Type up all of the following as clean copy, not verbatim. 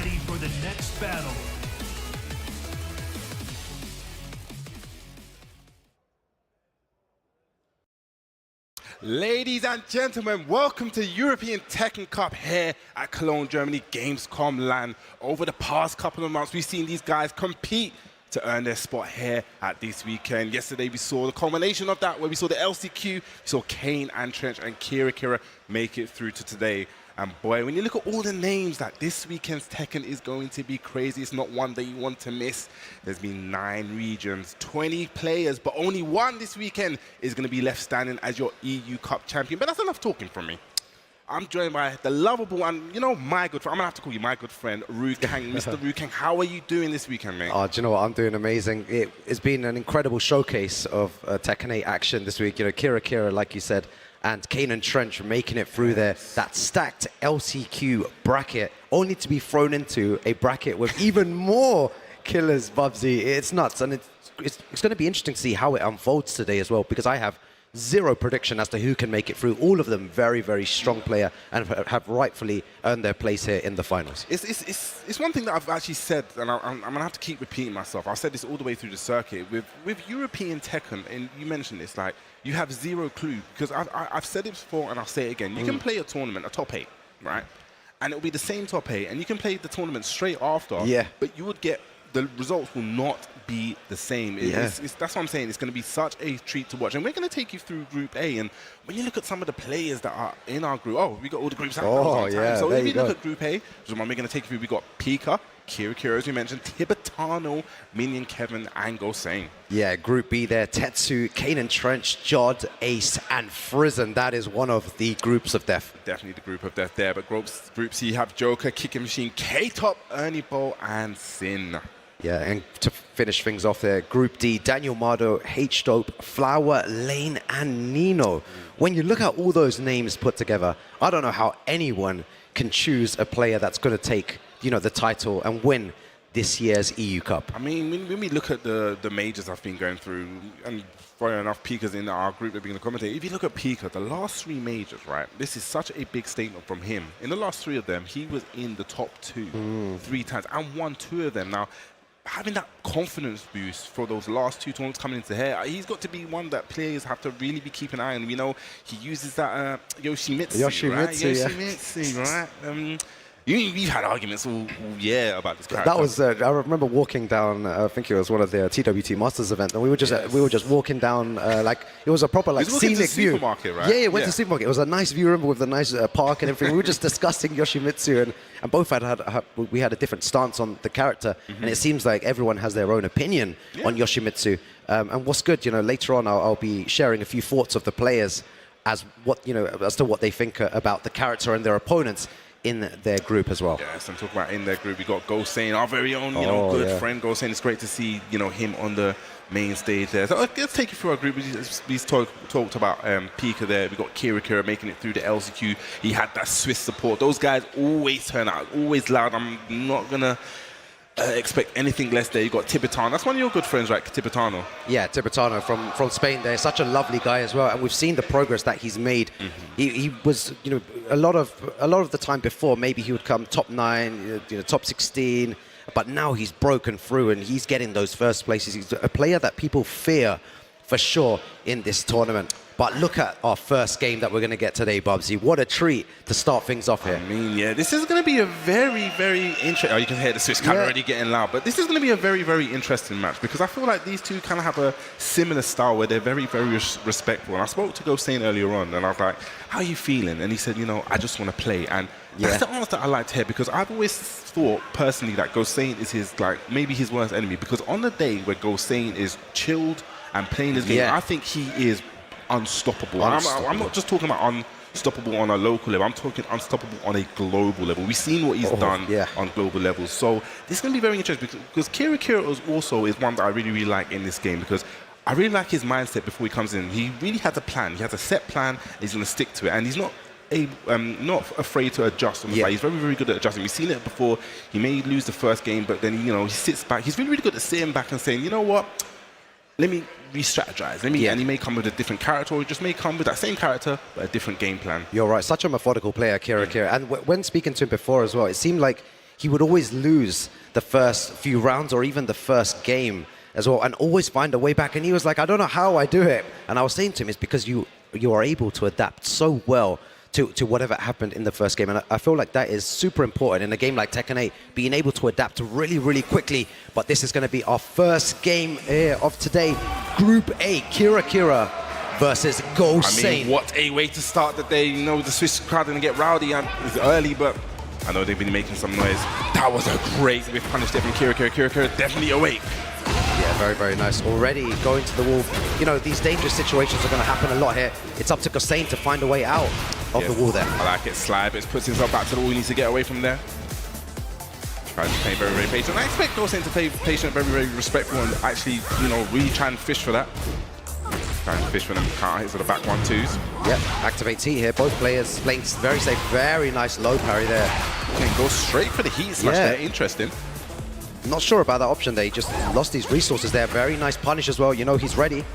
ready for the next battle. Ladies and gentlemen, welcome to European Tekken Cup here at Cologne, Germany, Gamescom land. Over the past couple of months, we've seen these guys compete to earn their spot here at this weekend. Yesterday, we saw the culmination of that, where we saw the LCQ, we saw Kane and Trench and Kira make it through to today. And boy, when you look at all the names, that this weekend's Tekken is going to be crazy. It's not one that you want to miss. There's been 9 regions, 20 players, but only one this weekend is going to be left standing as your EU Cup champion. But that's enough talking from me. I'm joined by the lovable and, my good friend. I'm going to have to call you my good friend, Rukang. Mr. Rukang, how are you doing this weekend, mate? Oh, do you know what? I'm doing amazing. It's been an incredible showcase of Tekken 8 action this week. Kira, like you said, and Kane and Trench making it through there. That stacked LCQ bracket, only to be thrown into a bracket with even more killers, Bubsy. It's nuts, and it's going to be interesting to see how it unfolds today as well, because I have zero prediction as to who can make it through. All of them very, very strong player and have rightfully earned their place here in the finals. It's one thing that I've actually said, and I'm going to have to keep repeating myself. I've said this all the way through the circuit. With European Tekken, and you mentioned this, like, you have zero clue, because I've said it before and I'll say it again. You can play a tournament, a top 8, right? And it'll be the same top 8, and you can play the tournament straight after, but you would get, the results will not be the same. That's what I'm saying. It's going to be such a treat to watch. And we're going to take you through Group A. And when you look at some of the players that are in our group, we got all the groups out. So if you look at Group A, which is what we're going to take you through, we got Pika, Kira, as we mentioned, Tibetano, Minion Kevin, and Gosane. Yeah, Group B there, Tetsu, Kane and Trench, Jod, Ace, and Frizen. That is one of the groups of death. Definitely the group of death there. But Group C, you have Joker, Kicking Machine, K-Top, Ernie Bo, and Sin. Yeah, and to finish things off there, Group D, Daniel Mardo, H-Dope, Flower, Lane, and Nino. When you look at all those names put together, I don't know how anyone can choose a player that's going to take, the title and win this year's EU Cup. I mean, when we look at the majors I've been going through, and funny enough, Pika's in our group that we're going to commentate. If you look at Pika, the last 3 majors, right, this is such a big statement from him. In the last 3 of them, he was in the top 2 3 times and won 2 of them. Now, having that confidence boost for those last 2 tournaments coming into here, he's got to be one that players have to really be keeping an eye on. We know he uses that Yoshimitsu, right? We've had arguments all year about this character. That was, I remember walking down, I think it was one of the TWT Masters event, and we were just walking down, like, it was a proper, like, scenic view. Supermarket, right? Yeah, went to supermarket. It was a nice view, remember, with a nice park and everything. We were just discussing Yoshimitsu, and both we had a different stance on the character, and it seems like everyone has their own opinion on Yoshimitsu. And what's good, later on I'll be sharing a few thoughts of the players as to what they think about the character and their opponents in their group as well. Yes, I'm talking about in their group. We got Gosane, our very own, good friend Gosane. It's great to see, him on the main stage there. So let's take you through our group. We talked about Pika there. We got Kira making it through the LCQ. He had that Swiss support. Those guys always turn out, always loud. I'm not gonna expect anything less there. You got Tibetano. That's one of your good friends, right, Tibetano? Yeah, Tibetano from Spain there. Such a lovely guy as well, and we've seen the progress that he's made. He was, a lot of the time before, maybe he would come top 9, top 16, but now he's broken through and he's getting those first places. He's a player that people fear for sure in this tournament. But look at our first game that we're going to get today, Bubsy. What a treat to start things off here. I mean, yeah, this is going to be a very, very interesting... Oh, you can hear the Swiss kind of already getting loud. But this is going to be a very, very interesting match, because I feel like these two kind of have a similar style where they're very, very respectful. And I spoke to Gosane earlier on, and I was like, how are you feeling? And he said, I just want to play. And that's the answer I like to hear, because I've always thought, personally, that Gosane is maybe his worst enemy. Because on the day where Gosane is chilled and playing his game, I think he is unstoppable. I'm not just talking about unstoppable on a local level. I'm talking unstoppable on a global level. We've seen what he's done on global levels. So this is going to be very interesting, because Kira is one that I really, really like in this game, because I really like his mindset before he comes in. He really has a plan. He has a set plan. He's going to stick to it, and he's not afraid to adjust on the fly. He's very, very good at adjusting. We've seen it before. He may lose the first game, but then he sits back. He's really, really good at sitting back and saying, you know what? Let me re-strategize. And he may come with a different character, or he just may come with that same character, but a different game plan. You're right. Such a methodical player, Kira. And when speaking to him before as well, it seemed like he would always lose the first few rounds or even the first game as well, and always find a way back. And he was like, I don't know how I do it. And I was saying to him, it's because you are able to adapt so well to whatever happened in the first game. And I feel like that is super important in a game like Tekken 8, being able to adapt really, really quickly. But this is going to be our first game of today. Group A, Kira versus Gosen. I mean, what a way to start the day. You know, the Swiss crowd didn't get rowdy and it was early, but I know they've been making some noise. That was a great whiff punish there from Kira. Kira definitely awake. Yeah, very, very nice. Already going to the wall. You know, these dangerous situations are going to happen a lot here. It's up to Gosen to find a way out of the wall there. I like it. Slide, but puts himself back to the wall. He needs to get away from there. Tries to play very, very patient. I expect Gosen to play patient, very, very respectful, and actually, you know, really try and fish for that. Trying to fish for them counter hits with the back 1-2s. Yep, activates heat here. Both players playing very safe. Very nice low parry there. Can go straight for the heat smash there. Interesting. Not sure about that option there. He just lost his resources there. Very nice punish as well. You know he's ready.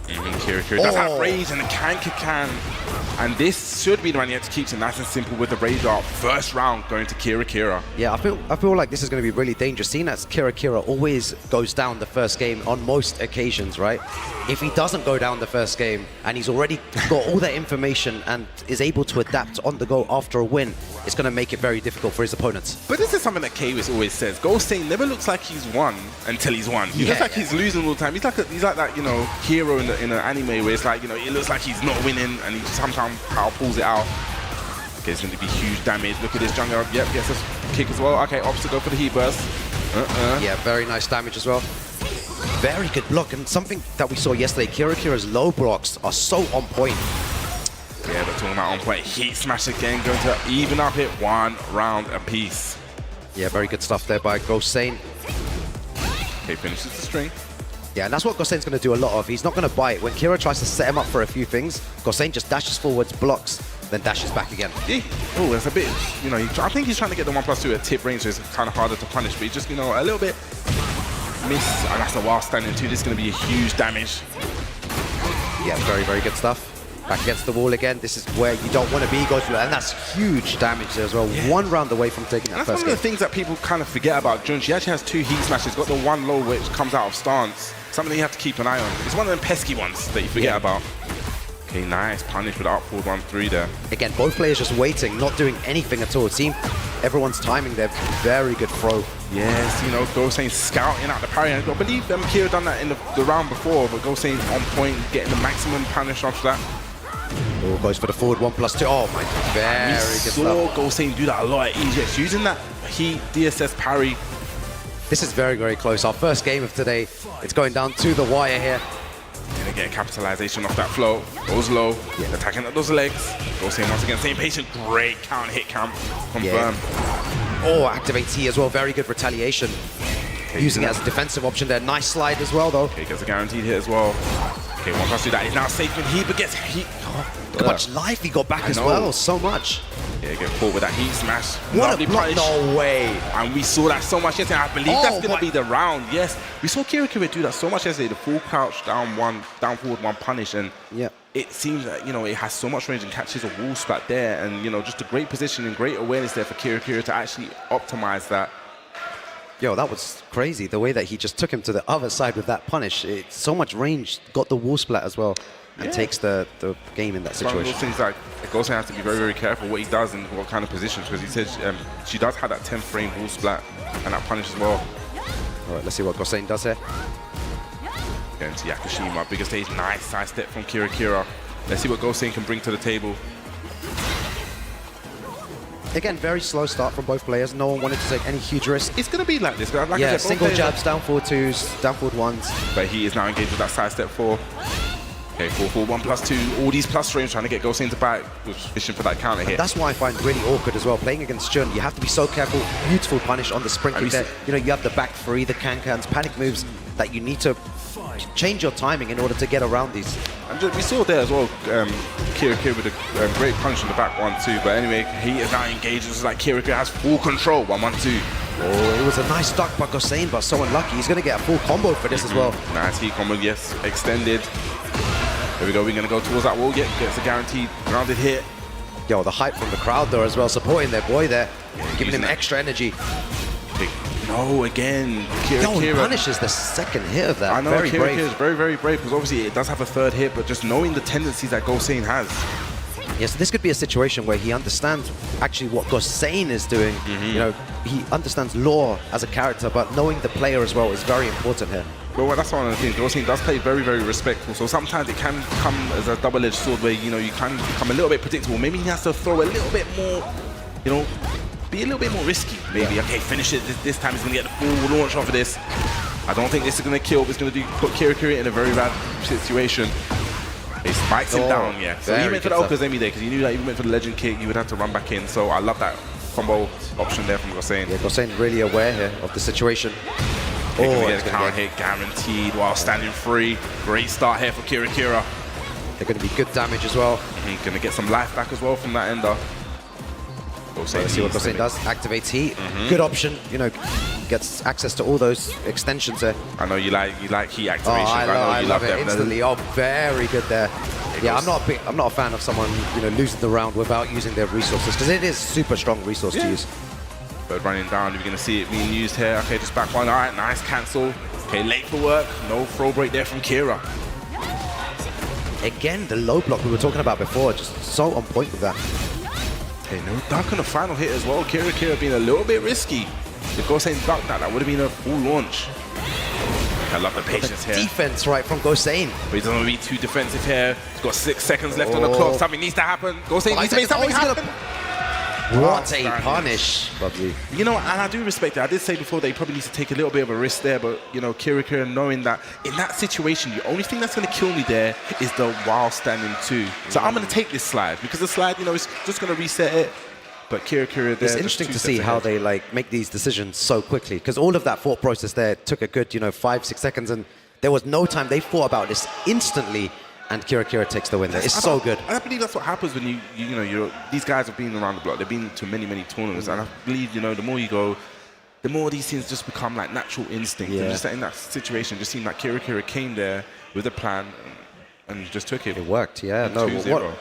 Kira does have rage and the can. And this should be the one he keeps it nice and simple with the rage art. First round going to Kira. Yeah, I feel like this is going to be really dangerous. Seeing as Kira always goes down the first game on most occasions, right? If he doesn't go down the first game and he's already got all that information and is able to adapt on the go after a win, it's going to make it very difficult for his opponents. But this is something that Kawis always says. Gosen never looks like he's won until he's won. He looks like he's losing all the time. He's like that, you know, hero in an anime where it's like, you know, it looks like he's not winning and he sometimes power pulls it out. Okay, it's going to be huge damage. Look at this jungle. Yep, gets a kick as well. Okay, opts to go for the heat burst. Yeah, very nice damage as well. Very good block, and something that we saw yesterday, Kira's low blocks are so on point. Yeah, but talking about on point, heat smash again, going to even up it 1 round apiece. Yeah, very good stuff there by Gosen. Okay, finishes the string. Yeah, and that's what Gosen's going to do a lot of. He's not going to bite. When Kira tries to set him up for a few things, Gosen just dashes forwards, blocks, then dashes back again. Yeah. Oh, that's a bit, you know, I think he's trying to get the 1+2 at tip range, so it's kind of harder to punish, but he just, you know, a little bit miss, and that's a while standing too. This is going to be a huge damage. Yeah, very, very good stuff. Back against the wall again. This is where you don't want to be. He goes for that, and that's huge damage there as well. Yeah. 1 round away from taking that first game. That's one of the things that people kind of forget about Junch. He actually has 2 heat smashes. Got the 1 low which comes out of stance. Something you have to keep an eye on. It's one of them pesky ones that you forget about. Okay, nice punish with the up forward 1-3 there. Again, both players just waiting, not doing anything at all. It seems everyone's timing there. Very good throw. Yes, you know, Gosen scouting out the parry. I believe Kira done that in the round before, but Gosen on point, getting the maximum punish off that. Oh, goes for the forward 1+2. Oh my God, very good stuff. We saw Gosen do that a lot at EGX, using that heat DSS parry. This is very, very close. Our first game of today. It's going down to the wire here. Gonna get capitalization off that flow. Goes low, attacking at those legs. Gosen once again, same patient. Great count hit camp. Confirm. Oh, activates he as well. Very good retaliation. Okay, using it as a defensive option there. Nice slide as well, though. Okay, gets a guaranteed hit as well. Okay, 1+2 that is now safe with heat, but gets heat. Look how much life he got back as well. So much. Yeah, get caught with that heat smash. What a block. No way. And we saw that so much yesterday. I believe that's going to be the round. Yes, we saw Kira do that so much yesterday. The full crouch, down forward, 1 punish. And it seems that, you know, it has so much range and catches a wall splat there. And, you know, just a great position and great awareness there for Kira to actually optimize that. Yo, that was crazy. The way that he just took him to the other side with that punish. It's so much range. Got the wall splat as well. And takes the game in that situation. One of those things like Gosen has to be very, very careful what he does and what kind of positions, because he said she does have that 10 frame wall splat and that punish as well. All right, let's see what Gosen does here. Going to Yakushima, bigger stage, nice side step from Kira. Let's see what Gosen can bring to the table. Again, very slow start from both players. No one wanted to take any huge risk. It's going to be like this. Like I said, single jabs, down forward 2s, down forward 1s. But he is now engaged with that side step 4. Okay, 4-4, 1+2, all these plus frames trying to get Gosen to back, fishing for that counter hit. That's why I find it really awkward as well. Playing against Jun, you have to be so careful. Beautiful punish on the sprint kick there. You know, you have the back 3, the can-cans, panic moves that you need to change your timing in order to get around these. And we saw there as well, Kira with a great punch in the back 1-2. But anyway, he is now engaged. It's like Kira has full control, 1-1-2. Oh, it was a nice duck by Gosen, but so unlucky. He's going to get a full combo for this as well. Nice heat combo, yes, extended. Here we go, we're going to go towards that wall. Gets a guaranteed grounded hit. Yo, the hype from the crowd though as well, supporting their boy there, giving him extra energy. No, again, Yo, he Kira punishes the second hit of that. I know very Kira brave. is very, very brave because obviously it does have a third hit, but just knowing the tendencies that Gosein has. Yeah, so this could be a situation where he understands actually what Gosein is doing. You know, he understands lore as a character, but knowing the player as well is very important here. Well, that's one of the things. Gosein does play very, very respectful. So sometimes it can come as a double-edged sword where, you know, you can become a little bit predictable. Maybe he has to throw a little bit more, you know, be a little bit more risky. Maybe, okay, finish it. This time he's going to get the full launch off of this. I don't think this is going to kill, but it's going to put Kira in a very bad situation. He spikes him down, yeah. So he went for the Okazemi there because he knew that even went for the legend kick, you would have to run back in. So I love that combo option there from Gosein. Yeah, Gosein really aware here of the situation. He's going to get a counter hit guaranteed while standing free. Great start here for Kira. They're going to be good damage as well. He's going to get some life back as well from that ender. Let's see what Gosein does. Activates heat. Good option. You know, gets access to all those extensions there. I know you like heat activation. I love it instantly. Oh, very good there. Yeah, I'm not a fan of someone, you know, losing the round without using their resources because it is super strong resource to use. But running down, you're going to see it being used here. Okay, just back one. All right, nice cancel. Okay, late for work. No throw break there from Kira. Again, the low block we were talking about before, just so on point with that. Okay, no duck on the final hit as well. Kira being a little bit risky. If Gosein ducked that would have been a full launch. I love the patience here. Defense right from Gosein. But he doesn't want to be too defensive here. He's got 6 seconds left on the clock. Something needs to happen. Gosein needs to make something happen. What a punish, Bubbly. You know, and I do respect it. I did say before they probably need to take a little bit of a risk there, but, you know, Kira knowing that in that situation, the only thing that's going to kill me there is the while standing 2. So I'm going to take this slide because the slide, you know, is just going to reset it. But Kira there. It's interesting to see how they like make these decisions so quickly because all of that thought process there took a good, you know, 5-6 seconds, and there was no time. They thought about this instantly. And Kira takes the win there. It's so good. I believe that's what happens when these guys have been around the block. They've been to many, many tournaments. And I believe, you know, the more you go, the more these things just become like natural instinct. Yeah. And just in that situation, just seemed like Kira came there with a plan and just took it. It worked, yeah. No,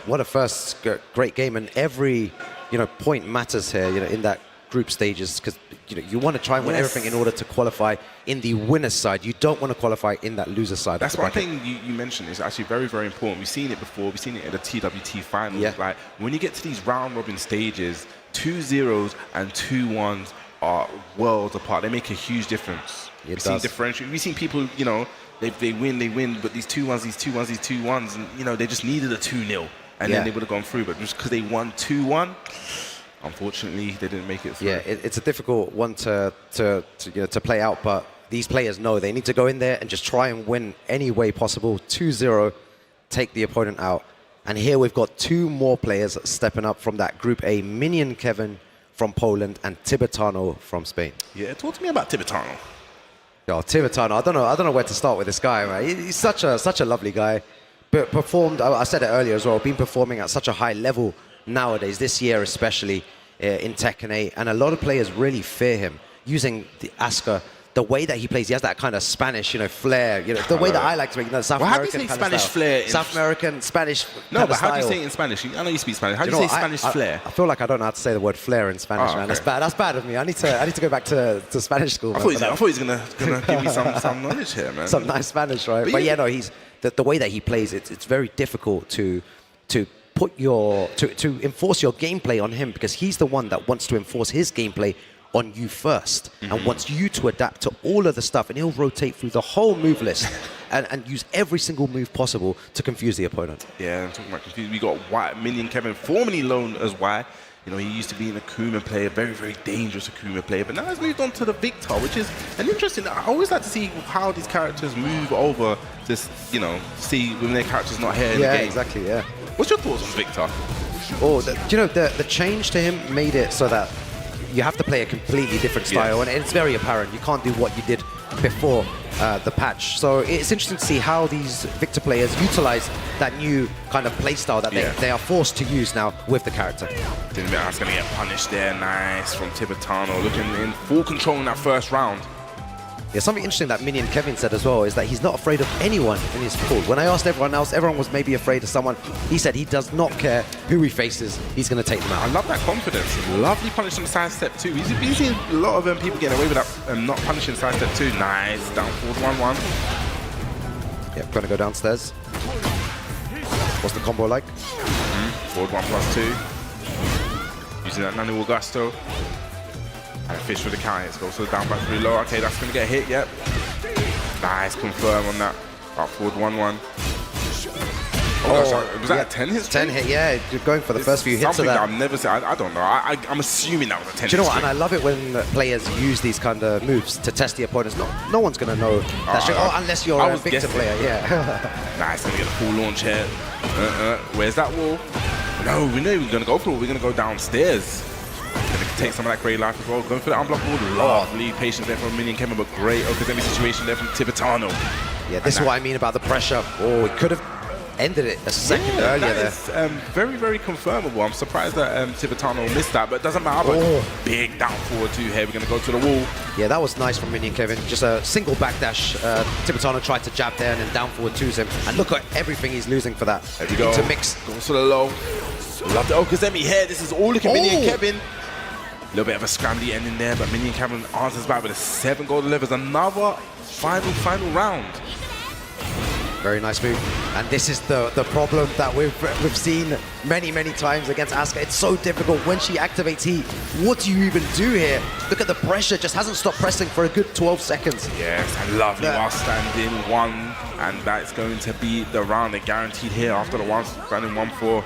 what a first great game. And every, you know, point matters here, you know, in that group stages because, you know, you want to try and win everything in order to qualify in the winner's side. You don't want to qualify in that loser side. That's one thing you mentioned is actually very, very important. We've seen it before. We've seen it at the TWT finals. Yeah. Like when you get to these round robin stages, 2 0s and 2 1s are worlds apart. They make a huge difference. We've seen differential. We've seen people, you know, they win, but these 2 1s, these 2 1s, these 2 1s, and you know they just needed a 2-0, and then they would have gone through. But just because they won 2-1. Unfortunately, they didn't make it through. Yeah, it's a difficult one to play out, but these players know they need to go in there and just try and win any way possible. 2-0, take the opponent out. And here we've got 2 more players stepping up from that Group A. Minion Kevin from Poland and Tibetano from Spain. Yeah, talk to me about Tibetano. Yo, Tibetano, I don't know where to start with this guy, man. He's such a lovely guy. But performed, I said it earlier as well, been performing at such a high level nowadays, this year especially, in Tekken 8, and a lot of players really fear him using the Asuka. The way that he plays, he has that kind of Spanish, you know, flair. You know, the way that I like to make, you know, South American kind of Spanish style. flair? South American, Spanish. No, but how do you say it in Spanish? I know you speak Spanish. How do you say Spanish flair? I feel like I don't know how to say the word flair in Spanish, man. That's bad. That's bad of me. I need to go back to Spanish school. I thought he was gonna give me some knowledge here, man. Some nice Spanish, right? But yeah, no, he's the way that he plays. It's very difficult to enforce your gameplay on him because he's the one that wants to enforce his gameplay on you first and wants you to adapt to all of the stuff, and he'll rotate through the whole move list and use every single move possible to confuse the opponent. Yeah, I'm talking about confused. We got White Minion Kevin, formerly known as Y. You know, he used to be an Akuma player, very, very dangerous Akuma player, but now he's moved on to the Victor, which is an interesting. I always like to see how these characters move over this, you know, see when their character's not here in the game. Yeah, exactly, yeah. What's your thoughts on Victor? Oh, you know, the change to him made it so that you have to play a completely different style, and it's very apparent. You can't do what you did before the patch. So it's interesting to see how these Victor players utilize that new kind of play style that they are forced to use now with the character. Didn't think I was going to get punished there. Nice from Tibetano, looking in full control in that first round. Yeah, something interesting that Minion Kevin said as well is that he's not afraid of anyone in his pool. When I asked everyone else, everyone was maybe afraid of someone. He said he does not care who he faces, he's going to take them I out. love that confidence. Lovely punish on side step 2. He's seen a lot of people getting away with that not punishing side step 2. Nice. Down forward 1-1. Yeah, going to go downstairs. What's the combo like? Forward 1+2. Using that Nanu Augusto. And fish for the counter hits. Goes to the down back 3 low. Okay, that's going to get a hit. Yep. Nice. Confirm on that. Up forward 1-1. Oh, gosh, was that a 10 hit? 10 hit, yeah. You're going for the first few hits of Something that. I've never seen. I don't know. I'm assuming that was a 10 hit. Do you know what? And I love it when players use these kind of moves to test the opponents. No one's going to know that shit. Oh, unless you're a Victor player, yeah. Nice. Going to get a full launch here. Where's that wall? No, we know we're going to go for it. We're going to go downstairs. Going to take some of that great life as well. Going for the unblock wall. Lovely patience there from Minion Kevin, but great Okazemi situation there from Tibetano. Yeah, this is what I mean about the pressure. Oh, it could have ended it a second earlier there. That is very, very confirmable. I'm surprised that Tibetano missed that, but it doesn't matter. But big down forward 2 here. We're going to go to the wall. Yeah, that was nice from Minion Kevin. Just a single backdash. Tibetano tried to jab there and then down forward 2s him. And look at everything he's losing for that. There we go. To mix. Goes to the low. Love the Okazemi here. This is all looking Minion Kevin. A little bit of a scrambley ending there, but Minion Kevin answers back with a 7 golden levers. Another final round. Very nice move. And this is the problem that we've seen many times against Asuka. It's so difficult when she activates heat. What do you even do here? Look at the pressure, just hasn't stopped pressing for a good 12 seconds. Yes, and lovely while standing 1, and that's going to be the round. They're guaranteed here after the one standing 1-4.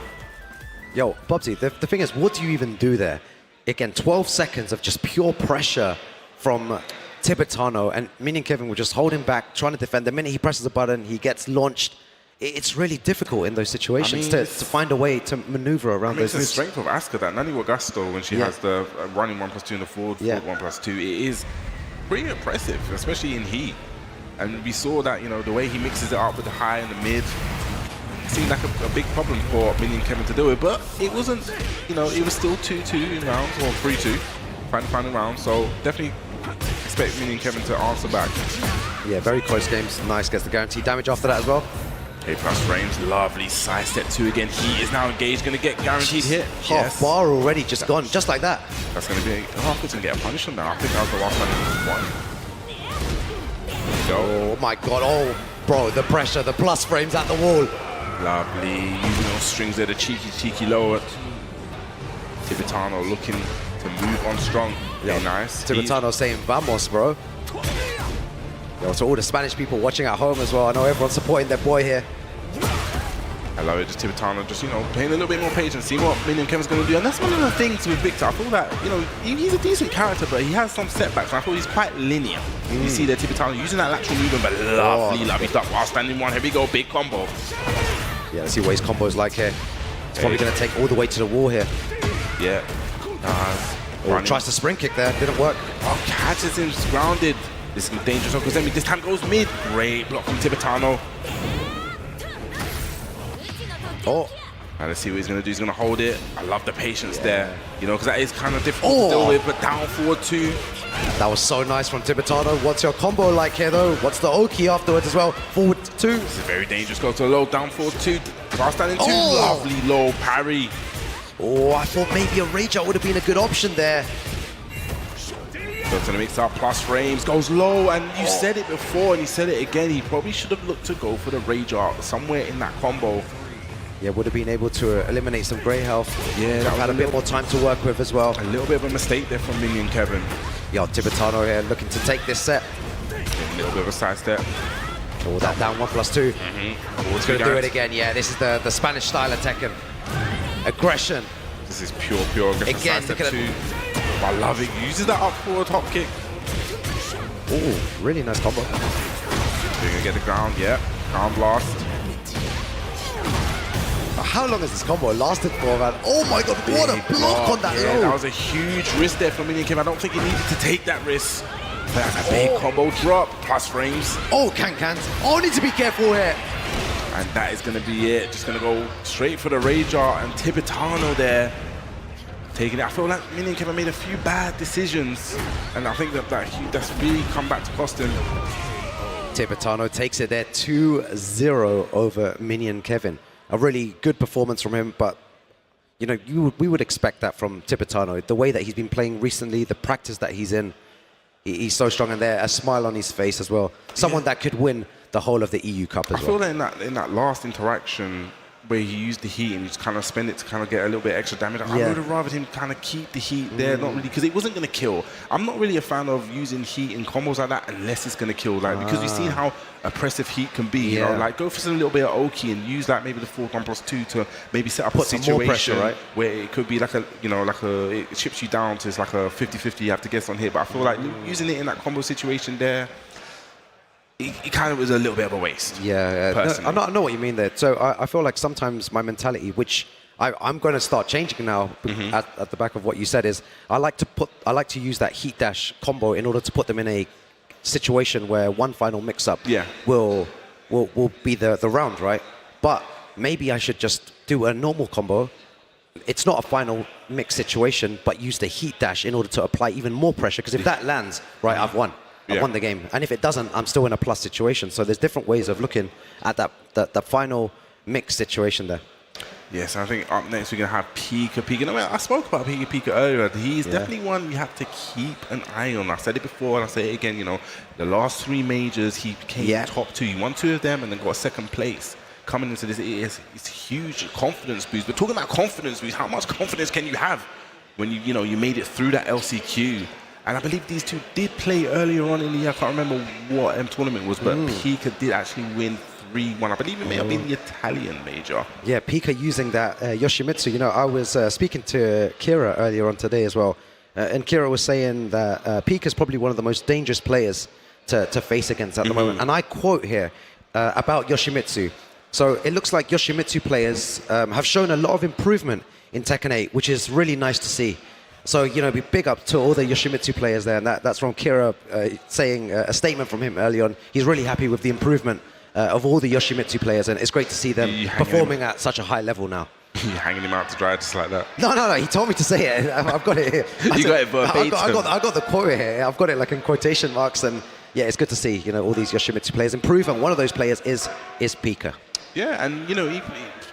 Yo, Bubsy, the thing is, what do you even do there? Again, 12 seconds of just pure pressure from Tibetano, and Minion Kevin will just hold him back, trying to defend. The minute he presses a button, he gets launched. It's really difficult in those situations to find a way to maneuver around those moves. It's the strength of Asuka, that Nani Augusto, when she has the running 1+2 in the forward 1+2, it is pretty impressive, especially in heat. And we saw that, you know, the way he mixes it up with the high and the mid, it seemed like a big problem for Minion Kevin to do it, but it wasn't, you know, it was still 2-2 in rounds, or 3-2, final round, so definitely expect Minion Kevin to answer back. Yeah, very close games. Nice, gets the guaranteed damage after that as well. A+ frames, lovely side step 2 again. He is now engaged, going to get guaranteed hit. Half bar already, just gone, just like that. That's going to be, Harker's going to get a punish on that. I think that was the last one. Oh my god, oh bro, the pressure, the plus frames at the wall. Lovely, using those strings there, the cheeky lower. Tibetano looking to move on strong. Yeah, nice. Tibetano saying vamos, bro. Yo, to all the Spanish people watching at home as well, I know everyone's supporting their boy here. I love it, just Tibetano, just, you know, playing a little bit more patience, see what Minion Kevin's going to do. And that's one of the things with Victor. I feel that, you know, he's a decent character, but he has some setbacks. I thought he's quite linear. You see there, Tibetano using that lateral movement, but lovely stuff while standing 1. Here we go, big combo. Yeah, let's see what his combo's like here. It's probably going to take all the way to the wall here. Yeah. Tries to spring kick there, didn't work. Oh, catches him grounded. This is dangerous because this time goes mid. Great block from Tibetano. Oh. And let's see what he's going to do. He's going to hold it. I love the patience there. You know, because that is kind of difficult to deal with, but down forward 2. That was so nice from Tibetano. What's your combo like here, though? What's the Oki afterwards as well? Forward 2. This is very dangerous. Go to the low, down forward 2. Fast standing 2. Lovely low parry. Oh, I thought maybe a rage out would have been a good option there. Goes to the mix up, plus frames, goes low, and you said it before and you said it again. He probably should have looked to go for the rage art somewhere in that combo. Yeah, would have been able to eliminate some grey health. Yeah, that had a bit more time to work with as well. A little bit of a mistake there from Minion Kevin. Yo, Tibetano here looking to take this set. A little bit of a side step. Oh, that down 1+2. He's going to do it again. Yeah, this is the Spanish style of Tekken. Aggression. This is pure aggression. Again, side step 2. I love it. Uses that up forward hop kick. Oh, really nice combo. You're going to get the ground, yeah. Ground blast. How long has this combo lasted for, man? Oh my god, what a block on that low. That was a huge risk there for Minion Kevin. I don't think he needed to take that risk. That's a big combo drop, plus frames. Oh, can-cans. Oh, need to be careful here. And that is going to be it. Just going to go straight for the rage art, and Tibetano there taking it. I feel like Minion Kevin made a few bad decisions, and I think that's really come back to cost him. Tibetano takes it there 2-0 over Minion Kevin. A really good performance from him, but you know, we would expect that from Tibetano. The way that he's been playing recently, the practice that he's in, he's so strong, and there, a smile on his face as well. Someone that could win the whole of the EU Cup as well. I feel that in that last interaction where he used the heat and he just kind of spend it to kind of get a little bit extra damage, I would have rather him kind of keep the heat there, not really, because it wasn't going to kill. I'm not really a fan of using heat in combos like that unless it's going to kill, like, because we've seen how oppressive heat can be, you know, like go for some little bit of Oki and use like maybe the 4+2 to maybe set up a situation more pressure, right? where it could be like a, you know, like it chips you down to, it's like a 50-50 you have to guess on hit, but I feel like using it in that combo situation there, it kind of was a little bit of a waste. Yeah, no, I know what you mean there. So I feel like sometimes my mentality, which I'm going to start changing now at the back of what you said, is I like to use that heat dash combo in order to put them in a situation where one final mix-up will be the round, right? But maybe I should just do a normal combo. It's not a final mix situation, but use the heat dash in order to apply even more pressure, because if that lands, right, I've won. I won the game. And if it doesn't, I'm still in a plus situation. So there's different ways of looking at that final mix situation there. Yes, I think up next we're going to have Pika. And I spoke about Pika earlier. He's definitely one you have to keep an eye on. I said it before and I say it again, you know, the last 3 majors, he came top 2. He won 2 of them and then got 2nd place. Coming into this, it's huge confidence boost. But talking about confidence boost, how much confidence can you have when you made it through that LCQ? And I believe these two did play earlier on in the year. I can't remember what tournament it was, but Pika did actually win 3-1. I believe it may have been the Italian major. Yeah, Pika using that Yoshimitsu. You know, I was speaking to Kira earlier on today as well. And Kira was saying that Pika is probably one of the most dangerous players to face against at the moment. And I quote here about Yoshimitsu. So it looks like Yoshimitsu players have shown a lot of improvement in Tekken 8, which is really nice to see. So, you know, big up to all the Yoshimitsu players there. And that's from Kira saying a statement from him early on. He's really happy with the improvement of all the Yoshimitsu players. And it's great to see them performing at such a high level now. You're hanging him out to dry just like that? No. He told me to say it. I've got it here. You got it verbatim. I got the quote here. I've got it like in quotation marks. And yeah, it's good to see, you know, all these Yoshimitsu players improve. And one of those players is Pika. Yeah, and, you know,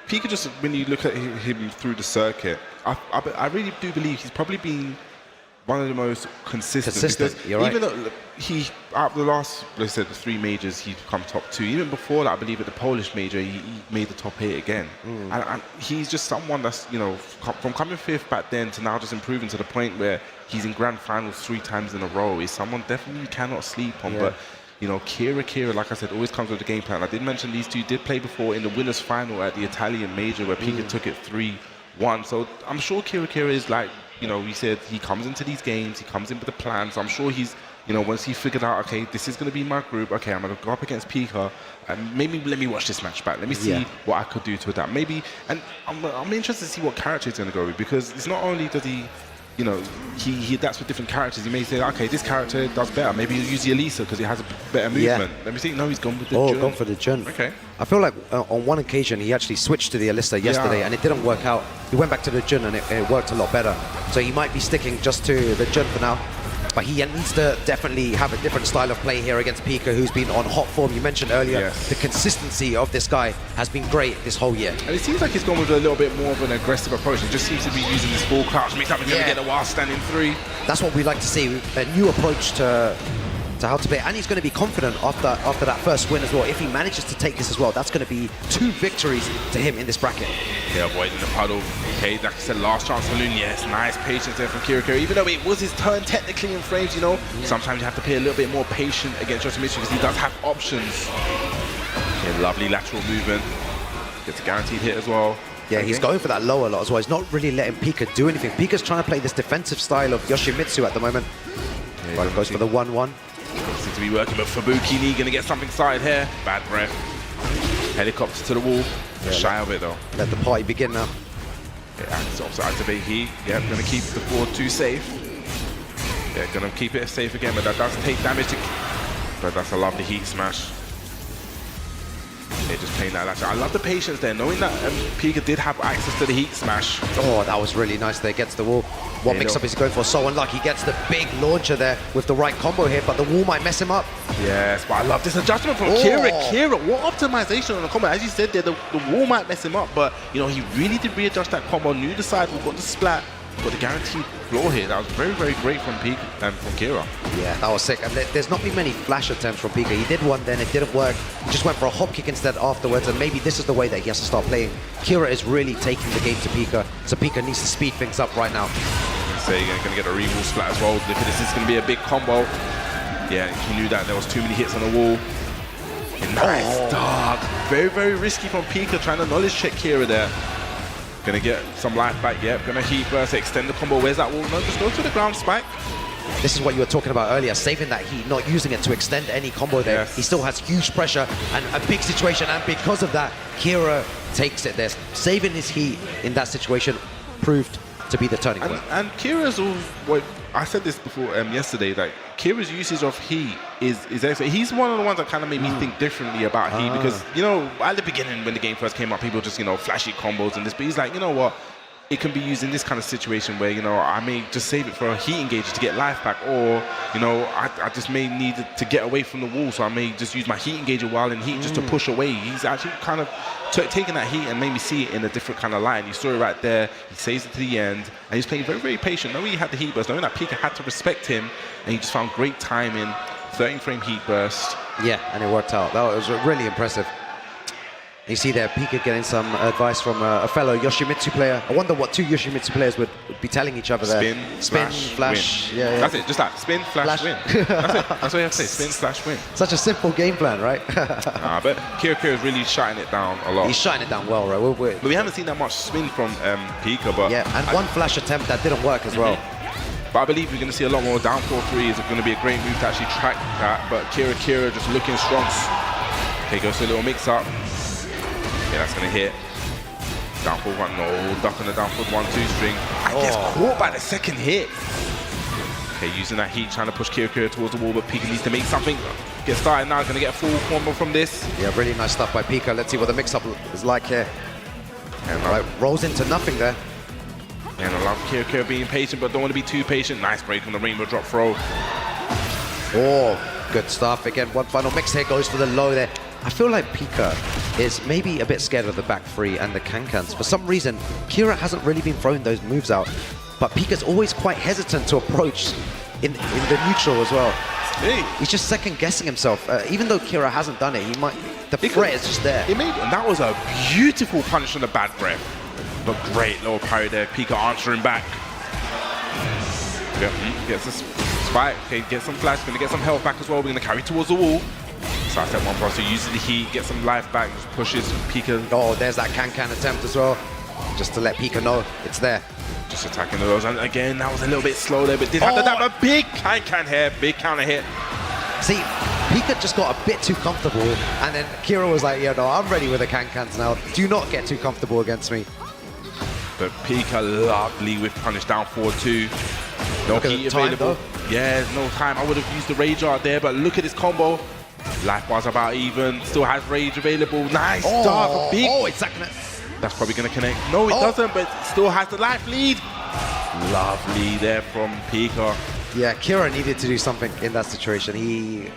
Pika, just when you look at him through the circuit, I really do believe he's probably been one of the most consistent. You're right. Even though he, out of the last, like I said, the 3 majors, he's come top 2. Even before that, I believe at the Polish major, he made the top 8 again. And he's just someone that's, you know, from coming 5th back then to now just improving to the point where he's in grand finals 3 times in a row. He's someone definitely you cannot sleep on. But you know, Kira, like I said, always comes with the game plan. I did mention these two did play before in the winners' final at the Italian major where Pika took it 3-1. So I'm sure Kira is like, you know, he said he comes into these games, he comes in with a plan. So I'm sure he's, you know, once he figured out, okay, this is going to be my group. Okay, I'm going to go up against Pika. And maybe let me watch this match back. Let me see what I could do to adapt. Maybe, and I'm interested to see what character he's going to go with, because it's not only does he, you know, he adapts with different characters. He may say, okay, this character does better. Maybe he'll use the Elisa because he has a better movement. Let me see. No, he's gone with the Jun. Gone for the Jun. Okay. I feel like on one occasion he actually switched to the Elisa yesterday and it didn't work out. He went back to the Jun and it worked a lot better. So he might be sticking just to the Jun for now. But he needs to definitely have a different style of play here against Pika, who's been on hot form. You mentioned earlier, the consistency of this guy has been great this whole year. And it seems like he's gone with a little bit more of an aggressive approach. He just seems to be using his full crouch. Means he's going to get a while standing 3. That's what we like to see, a new approach to how to play. And he's going to be confident after that first win as well. If he manages to take this as well, that's going to be 2 victories to him in this bracket. Yeah, avoiding the puddle. Okay, like I said, last chance for Loon. Yes, nice patience there from Kira. Even though it was his turn technically in frames, you know, sometimes you have to be a little bit more patient against Yoshimitsu because he does have options. Okay, lovely lateral movement. Gets a guaranteed hit as well. Yeah, he's going for that lower lot as well. He's not really letting Pika do anything. Pika's trying to play this defensive style of Yoshimitsu at the moment. But it goes for the 1-1. Seems to be working, but Fubuki Ni going to get something started here. Bad breath. Helicopter to the wall. Shy of it though. Let the party begin now. Yeah, it's also activate heat. Yeah, going to keep the 4-2 safe. Yeah, going to keep it safe again, but that does take damage. But that's a lovely heat smash. They're just playing that latch. I love the patience there, knowing that Pika did have access to the heat smash. Oh, that was really nice there. Gets the wall. What mix-up is he going for? So unlucky. Gets the big launcher there with the right combo here, but the wall might mess him up. Yes, but I love this adjustment from Kira. Kira, what optimization on the combo. As you said there, the wall might mess him up, but, you know, he really did readjust that combo, knew the side, got the splat, got the guaranteed floor here. That was very, very great from Pika and from Kira. Yeah, that was sick. And there's not been many flash attempts from Pika. He did one, then it didn't work. He just went for a hop kick instead afterwards, and maybe this is the way that he has to start playing. Kira is really taking the game to Pika, so Pika needs to speed things up right now. So you're going to get a re-wall splat as well. Look at this is going to be a big combo. Yeah, he knew that there was too many hits on the wall. Nice dog. Very, very risky from Pika, trying to knowledge check Kira there. Gonna get some life back, yep. Gonna heat burst, extend the combo. Where's that wall? No, just go to the ground spike. This is what you were talking about earlier, saving that heat, not using it to extend any combo there. Yes. He still has huge pressure and a big situation, and because of that, Kira takes it there. Saving his heat in that situation proved to be the turning point. And Kira's all, what I said this before yesterday, like Kira's usage of heat is excellent. He's one of the ones that kind of made me think differently about heat, because, you know, at the beginning when the game first came up, people just, you know, flashy combos and this, but he's like, you know what, it can be used in this kind of situation where, you know, I may just save it for a heat engager to get life back, or, you know, I just may need to get away from the wall, so I may just use my heat engager while in heat just to push away. He's actually kind of taking that heat and made me see it in a different kind of light. And you saw it right there. He saves it to the end, and he's playing very, very patient. Knowing he had the heat burst, knowing that Pika had to respect him, and he just found great timing. 13-frame heat burst. Yeah, and it worked out. That was really impressive. You see there, Pika getting some advice from a fellow Yoshimitsu player. I wonder what two Yoshimitsu players would be telling each other there. Spin, flash. win. Yeah. That's it, just that. Spin, flash, win. That's it. That's what you have to say. Spin, flash, win. Such a simple game plan, right? But Kira is really shutting it down a lot. He's shutting it down well, right? But we haven't seen that much spin from Pika. But yeah, and one flash attempt that didn't work as well. But I believe we're going to see a lot more down 4-3. It's going to be a great move to actually track that. But Kira just looking strong. Okay, goes to a little mix-up. Yeah, that's going to hit. Down forward 1, no. Duck on the down forward 1-2 string. I gets caught by the second hit. Okay, using that heat, trying to push Kira towards the wall, but Pika needs to make something. Get started now, going to get a full combo from this. Yeah, really nice stuff by Pika. Let's see what the mix-up is like here. And right, rolls into nothing there. And I love Kira being patient, but don't want to be too patient. Nice break on the rainbow drop throw. Oh, good stuff. Again, one final mix here, goes for the low there. I feel like Pika is maybe a bit scared of the back three and the can-cans. For some reason, Kira hasn't really been throwing those moves out, but Pika's always quite hesitant to approach in the neutral as well. Hey. He's just second-guessing himself. Even though Kira hasn't done it, he might. The threat is just there. And that was a beautiful punish on the bad breath. But great little parry there. Pika answering back. Gets a spike. Okay, get some flash. Gonna get some health back as well. We're gonna carry towards the wall. Side step 1 plus, so uses the heat, get some life back, just pushes Pika. Oh, there's that can-can attempt as well. Just to let Pika know it's there. Just attacking those. And again, that was a little bit slow there, but did have a big can-can here, big counter hit. See, Pika just got a bit too comfortable, and then Kira was like, yeah, no, I'm ready with the can-cans now. Do not get too comfortable against me. But Pika lovely with punish down 4-2. No heat available. Yeah, no time. I would have used the rage art there, but look at this combo. Life bar's about even. Still has rage available. Nice dart. Big. Oh, it's second. That's probably going to connect. No, it doesn't, but still has the life lead. Lovely there from Pika. Yeah, Kira needed to do something in that situation.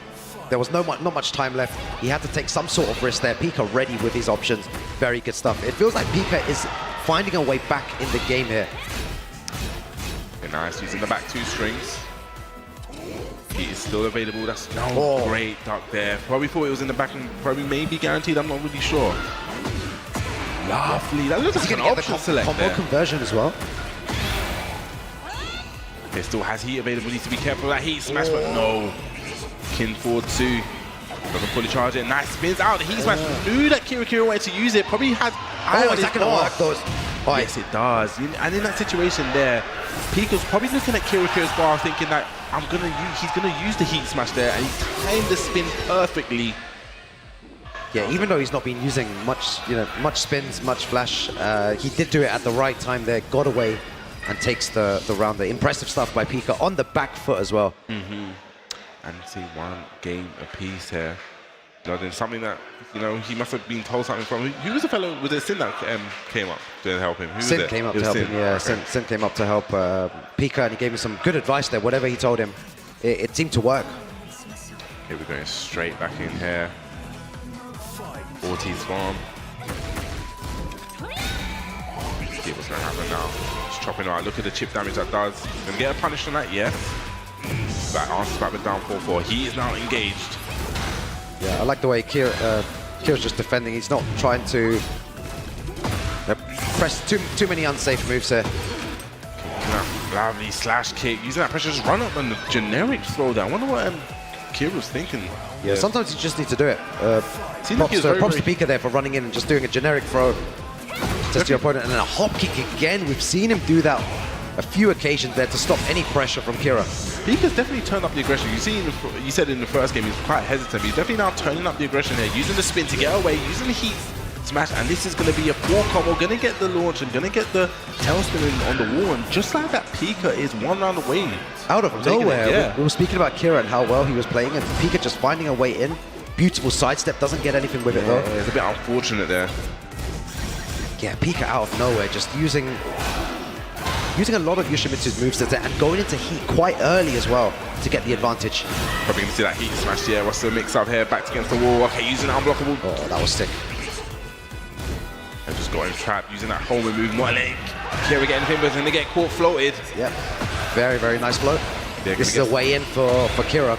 There was not much time left. He had to take some sort of risk there. Pika ready with his options. Very good stuff. It feels like Pika is finding a way back in the game here. Very nice, using the back 2 strings. He is still available. That's great duck there. Probably thought it was in the back and probably maybe guaranteed. I'm not really sure. Lovely. That looks like an option select combo there. Conversion as well. It still has heat available. Needs to be careful of that heat smash, but no. Kin forward 2. Doesn't fully charge it. Nice spins out. The heat smash. Knew that Kira wanted to use it. Probably had. Is that going to work those? Yes, it does. And in that situation there, Pika's probably looking at Kira's bar thinking that he's gonna use the heat smash there, and he timed the spin perfectly. Yeah, even though he's not been using much spins, much flash, he did do it at the right time there, got away, and takes the round there. Impressive stuff by Pika on the back foot as well. And see 1 game apiece here. Then something that, he must have been told something from. Who was the fellow? Was it Sin that came up to help him? Who Sin was it? came up It to was help him, yeah. Okay. Sin came up to help Pika, and he gave him some good advice there. Whatever he told him, it seemed to work. Okay, we're going straight back in here. Ortiz farm. Let's see what's going to happen now. Just chopping out. Look at the chip damage that does. Gonna get a punish on that? Yes. Back answers back with down 4-4. He is now engaged. Yeah, I like the way Kira's just defending. He's not trying to press too many unsafe moves here. Lovely slash kick. Using that pressure, just run up on the generic throw down. I wonder what Kira's thinking. Yeah, sometimes you just need to do it. Props to Pika there for running in and just doing a generic throw. Test your opponent, and then a hop kick again. We've seen him do that a few occasions there to stop any pressure from Kira. Pika's definitely turned up the aggression. You said in the first game he was quite hesitant. He's definitely now turning up the aggression here, using the spin to get away, using the heat smash, and this is going to be a 4 combo. Going to get the launch and going to get the tailspin on the wall, and just like that, Pika is one round away. Out of nowhere. Yeah. We were speaking about Kira and how well he was playing, and Pika just finding a way in. Beautiful sidestep, doesn't get anything with it though. Yeah, it's a bit unfortunate there. Yeah, Pika out of nowhere, just using a lot of Yoshimitsu's moves and going into heat quite early as well to get the advantage. Probably going to see that heat smash. Yeah, what's the mix up here? Back against the wall. Okay, using unblockable. Oh, that was sick. And just got him trapped using that homing move. Not link. Kira getting him, but then they get caught floated. Yep. Very, very nice float. This is a way in for Kira.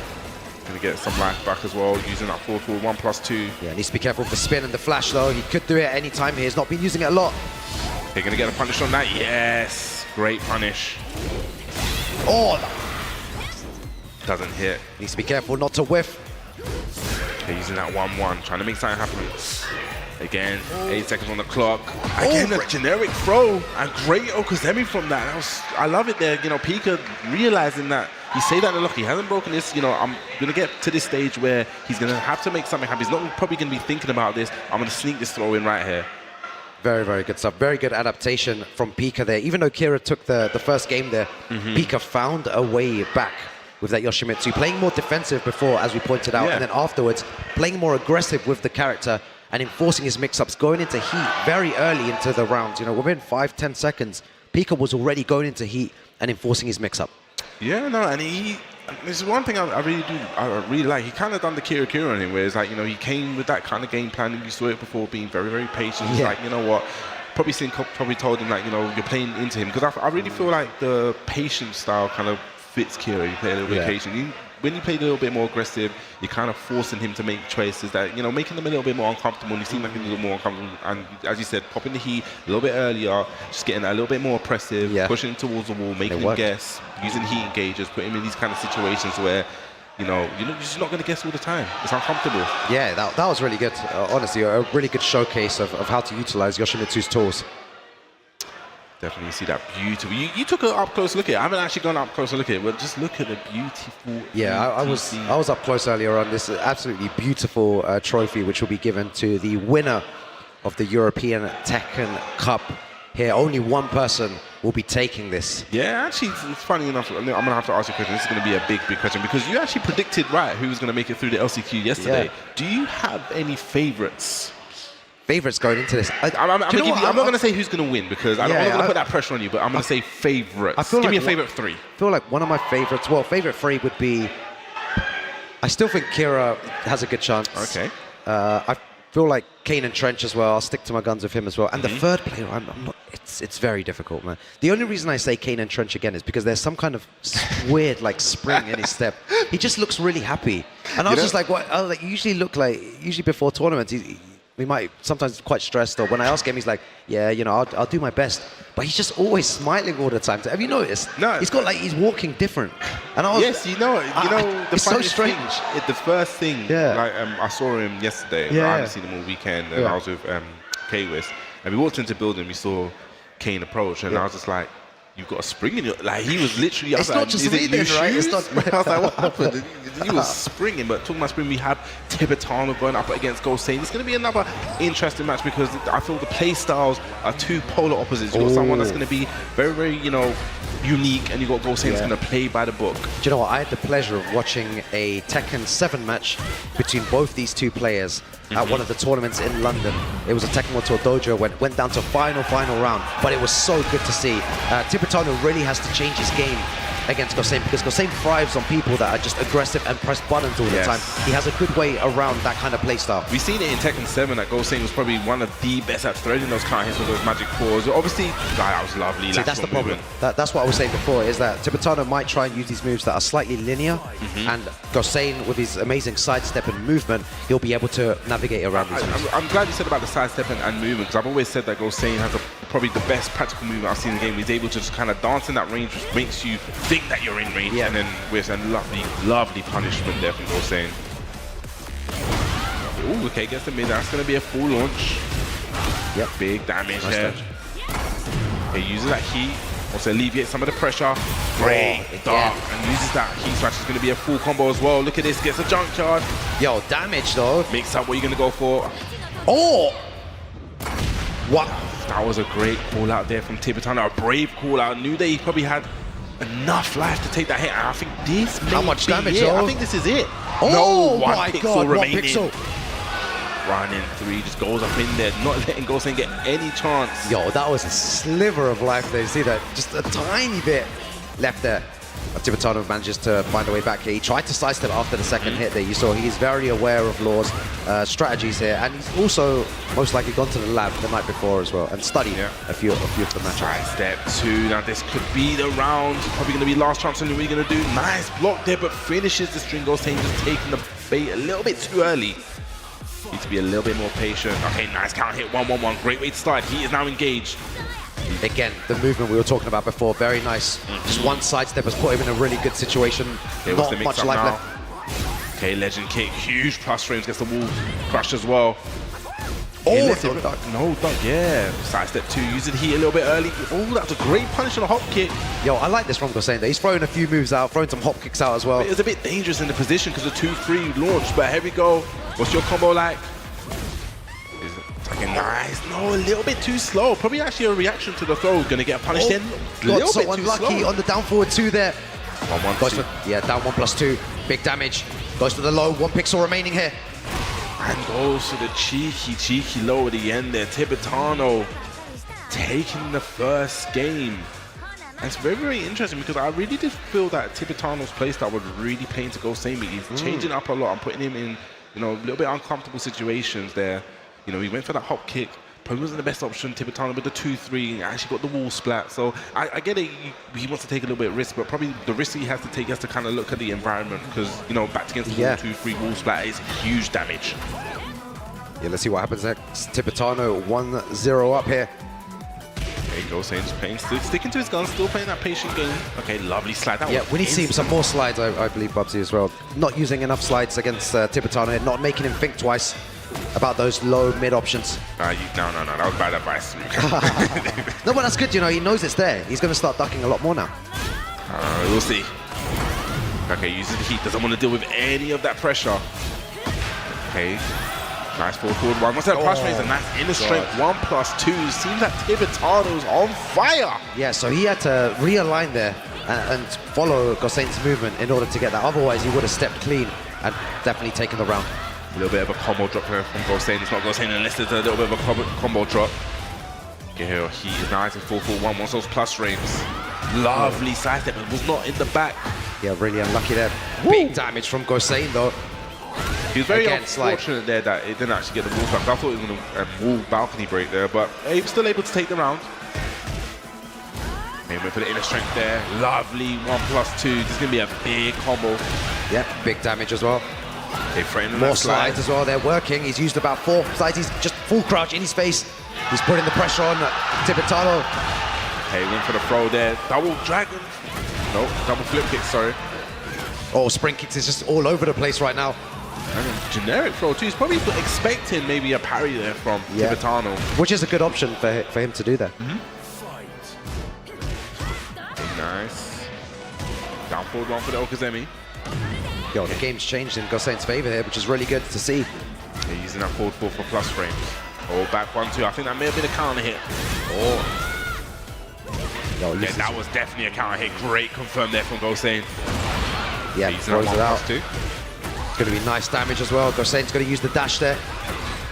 Going to get some life back as well, using that 4-4 1+2. Yeah, needs to be careful with the spin and the flash though. He could do it any time here. He's not been using it a lot. They're going to get a punish on that. Yes. Great punish. Oh! Doesn't hit. Needs to be careful not to whiff. They're using that 1-1, trying to make something happen. Again, 8 seconds on the clock. Again, a generic throw. And great Okazemi from that. I love it there. Pika realizing that he saved that in the lock. He hasn't broken this. I'm going to get to this stage where he's going to have to make something happen. He's not probably going to be thinking about this. I'm going to sneak this throw in right here. Very, very good stuff. Very good adaptation from Pika there. Even though Kira took the first game there, Pika found a way back with that Yoshimitsu. Playing more defensive before, as we pointed out, and then afterwards, playing more aggressive with the character and enforcing his mix-ups, going into heat very early into the rounds. Within 5-10 seconds, Pika was already going into heat and enforcing his mix-up. Yeah, no, and this is one thing I really like. He kind of done the Kira in it, where it's like, he came with that kind of game plan, and you saw it before, being very, very patient. He's like, you know what, probably told him, like, you're playing into him. Because I really feel like the patient style kind of fits Kira. You play a little bit patient. When you play a little bit more aggressive, you're kind of forcing him to make choices that, making them a little bit more uncomfortable. And you seem like a little more uncomfortable. And as you said, popping the heat a little bit earlier, just getting a little bit more oppressive, pushing him towards the wall, making him guess, using heat engages, putting him in these kind of situations where, you're just not going to guess all the time. It's uncomfortable. Yeah, that was really good. Honestly, a really good showcase of how to utilize Yoshimitsu's tools. Definitely see that beautiful. You took an up close look at it. I haven't actually gone up close to look at it, but just look at the beautiful. Yeah, I was up close earlier on. This absolutely beautiful trophy, which will be given to the winner of the European Tekken Cup. Here, only one person will be taking this. Yeah, actually, it's funny enough. I'm gonna have to ask you a question. This is gonna be a big question because you actually predicted right who was gonna make it through the LCQ yesterday. Yeah. Do you have any favorites? Favorites going into this. I'm not going to say who's going to win because I don't want to put that pressure on you, but I'm going to say favorites. Give me a favorite 3. I feel like one of my favorites, favorite 3 would be, I still think Kira has a good chance. Okay. I feel like Kane and Trench as well. I'll stick to my guns with him as well. And the third player, I'm not, it's very difficult, man. The only reason I say Kane and Trench again is because there's some kind of weird spring in his step. He just looks really happy. And I was just like, what? Usually before tournaments, we might sometimes quite stressed, or when I ask him, he's like, yeah, I'll do my best. But he's just always smiling all the time. Have you noticed? No. He's got he's walking different. And I was, yes, it's so strange. The first thing, I saw him yesterday. I haven't seen him all weekend, and I was with K-Wiz, and we walked into the building, we saw Kane approach, and I was just like, you've got a spring in your... he was literally... It's not just me then, right? It's not... I was like, what happened? He was springing, but talking about spring, we have Tibetano going up against Gosane. It's going to be another interesting match because I feel the play styles are two polar opposites. You've got someone that's going to be very, very, unique, and you got Gosen that's going to play by the book. Do you know what? I had the pleasure of watching a Tekken 7 match between both these two players at one of the tournaments in London. It was a Tekken World Tour Dojo, went down to final round, but it was so good to see. Tibetano really has to change his game against Gosen, because Gosen thrives on people that are just aggressive and press buttons all the time. He has a good way around that kind of play style. We've seen it in Tekken 7 that Gosen was probably one of the best at throwing those counter hits with those magic fours. Obviously, that was lovely. See, that's the problem. That's what I was saying before, is that Tibetano might try and use these moves that are slightly linear, and Gosen, with his amazing sidestep and movement, he'll be able to navigate around these moves. I'm glad you said about the sidestep and movement, because I've always said that Gosen has probably the best practical movement I've seen in the game. He's able to just kind of dance in that range, which makes you think that you're in range, and then with a lovely punishment there from Gosen. Ooh, okay, gets the mid. That's going to be a full launch. Yep. Big damage there. He uses that heat, also alleviates some of the pressure. Great, dark, and uses that heat smash. It's going to be a full combo as well. Look at this, gets a junkyard. Yo, damage though. Mix up what you're going to go for. Oh! What? That was a great call out there from Tibetano. A brave call out. Knew that he probably had enough life to take that hit. And I think this may How much be damage, it. though? I think this is it. Oh, no, one my pixel God, remaining. 1 pixel. Running 3, just goes up in there, not letting Gosen get any chance. Yo, that was a sliver of life there. You see that? Just a tiny bit left there. Tibetano manages to find a way back here. He tried to sidestep after the second hit there. You saw he's very aware of Law's strategies here, and he's also most likely gone to the lab the night before as well and studied a few of the matches. Step 2, now this could be the round. Probably going to be last chance on what you're going to do. Nice block there, but finishes the string. Gosen just taking the bait a little bit too early. Need to be a little bit more patient. Okay, nice counter hit, 1-1-1. Great way to start. He is now engaged. Again, the movement we were talking about before, very nice. Just one sidestep has put him in a really good situation. Not much life left. Okay, legend kick, huge plus frames, gets the wall crushed as well. Oh, no duck, yeah. Sidestep 2, using heat a little bit early. Oh, that's a great punish on a hop kick. Yo, I like this from Gosen. He's throwing a few moves out, throwing some hop kicks out as well. It was a bit dangerous in the position because of 2-3 launch, but here we go. What's your combo like? Nice. No, a little bit too slow. Probably actually a reaction to the throw. Gonna get punished in. Got so unlucky on the down forward 2 there. 1-1-2. Yeah, down 1+2. Big damage. Goes for the low. 1 pixel remaining here. And goes to the cheeky low at the end there. Tibetano taking the first game. And it's very, very interesting because I really did feel that Tibetano's playstyle was really playing to Gosen. He's changing up a lot and putting him in, you know, a little bit uncomfortable situations there. You know, he went for that hop kick. Probably wasn't the best option. Tibetano with the 2-3 actually got the wall splat. So I get it. He wants to take a little bit of risk, but probably the risk he has to take, he has to kind of look at the environment because, you know, back against the wall, 2-3 wall splat is huge damage. Yeah, let's see what happens next. Tibetano 1-0 up here. There you go, Saints playing, sticking to his guns, still playing that patient game. Okay, lovely slide. That we need to see some more slides, I believe, Bubsy, as well. Not using enough slides against Tibetano, not making him think twice about those low mid options. No, that was bad advice. No, but that's good, you know, he knows it's there. He's going to start ducking a lot more now. We'll see. Okay, uses the heat, doesn't want to deal with any of that pressure. Okay, nice forward one. What's that plus raise? A nice inner strength, 1+2. Seems like Tibetano's on fire. Yeah, so he had to realign there and follow Gosen's movement in order to get that. Otherwise, he would have stepped clean and definitely taken the round. A little bit of a combo drop here from Gosen. It's not Gosen unless there's a little bit of a combo drop. Okay, here he is nice in 4-4-1. Wants those plus frames. Lovely sidestep, but was not in the back. Yeah, really unlucky there. Big damage from Gosen though. He was very unfortunate there that it didn't actually get the wall back. I thought he was going to wall balcony break there, but he was still able to take the round. He went for the inner strength there. Lovely 1+2. This is going to be a big combo. Yep, big damage as well. They framed more slides as well. They're working. He's used about 4 slides. He's just full crouch in his face. He's putting the pressure on Tibetano. Okay, went for the throw there. Double dragon. No, double flip kick, sorry. Oh, spring kicks is just all over the place right now. And generic throw too. He's probably expecting maybe a parry there from Tibetano. Which is a good option for him to do that. Nice. Down forward one for the Okazemi. Yo, the game's changed in Gosen's favor here, which is really good to see. Yeah, using that forward 4 for plus frames. Oh, back 1-2. I think that may have been a counter hit. Oh. Yo, Yeah, that was definitely a counter hit. Great confirm there from Gosain. Yeah, He's throws it out. Too. It's going to be nice damage as well. Gosain's going to use the dash there.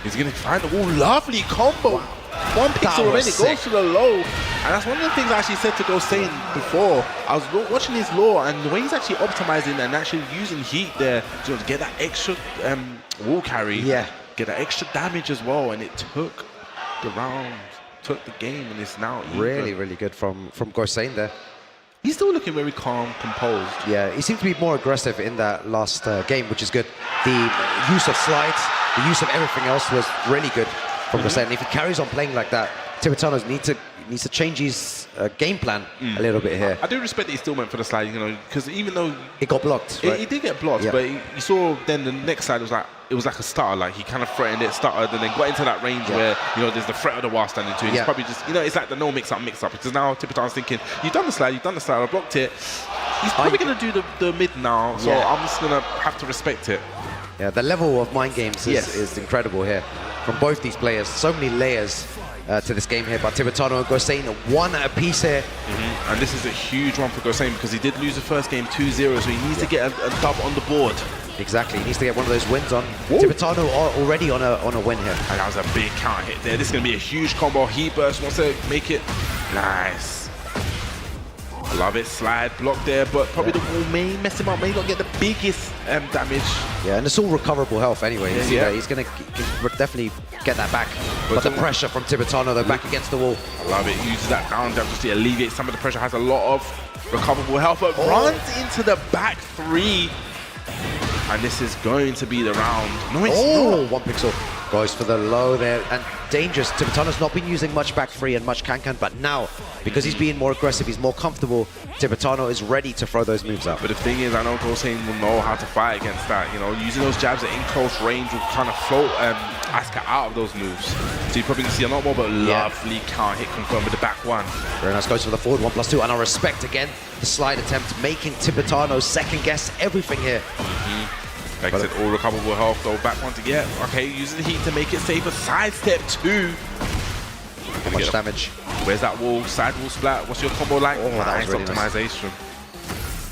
He's going to find the wall. Lovely combo. Wow. One pixel was already sick. goes to the low. And that's one of the things I actually said to Gosain before. I was watching his lore, and the way he's actually optimizing and actually using heat there to get that extra wall carry. Yeah. Get that extra damage as well. And it took the round, took the game, and it's now even. Really, really good from Gosain there. He's still looking very calm, composed. Yeah, he seemed to be more aggressive in that last game, which is good. The use of slides, the use of everything else was really good from Gosain. And if he carries on playing like that, Tibetano needs to change his game plan a little bit here. I do respect that he still went for the slide, you know, because even though It got blocked, right? he did get blocked, Yeah. but you saw then the next side was like a stutter, like he kind of threatened it, stuttered, and then got into that range where, you know, there's the threat of the wall standing too. He's Yeah. probably just, you know, it's like the no mix up, because now Tibetano's thinking, you've done the slide, I blocked it. He's probably going to do the mid now, so Yeah. I'm just going to have to respect it. Yeah, the level of mind games is incredible here from both these players. So many layers to this game here, but Tibetano and Gosain one apiece here. And this is a huge one for Gosain because he did lose the first game 2-0, so he needs to get a dub on the board. Exactly, he needs to get one of those wins on. Whoa. Tibetano are already on a win here. And that was a big counter hit there. This is going to be a huge combo. Heat burst wants to make it nice. I love it. Slide, block there, but probably the wall may mess him up, may not get the biggest damage. Yeah, and it's all recoverable health anyway. You see Yeah. that? He's going to definitely get that back. But the pressure from Tibetano, though, back against the wall. I love it. He uses that down jump just to alleviate some of the pressure. Has a lot of recoverable health, but runs into the back three. And this is going to be the round. No, it's not. One pixel goes for the low there, and dangerous. Tibetano's not been using much back three and much can, but now, because he's being more aggressive, he's more comfortable, Tibetano is ready to throw those moves up. But the thing is, I know Gosain will know how to fight against that. You know, using those jabs at in close range will kind of float Asuka out of those moves. So you're probably going to see a lot more, but lovely counter hit confirmed with the back one. Very nice, goes for the forward 1+2, and I respect again the slide attempt, making Tibetano second guess everything here. Like I said, all recoverable health, though, back one to get. Okay, using the heat to make it safer. Sidestep two. How much damage? Where's that wall? Side wall splat. What's your combo like? Oh, that was really nice. optimization.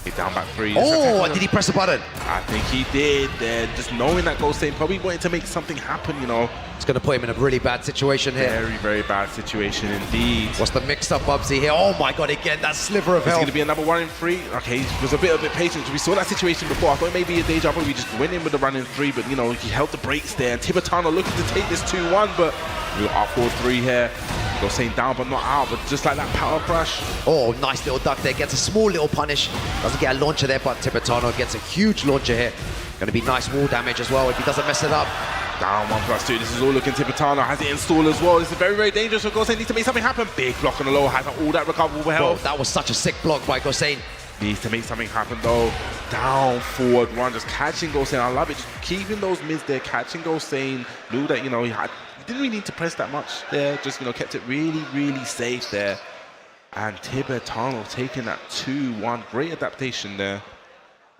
He's down back three. Oh, did he press a button? I think he did. Just knowing that Gosain probably wanted to make something happen, you know. It's going to put him in a really bad situation here. Very, very bad situation indeed. What's the mix-up, Bubsy, here? Oh my god, again, that sliver of It's health. going to be another 1 in 3. Okay, he was a bit patient. We saw that situation before. I thought maybe a deja vu. We just went in with the 1 in 3, but you know, he held the brakes there. And Tibetano looking to take this 2-1, but we got up 4-3 here. Gosain down but not out, but just like that power crush. Oh, nice little duck there. Gets a small little punish. Doesn't get a launcher there, but Tibetano gets a huge launcher here. Going to be nice wall damage as well if he doesn't mess it up. Down 1+2. This is all looking Tibetano. Has it installed as well. This is very, very dangerous for Gosain. Needs to make something happen. Big block on the low. Has all that recoverable Bro, health. that was such a sick block by Gosain. Needs to make something happen though. Down, forward, one, just catching Gosain. I love it. Just keeping those mids there, catching Gosain. Knew that, you know, he didn't really need to press that much there. Just, you know, kept it really, really safe there. And Tibetano taking that 2-1. Great adaptation there.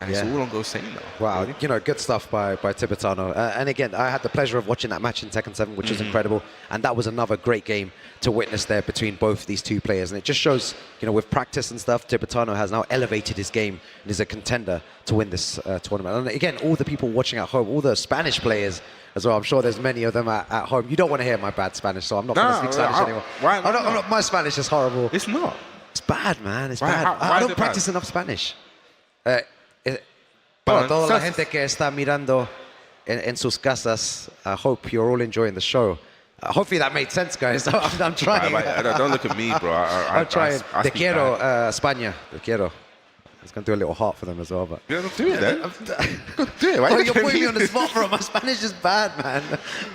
And it's all on Gosain now. Wow, you know, good stuff by Tibetano. And again, I had the pleasure of watching that match in Tekken 7, which was incredible. And that was another great game to witness there between both these two players. And it just shows, you know, with practice and stuff, Tibetano has now elevated his game and is a contender to win this tournament. And again, all the people watching at home, all the Spanish players as well, I'm sure there's many of them at home. You don't want to hear my bad Spanish, so I'm not going to speak Spanish anymore. Why I'm not, my Spanish is horrible. It's not. It's bad, man. It's Why- bad. how- why I is don't it practice bad? enough Spanish. Para toda la gente que está mirando en sus casas, I hope you're all enjoying the show. Hopefully that made sense, guys. I'm trying. Don't look at me, bro. I'm trying. I Te speak quiero, bad. España. Te quiero. I was going to do a little heart for them as well, but... Yeah, don't do it then. Do it. Why Oh, you you're looking at putting me on the spot, bro. My Spanish is bad, man.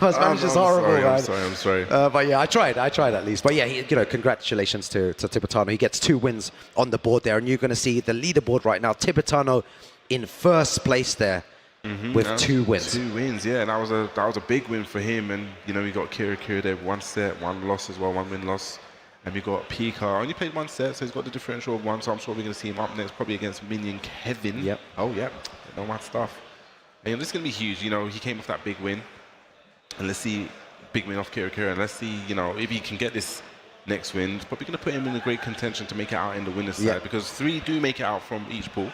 My Spanish is horrible, man. I'm sorry. But yeah, I tried at least. But yeah, you know, congratulations to Tibetano. He gets 2 wins on the board there, and you're going to see the leaderboard right now. Tibetano in first place there with 2 wins. 2 wins, yeah, and that was a big win for him. And you know, we got Kira there, 1 set, 1 loss as well, 1 win-loss. And we got Pika, only played 1 set, so he's got the differential of 1, so I'm sure we're going to see him up next, probably against Minion Kevin. Yep. Oh, yep. No mad stuff. And this is going to be huge. You know, he came off that big win. And let's see, big win off Kira. And let's see, you know, if he can get this next win. It's probably going to put him in a great contention to make it out in the winner's Yeah. side, because 3 do make it out from each pool.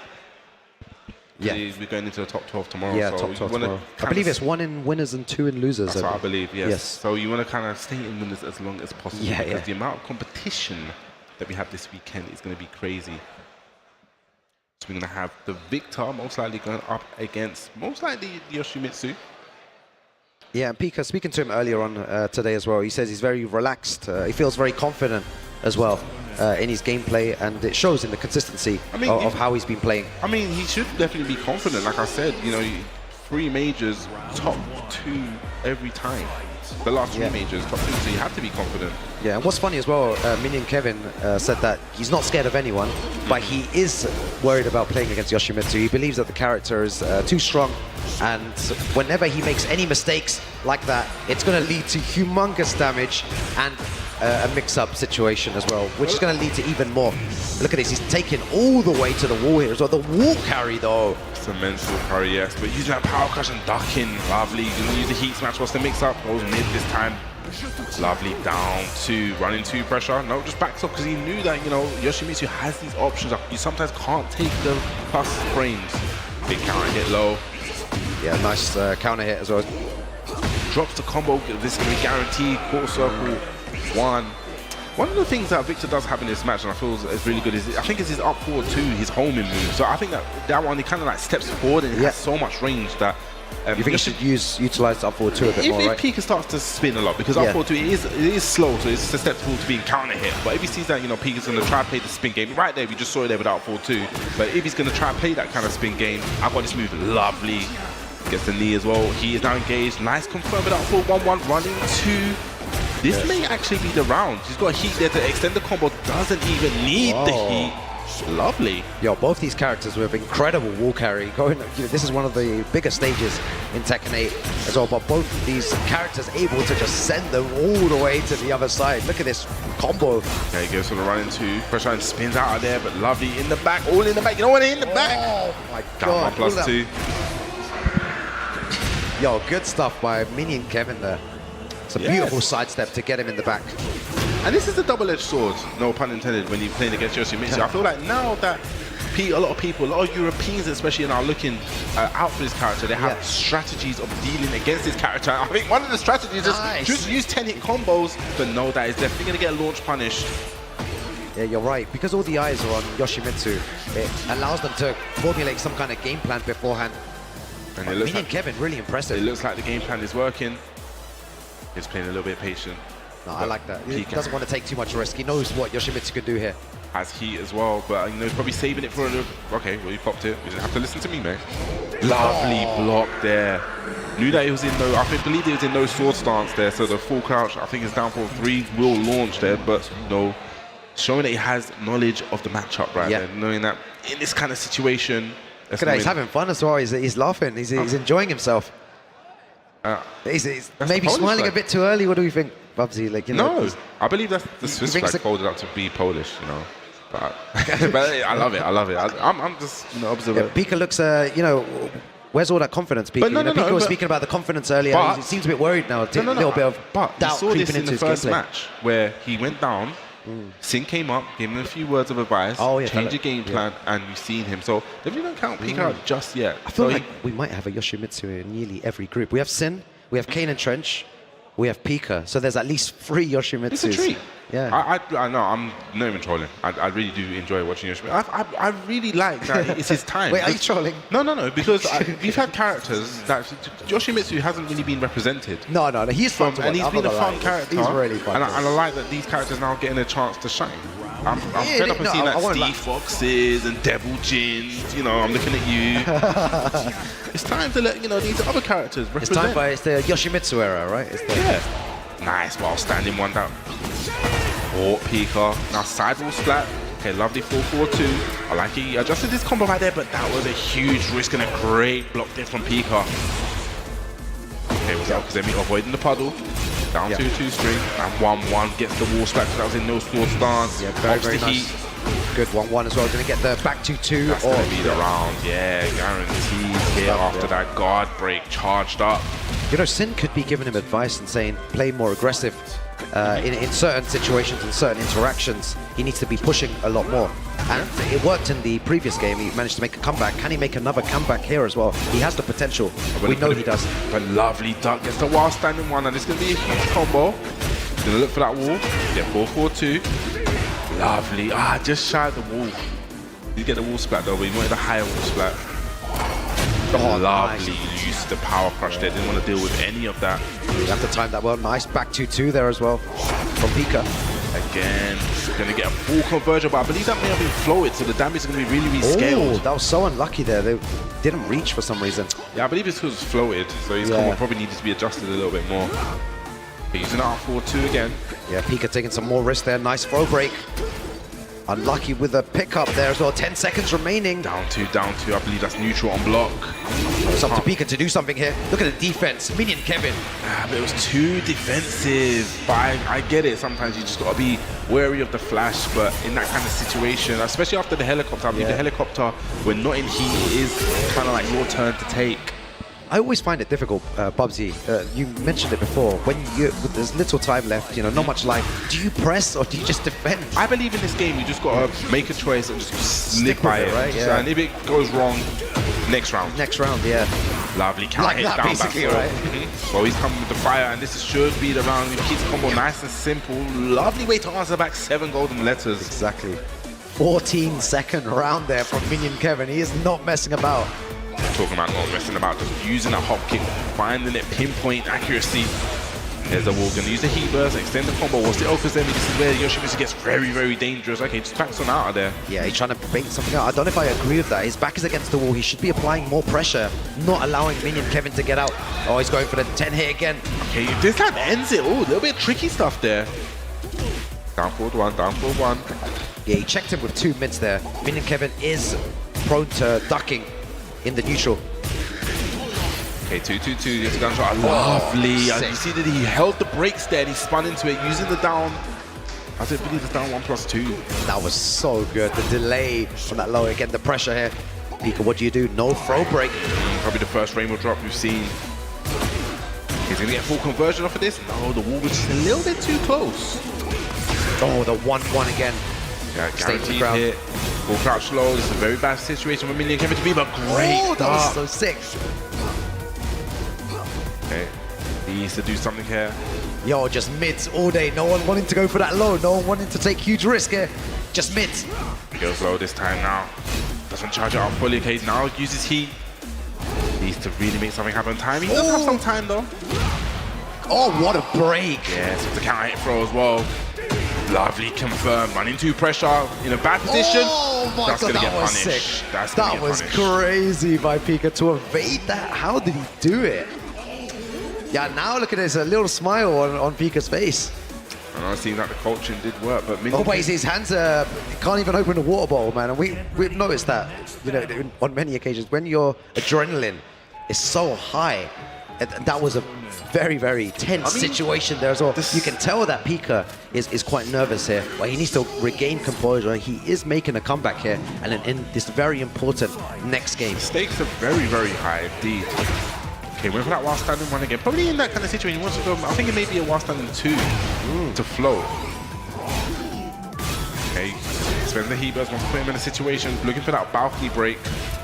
Yeah. We're going into the top 12 tomorrow. Yeah, so top you 12 wanna tomorrow. I kinda believe it's 1 in winners and 2 in losers. That's what I believe, yes. Yes. So you want to kind of stay in winners as long as possible, Yeah, because yeah. the amount of competition that we have this weekend is going to be crazy. So we're going to have the victor most likely going up against most likely Yoshimitsu. Yeah, and Pika, speaking to him earlier on today as well, he says he's very relaxed. He feels very confident as well in his gameplay, and it shows in the consistency of how he's been playing. I mean, he should definitely be confident. Like I said, you know, 3 majors, top 2 every time. The last 3 majors, top 2, so you have to be confident. Yeah, and what's funny as well, Minion Kevin said that he's not scared of anyone, but he is worried about playing against Yoshimitsu. He believes that the character is too strong, and whenever he makes any mistakes like that, it's going to lead to humongous damage and a mix-up situation as well, which is going to lead to even more. Look at this, he's taken all the way to the wall here as well. The wall carry though. It's a mental carry, yes, but using that power crush and ducking, lovely. You're going to use the heat smash. What's the mix-up? Goes mid this time. Lovely, down 2, running 2 pressure. No, just backs up because he knew that, you know, Yoshimitsu has these options. You sometimes can't take the plus frames. Big counter hit low. Yeah, nice counter hit as well. Drops the combo. This is going to be guaranteed. Quarter circle 1. One of the things that Victor does have in this match, and I feel is really good, is I think it's his up forward 2, his homing move. So I think that one, he kind of like steps forward and has so much range that. You think he should utilize up forward 2 a bit more, right? If Pika starts to spin a lot, because up forward 2 it is slow, so it's susceptible to being counter hit. But if he sees that, you know, Pika's going to try to play the spin game, right there, we just saw it there with up forward 2. But if he's going to try and play that kind of spin game, I've got this move, lovely. Gets the knee as well. He is now engaged. Nice confirm with up forward 1-1, running 2. This may actually be the round. He's got heat there to extend the combo. Doesn't even need the heat. Lovely. Yo, both these characters with incredible wall carry. This is one of the biggest stages in Tekken 8 as well, but both of these characters able to just send them all the way to the other side. Look at this combo. There he goes for the running 2. Pressure and spins out of there, but lovely in the back. All in the back. You know what? In the back. Oh my God. God. +2. Yo, good stuff by Minion Kevin there. It's a beautiful sidestep to get him in the back. And this is a double-edged sword, no pun intended, when you're playing against Yoshimitsu. I feel like now that a lot of people, a lot of Europeans especially, are looking out for this character. They have strategies of dealing against this character. I think one of the strategies is just use 10-hit combos, but no, that is definitely going to get launch punished. Yeah, you're right. Because all the eyes are on Yoshimitsu, it allows them to formulate some kind of game plan beforehand. And it looks Minion like, Kevin, really impressive. It looks like the game plan is working. He's playing a little bit patient. No, I like that. He doesn't want to take too much risk. He knows what Yoshimitsu can do here. Has heat as well, but you know, he's probably saving it for a little. Okay, well, you popped it. You didn't have to listen to me, mate. Lovely block there. Knew that he was in no. I believe he was in no sword stance there, so the full crouch, I think his down for 3 will launch there, but no. Showing that he has knowledge of the matchup right there, knowing that in this kind of situation. Look at that, he's having fun as well. He's laughing. He's enjoying himself. He's maybe smiling a bit too early. What do we think, Bubsy? Like, you know, no, I believe that's the Swiss flag folded up to be Polish, you know. But, but I love it. I love it. I'm just, you know, observant. Yeah, Pika looks, you know, where's all that confidence, Pika? Pika was speaking about the confidence earlier. He seems a bit worried now. A little bit of doubt saw creeping this in into the his first gameplay. match where he went down. Sin came up, gave him a few words of advice, change your game plan, and you've seen him. So they really don't count Pika out just yet. I feel like we might have a Yoshimitsu in nearly every group. We have Sin, we have Kane and Trench, we have Pika. So there's at least 3 Yoshimitsus. It's a treat. Yeah. I know, I'm not even trolling. I really do enjoy watching Yoshimitsu. I really like that it's his time. Wait, are you trolling? No, because we've had characters that Yoshimitsu hasn't really been represented. No, he's fun to watch. And he's been a fun character. He's really fun. And I like that these characters now getting a chance to shine. I'm fed up and seeing like Steve Foxes and Devil Jins. You know, I'm looking at you. It's time to let, you know, these other characters represent. It's the Yoshimitsu era, right? Nice while standing one down. Oh, Pika. Now sidewall splat. Okay, lovely 4-4-2. I like it. He adjusted his combo right there, but that was a huge risk and a great block there from Pika. Okay, was that Kazemi avoiding the puddle? Down 2-2 string. And 1-1 gets the wall splat because that was in no sword stance. Yeah, very nice. Good 1-1 as well. Going to get the back 2-2. That's going to be the round. Yeah, guaranteed here after that guard break charged up. You know, Sin could be giving him advice and saying, play more aggressive in certain situations, in certain interactions, he needs to be pushing a lot more. And it worked in the previous game. He managed to make a comeback. Can he make another comeback here as well? He has the potential. We know he does. A lovely duck gets the wild standing one, and it's going to be a huge combo. He's going to look for that wall. Get 4-4-2. Lovely. Just shy of the wall. He did get the wall splat though, but he wanted the higher wall splat. Oh, lovely nice. use the power crush there. Didn't want to deal with any of that. You have to time that well. Nice back 2-2 there as well from Pika. Again, going to get a full conversion, but I believe that may have been floated, so the damage is going to be really, really scaled. Oh, that was so unlucky there. They didn't reach for some reason. Yeah, I believe it's because it's floated, so his combo probably needed to be adjusted a little bit more. Okay, using that 4-2 again. Yeah, Pika taking some more risk there. Nice throw break. Unlucky with the pickup there as well. 10 seconds remaining. Down two. I believe that's neutral on block. It's up to Pika to do something here. Look at the defense. Minion Kevin. But it was too defensive. But I get it. Sometimes you just got to be wary of the flash. But in that kind of situation, especially after the helicopter, I believe the helicopter, when not in heat, is kind of like your turn to take. I always find it difficult, Bubsy. You mentioned it before. When there's little time left, not much life. Do you press or do you just defend? I believe in this game, you just got to make a choice and just slip by it. Right? Yeah. And if it goes wrong, next round. Next round, yeah. Lovely counter Like hit that, down basically, back. right? Well, he's coming with the fire, and this should be the round. He keeps the combo nice and simple. Lovely way to answer back 7 golden letters. Exactly. 14-second round there from Minion Kevin. He is not messing about. Talking about not messing about, just using a hop kick, finding it pinpoint accuracy. There's the wall, gonna use the heat burst, extend the combo. What's the Okazemi? This is where Yoshimitsu gets very, very dangerous. Okay, just backs on out of there. Yeah, he's trying to bait something out. I don't know if I agree with that. His back is against the wall. He should be applying more pressure, not allowing Minion Kevin to get out. Oh, he's going for the 10 hit again. Okay, this time ends it. Oh, a little bit tricky stuff there. Down forward one. Yeah, he checked him with 2 mids there. Minion Kevin is prone to ducking in the neutral. Okay, 2-2-2, gets a gunshot. Lovely. You see that he held the brakes there and he spun into it using the down. I don't believe it's down 1+2. That was so good. The delay from that low, again, the pressure here. Pika, what do you do? No throw break. Probably the first rainbow drop we've seen. He's gonna get full conversion off of this. No, the wall was just a little bit too close. Oh, the 1-1 again. Yeah, guaranteed hit. Full crouch low. This is a very bad situation for Minion Kevin to be, but great. Oh, that was so sick. Okay, he needs to do something here. Yo, just mids all day. No one wanting to go for that low. No one wanting to take huge risk here. Just mids. He goes low this time now. Doesn't charge it up fully. Okay, now uses heat. Needs to really make something happen. Time. He does have some time though. Oh, what a break. Yeah, so it's a counter hit throw as well. Lovely confirm. Running to pressure in a bad position. Oh my That's god, gonna that get was punished. sick. That was crazy by Pika to evade that. How did he do it? Yeah, now look at this, a little smile on Pika's face. And I see that the coaching did work, but oh, wait, his hands can't even open a water bottle, man. And we've noticed that, on many occasions when your adrenaline is so high. And that was a very, very tense situation there as well. You can tell that Pika is quite nervous here, but he needs to regain composure. He is making a comeback here, and in this very important next game. Stakes are very, very high indeed. Okay, went for that while standing one again. Probably in that kind of situation, he wants to go, I think it may be a while standing 2 to float. Okay, spends the heat burst, wants to put him in a situation, looking for that balcony break.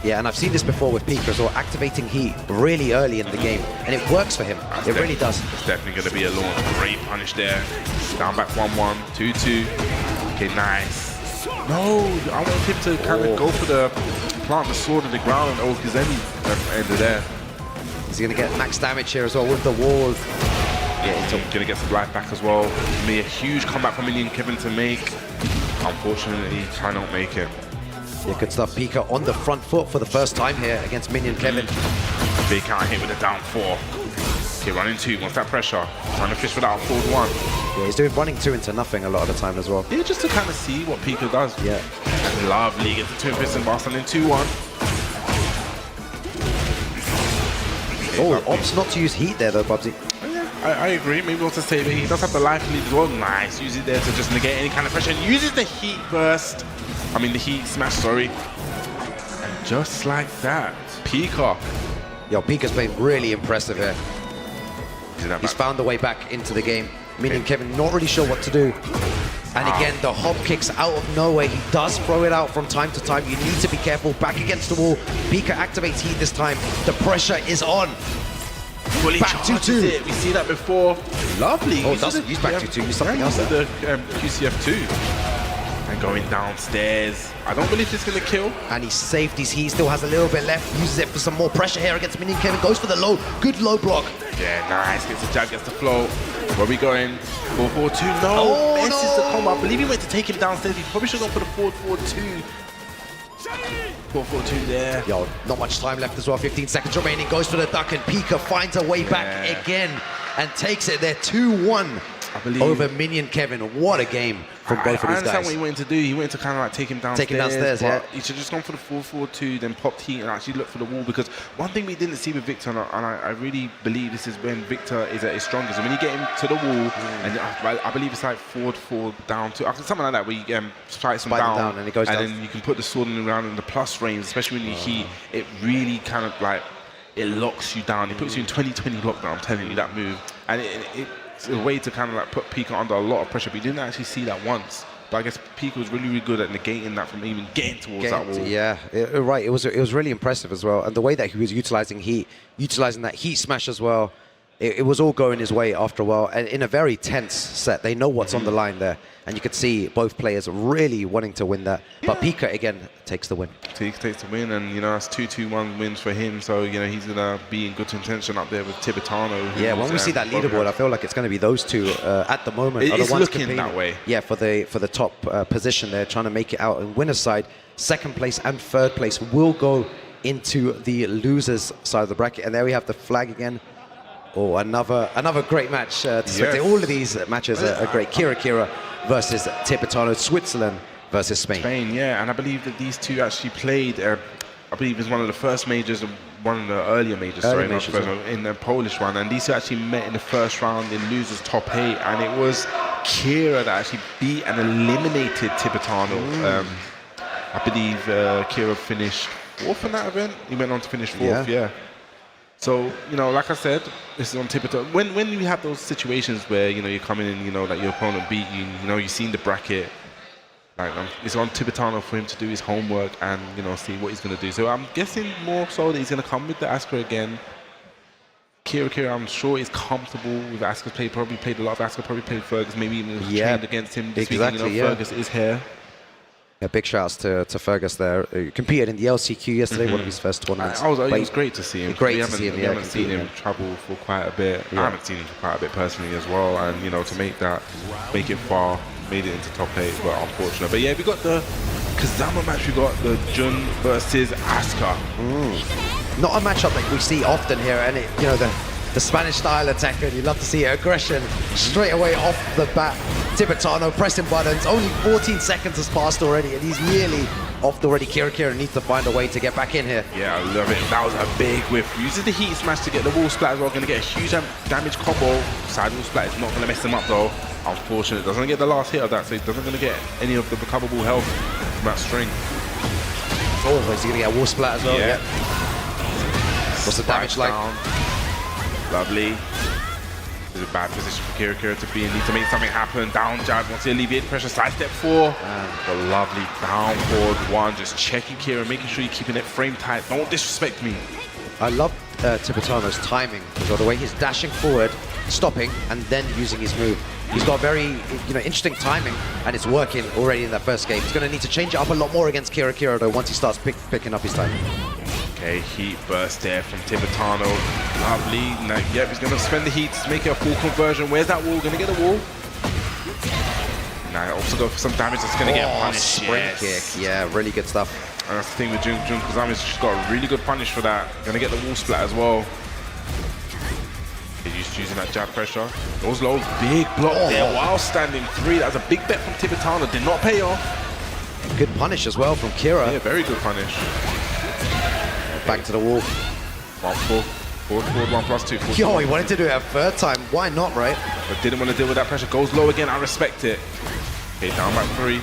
Yeah, and I've seen this before with Pika as well, activating heat really early in the game, and it works for him. It really does. It's definitely going to be a launch. Great punish there. Down back 1-1, 2-2. Okay, nice. No, I want him to kind of go for the plant the sword in the ground and Okazemi ended there. He's going to get max damage here as well with the wall. Yeah, he's going to get some life back as well. Be a huge comeback for Minion Kevin to make. Unfortunately, he cannot make it. Yeah, good stuff. Pika on the front foot for the first time here against Minion Kevin. Big counter hit with a down 4. Okay, running 2, wants that pressure. Trying to fish for that forward 1. Yeah, he's doing running 2 into nothing a lot of the time as well. Yeah, just to kind of see what Pika does. Yeah. And lovely, gets the twin piston bar, standing 2-1. Oh, opts not to use heat there though, Bubsy. I agree. Maybe wants to save it. He does have the life lead as well. Nice. Use it there to just negate any kind of pressure. And uses the heat burst. I mean, the heat smash, sorry. And just like that, Pika. Yo, Pika's playing really impressive here. He's found the way back into the game. Meaning Kevin not really sure what to do. And again, the hop kicks out of nowhere. He does throw it out from time to time. You need to be careful. Back against the wall. Pika activates heat this time. The pressure is on. Fully back charges 2-2. it. We see that before. Lovely. Oh, doesn't use back 2-2. Use something else. The QCF2. And going downstairs. I don't believe this is going to kill. And he saved his heat. Still has a little bit left. Uses it for some more pressure here against Minion Kevin. Goes for the low. Good low block. Yeah, nice. Gets the jab, gets the flow. Where we going? 4-4-2. No. Oh, Misses no. the combo. I believe he went to take him downstairs. He probably should have gone for the 4-4-2. 4-4-2 there. Yo, not much time left as well. 15 seconds remaining. Goes for the duck, and Pika finds a way back again and takes it there 2-1 over Minion Kevin. What a game from both of I these understand guys. what he wanted to do. He wanted to kind of like take him downstairs. Take him downstairs, but yeah. He should just gone for the 4-4-2, then popped heat and actually looked for the wall. Because one thing we didn't see with Victor, and I really believe this is when Victor is at his strongest. And when you get him to the wall, and I believe it's like forward, down, to something like that, where you spikes him down, and he goes down. then you can put the sword in around in the plus range, especially when you heat. It really kind of like it locks you down. It puts you in 20-20 lockdown. I'm telling you that move, and it's a way to kind of like put Pika under a lot of pressure. But you didn't actually see that once. But I guess Pika was really, really good at negating that from even getting towards that wall. Yeah, right. It was really impressive as well. And the way that he was utilizing that heat smash as well, it was all going his way after a while. And in a very tense set, they know what's on the line there. And you could see both players really wanting to win that. But Pika, again, takes the win. Takes the win, and that's 2-2-1 wins for him. So he's gonna be in good contention up there with Tibetano. Yeah, when we see that leaderboard, I feel like it's going to be those two at the moment. It's are the ones looking competing. that way. Yeah, for the top position there, trying to make it out in winner's side. Second place and third place will go into the losers side of the bracket. And there we have the flag again. Oh, another great match to spectate. All of these matches are great. Kira versus Tibetano, Switzerland versus Spain. Spain, yeah, and I believe that these two actually played. I believe it's one of the first majors, one of the earlier majors, in the Polish one. And these two actually met in the first round in losers top 8, and it was Kira that actually beat and eliminated Tibetano. I believe Kira finished 4th in that event. He went on to finish 4th, yeah. So, like I said, this is on Tibetano. When you have those situations where, you're coming in, like your opponent beat you, you've seen the bracket, like it's on Tibetano for him to do his homework and, see what he's going to do. So I'm guessing more so that he's going to come with the Asuka again. Kira, I'm sure is comfortable with Asuka's play. Probably played a lot of Asuka, probably played Fergus, maybe even trained against him this week. Fergus is here. Yeah, big shouts to Fergus there. He competed in the LCQ yesterday, one of his first tournaments. It was great to see him. Great to see him. We haven't seen him travel for quite a bit. I haven't seen him for quite a bit personally as well. And to make it far, made it into top 8, but unfortunate. But yeah, we got the Kazama match. We got the Jun versus Asuka. Not a matchup that we see often here, and the Spanish style attacker, and you love to see it. Aggression straight away off the bat. Tibetano pressing buttons. Only 14 seconds has passed already, and he's nearly off already. Kira needs to find a way to get back in here. Yeah, I love it. That was a big whiff. Uses the heat smash to get the wall splat as well. Going to get a huge damage combo. Side wall splat is not going to mess him up though. Unfortunate. Doesn't get the last hit of that, so he doesn't going to get any of the recoverable health from that string. Oh, is he going to get a wall splat as well? Yeah. What's the damage like? Down. Lovely. This is a bad position for Kira to be in. Need to make something happen. Down jab. Wants to alleviate pressure. Side step 4. The lovely down forward 1. Just checking Kira, making sure you're keeping it frame tight. Don't disrespect me. I love Tibetano's timing as well. The way he's dashing forward, stopping, and then using his move. He's got very interesting timing, and it's working already in that first game. He's going to need to change it up a lot more against Kira though once he starts picking up his timing. Okay, heat burst there from Tibetano. Lovely. Now, yep, he's going to spend the heat to make it a full conversion. Where's that wall? Going to get the wall. Now, also go for some damage that's going to get punished. Spring kick. Yeah, really good stuff. And that's the thing with Jun Kazami's just got a really good punish for that. Going to get the wall splat as well. He's just using that jab pressure. Goes low, big block there while standing 3. That was a big bet from Tibetano. Did not pay off. Good punish as well from Kira. Yeah, very good punish. Back to the wall. 1-4. Forward, 1+2. Yo, he wanted to do it a third time. Why not, right? But didn't want to deal with that pressure. Goes low again. I respect it. Okay, down back 3.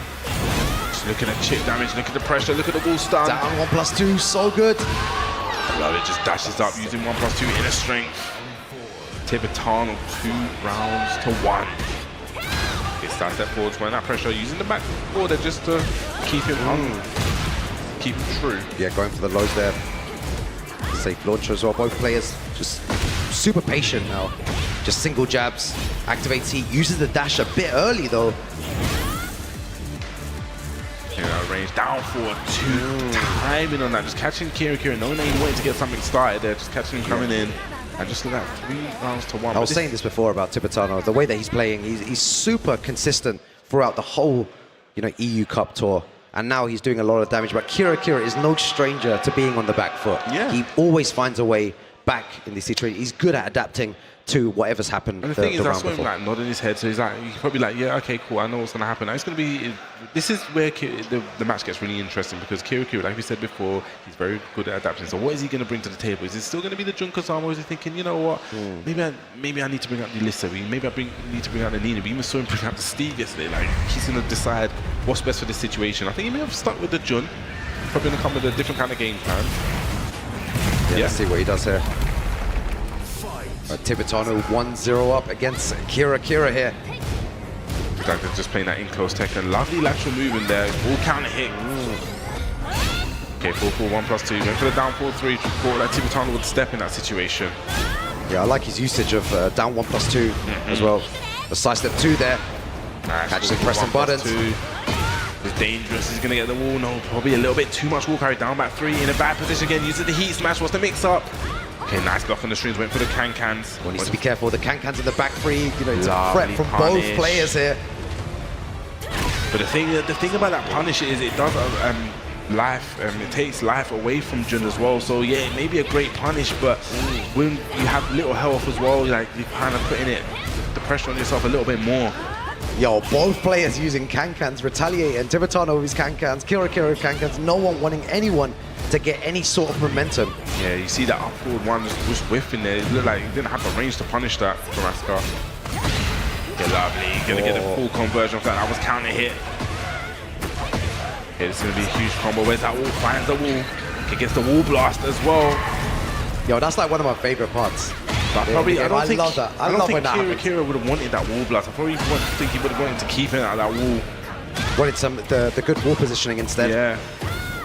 Just looking at chip damage. Look at the pressure. Look at the wall stun. Down 1+2. So good. Love it. Just dashes up using 1+2 inner strength. Tibetano 2 rounds to 1. Gets that step forwards when that pressure, using the back border just to keep him keep him true. Yeah, going for the lows there. Safe launcher as well. Both players just super patient now. Just single jabs, activates heat, uses the dash a bit early though. Range down for 2. Timing on that, just catching Kira, knowing that he wanted to get something started there, just catching him coming in. And just look at that, 3 rounds to 1. I was saying this before about Tibetano, the way that he's playing, he's super consistent throughout the whole, EU Cup tour. And now he's doing a lot of damage, but Kira is no stranger to being on the back foot. Yeah. He always finds a way back in these situations. He's good at adapting to whatever's happened. And the thing is, I saw him like nodding his head, so he's probably like, yeah, okay, cool, I know what's going to happen. Now it's going to be, this is where the match gets really interesting, because Kira, like we said before, he's very good at adapting. So what is he going to bring to the table? Is it still going to be the Jun-Kazama, or is he thinking, you know what, maybe I need to bring out the Lissa, maybe I need to bring out the Nina. We even saw him bring out the Steve yesterday. Like, he's going to decide what's best for this situation. I think he may have stuck with the Jun, probably going to come with a different kind of game plan. Yeah, let's see what he does here. Tibetano 1-0 up against Kira here. They're just playing that in close Tekken. Lovely lateral move in there. All counter hit. Okay, 4-4, 1+2. Went for the down 4-3. Thought that Tibetano would step in that situation. Yeah, I like his usage of down 1+2 as well. The side step 2 there. Nice. Actually pressing buttons. It's dangerous. He's going to get the wall. No, probably a little bit too much wall carry. Down back 3 in a bad position again. Uses the heat smash. What's the mix up? Okay, nice block on the strings. Went for the can-cans. Well, needs to be careful. The can-cans in the back 3. It's a Lovely threat from punish. both players here. But the thing about that punish is it does it takes life away from Jun as well. So yeah, it may be a great punish, but when you have little health as well, you're kind of putting the pressure on yourself a little bit more. Yo, both players using can-cans, retaliate, and Tibetano with his can-cans, Kira with can-cans, no one wanting anyone to get any sort of momentum. Yeah, you see that upward one just whiffing there. It looked like he didn't have the range to punish that from Askar. Okay, lovely. Gonna get a full conversion of that. That was counter hit. Okay, this is gonna be a huge combo. Where's that wall? Finds the wall. Okay, gets the wall blast as well. Yo, that's like one of my favorite parts. But I don't think Kira would have wanted that wall blast. I probably think he would have wanted to keep it out of that wall. Wanted the good wall positioning instead. Yeah.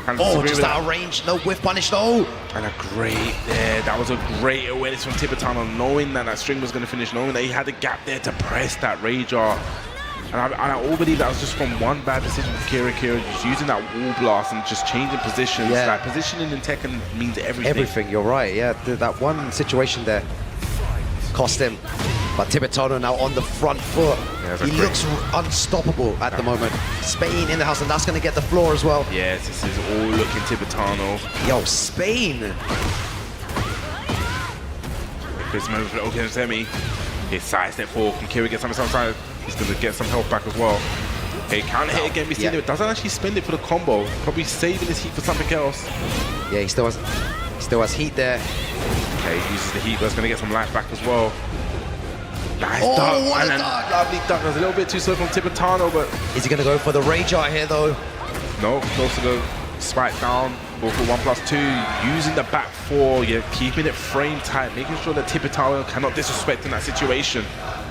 Just out of range, no whiff punish, no! And that was a great awareness from Tibetano, knowing that string was going to finish, knowing that he had a gap there to press that rage art. And I all believe that was just from one bad decision from Kira, just using that wall blast and just changing positions. Yeah. Like, positioning in Tekken means everything. Everything, you're right, yeah. That one situation there cost him. But Tibetano now on the front foot. Yeah, he looks unstoppable at the moment. Spain in the house, and that's going to get the floor as well. Yes, this is all looking Tibetano. Yo, Spain. This move for okay, semi. His side step forward. Can Kira get something outside? He's going to get some health back as well. Okay, counter hit again. We see it doesn't actually spend it for the combo. Probably saving his heat for something else. Yeah, he still has heat there. Okay, he uses the heat, but he's going to get some life back as well. Nice duck. What and a duck. Lovely duck. That was a little bit too slow from Tibetano, but... Is he going to go for the rage art here, though? No, goes to the spike down. Go for 1+2. Using the back 4. Yeah, keeping it frame tight. Making sure that Tibetano cannot disrespect in that situation.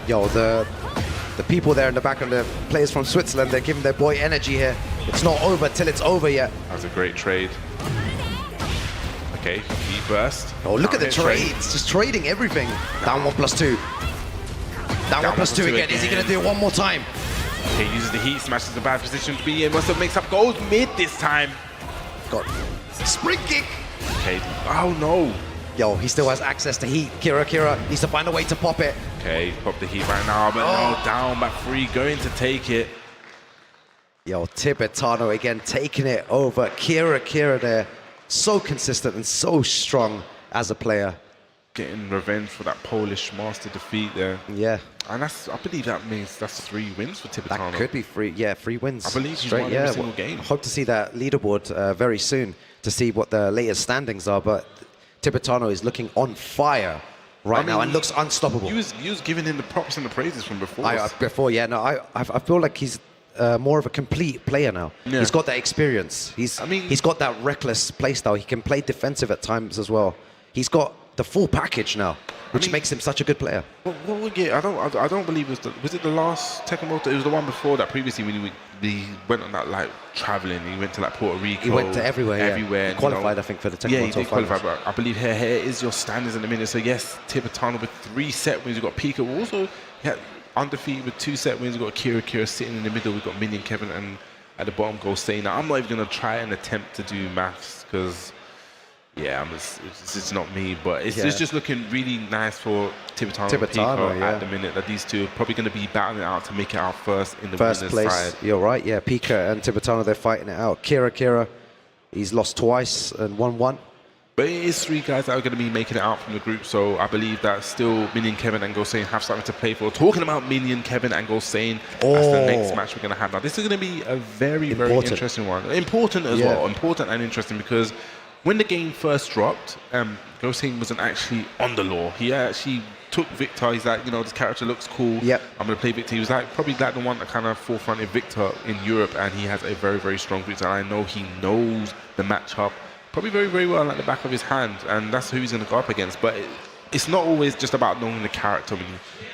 Yo, the people there in the back and the players from Switzerland, they're giving their boy energy here. It's not over till it's over yet. That was a great trade. Okay, heat burst. Oh, look at the trades. Just trading everything. Down 1+2. Down 1+2 again. Is he going to do it one more time? Okay, uses the heat, smashes the bad position to be in. Must have mixed up, goes mid this time. Got spring kick. Okay, oh no. Yo, he still has access to heat. Kira needs to find a way to pop it. Okay, pop the heat right now, but no, down back 3, going to take it. Yo, Tibetano again taking it over. Kira there. So consistent and so strong as a player. Getting revenge for that Polish master defeat there. Yeah. And I believe that means that's 3 wins for Tibetano. That could be 3 wins. I believe he's straight, won every single game. I hope to see that leaderboard very soon to see what the latest standings are, but Tibetano is looking on fire right now and looks unstoppable. You was giving him the props and the praises from before. I feel like he's more of a complete player now. Yeah. He's got that experience. He's got that reckless play style. He can play defensive at times as well. He's got the full package now. which makes him such a good player. What would get? I don't believe it was it the last Tekken World? It was the one before that. Previously, when he went on that like traveling, he went to like Puerto Rico. He went to everywhere. Everywhere. He qualified, I think, for the Tekken Yeah, World he did Tour qualify. Finals. But I believe here is your standards in a minute. So yes, Tibetano with 3 set wins. You've got Pika. Also, yeah, undefeated with 2 set wins. We've got Kira sitting in the middle. We've got Minion Kevin, and at the bottom goes saying that I'm not even gonna try and attempt to do maths because. Yeah, it's not me, but it's just looking really nice for Tibetano and Pico at the minute. That these two are probably going to be battling it out to make it out first in the first winner's place. side. You're right. Yeah, Pika and Tibetano, they're fighting it out. Kira, he's lost twice and won 1. But it is 3 guys that are going to be making it out from the group, so I believe that still Minion Kevin and Gosain have something to play for. Talking about Minion Kevin and Gosain, that's the next match we're going to have. Now, this is going to be a very interesting one. Important as well. Important and interesting because when the game first dropped, Gosain wasn't actually on the law. He actually took Victor. He's like, this character looks cool. Yep. I'm going to play Victor. He was probably the one that kind of forefronted Victor in Europe, and he has a very, very strong Victor. And I know he knows the matchup probably very, very well at the back of his hand, and that's who he's going to go up against. But it's not always just about knowing the character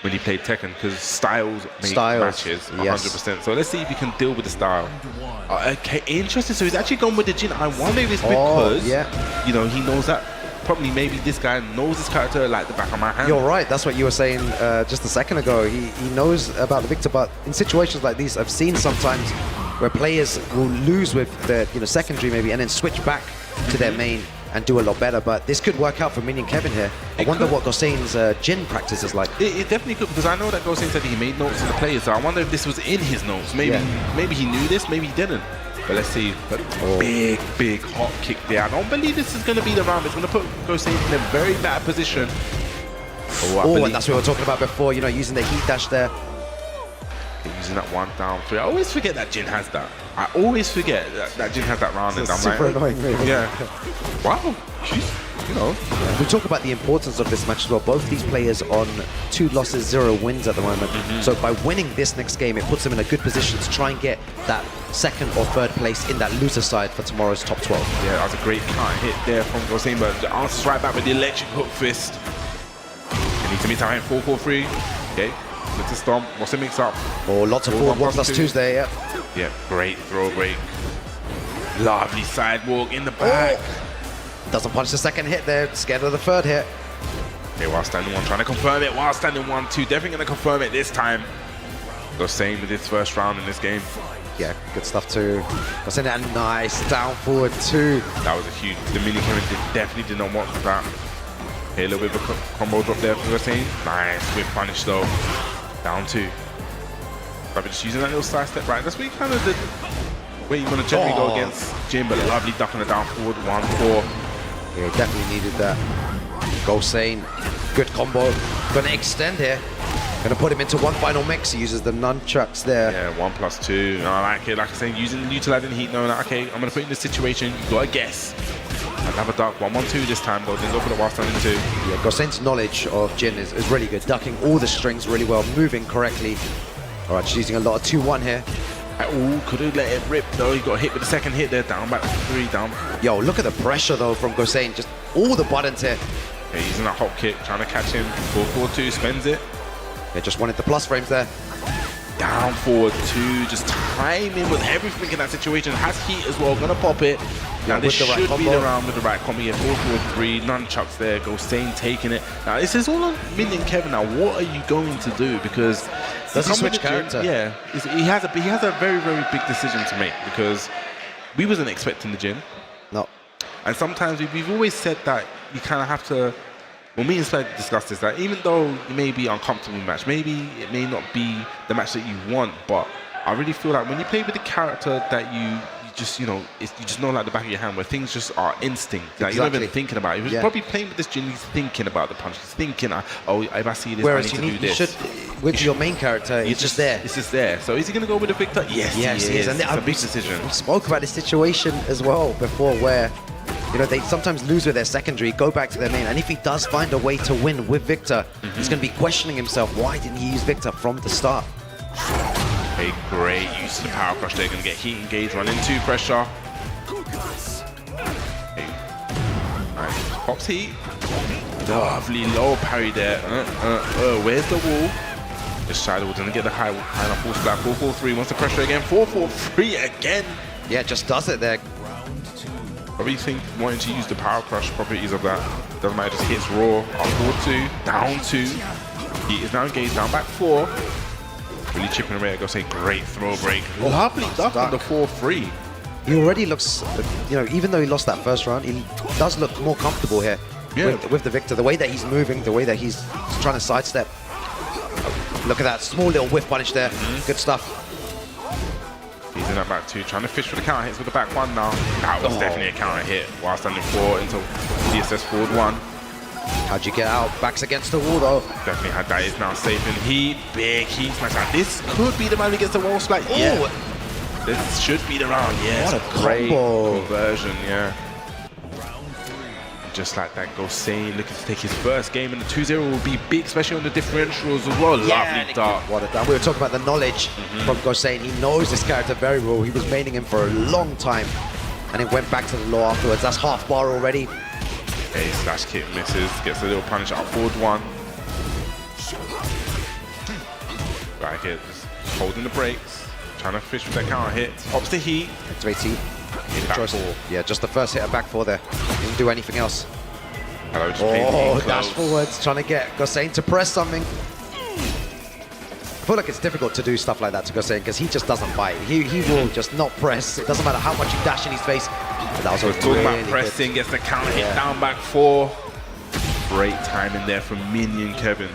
when you play Tekken, because styles make matches 100%. So let's see if he can deal with the style. Okay, interesting. So he's actually gone with the Jin. I wonder if it's because he knows that. Probably maybe this guy knows his character like the back of my hand. You're right. That's what you were saying just a second ago. He knows about the Victor, but in situations like these, I've seen sometimes where players will lose with their secondary maybe and then switch back to their main and do a lot better. But this could work out for Minion Kevin here. I wonder what Gosain's Jin practice is like. It definitely could, because I know that Gosain said he made notes in the players, so I wonder if this was in his notes. Maybe he knew this, maybe he didn't. But let's see. Big hot kick there. I don't believe this is going to be the round. It's going to put Gosain in a very bad position. And that's what we were talking about before, using the heat dash there. Using that 1 down 3. I always forget that Jin has that. I always forget that Jin has that round. And I'm super annoying move. Yeah. Wow. We talk about the importance of this match as well. Both these players on 2 losses, 0 wins at the moment. So by winning this next game, it puts them in a good position to try and get that 2nd or 3rd place in that loser side for tomorrow's top 12. Yeah, that was a great counter hit there from Gosain, but the answer's right back with the electric hook fist. He needs to meet time 4-4-3. Okay. It's a stomp. What's the mix up? Lots of 4-1+2s there, Yeah, great throw break. Lovely sidewalk in the back. Doesn't punch the 2nd hit there. Scared of the 3rd hit. Okay, while standing 1, trying to confirm it. While standing 1-2, definitely going to confirm it this time. Gosain with his first round in this game. Yeah, good stuff too. Gosain, that nice down forward 2. That was a huge. The Minion Kevin definitely did not want that. Okay, a little bit of a combo drop there from Gosain. Nice, with punish though. Down 2. But just using that little side step right. That's where you kind of where you want to generally go against Jin, but lovely duck on the down forward 1-4. Yeah, definitely needed that. Gosain, good combo. Gonna extend here. Gonna put him into 1 final mix. He uses the nunchucks there. Yeah, 1+2. I like it. Like I say, utilizing heat, knowing that, okay, I'm gonna put you in this situation. You gotta guess. Another duck, 1-1-2 this time though. Didn't go for the while standing 2. Yeah, Gosain's knowledge of Jin is really good. Ducking all the strings really well, moving correctly. All right, she's using a lot of 2-1 here. Could have let it rip though. He got hit with the 2nd hit there. Down back to 3 down. Yo, look at the pressure though from Gosain. Just all the buttons here. Yeah, using that hop kick, trying to catch him. 4-4-2, spends it. Yeah, just wanted the plus frames there. Down forward 2, just timing with everything in that situation. Has heat as well, gonna pop it. Now this should be the round with the right combo. Yeah, 4-4-3, nunchucks there. Gosain taking it. Now this is all on Minion Kevin. Now what are you going to do? Because does he switch character? Yeah, he has a very, very big decision to make, because we wasn't expecting the Jin. No. And sometimes we've always said that you kind of have to. Well, me and Spud discussed this, that even though you may be uncomfortable in the match, maybe it may not be the match that you want, but I really feel like when you play with a character that you just, you just know like the back of your hand, where things just are instinct. Like you're not even thinking about it. He's probably playing with this Jin, he's thinking about the punch. He's thinking, oh, if I see this, whereas I need to do this. With your main character, it's just there. It's just there. So is he going to go with the Victor? Yes, he is. And it's a big decision. We spoke about this situation as well before, where they sometimes lose with their secondary, go back to their main, and if he does find a way to win with Victor, he's going to be questioning himself, why didn't he use Victor from the start? Okay, great use of the power crush. They're going to get heat engaged, run into pressure. Okay. Nice. Pops heat. Lovely low parry there. Where's the wall? This Shiloh doesn't get the high enough full slap. 4-4-3 wants the pressure again. 4-4-3 again. Yeah, just does it there. Probably think wanting to use the power crush properties of that. Doesn't matter, just hits raw. Up 4-2, down 2. He is now engaged, down back 4. Really chipping away. I gotta say, great throw break. Lovely duck on the 4-3. He already looks, you know, even though he lost that first round, he does look more comfortable here with the victor. The way that he's moving, the way that he's trying to sidestep. Look at that small little whiff punish there. Good stuff. He's in that back 2, trying to fish for the counter hits with the back 1 now. That was definitely a counter hit while standing 4 into DSS forward 1. How'd you get out? Backs against the wall though. Definitely had that. Is now safe in heat. Big heat smash. And this could be the man who gets the wall splat. Yeah. This should be the round. Yeah. What a combo. Conversion. Yeah. Just like that, Gosane looking to take his first game, and the 2-0 will be big, especially on the differentials as well. Lovely dart. What a dart. We were talking about the knowledge from Gosane. He knows this character very well. He was maining him for a long time, and it went back to the low afterwards. That's half bar already. Okay, slash kick misses, gets a little punish up forward 1. Right here, just holding the brakes, trying to fish with that counter hit. Pops the heat. Activates heat. Yeah, just the first hit of back 4 there. Didn't do anything else. Hello, just dash forwards, trying to get Gosane to press something. I feel like it's difficult to do stuff like that to Gosane because he just doesn't bite. He will just not press. It doesn't matter how much you dash in his face. But that was talking about pressing, gets the counter hit down back 4. Great timing there from Minion Kevin.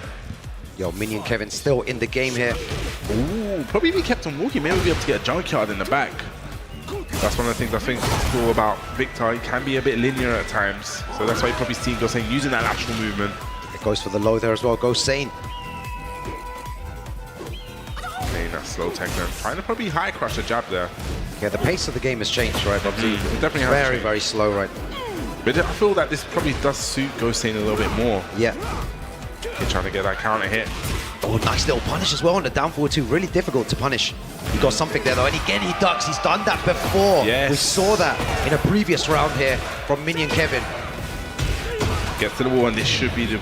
Yo, Minion Kevin still in the game here. Ooh, probably if he kept on walking, maybe we'll be able to get a junkyard in the back. That's one of the things I think is cool about Victor. He can be a bit linear at times. So that's why you probably see Gosane using that lateral movement. It goes for the low there as well. Gosane. Playing that slow Tekken. Trying to probably high crush a jab there. Yeah, the pace of the game has changed, right? It definitely has very, changed. very slow, right? But I feel that this probably does suit Gosane a little bit more. Yeah. He's trying to get that counter hit. Oh, nice little punish as well on the down forward 2. Really difficult to punish. He got something there though, and again he ducks. He's done that before. Yes. We saw that in a previous round here from Minion Kevin. Gets to the wall, and this should be the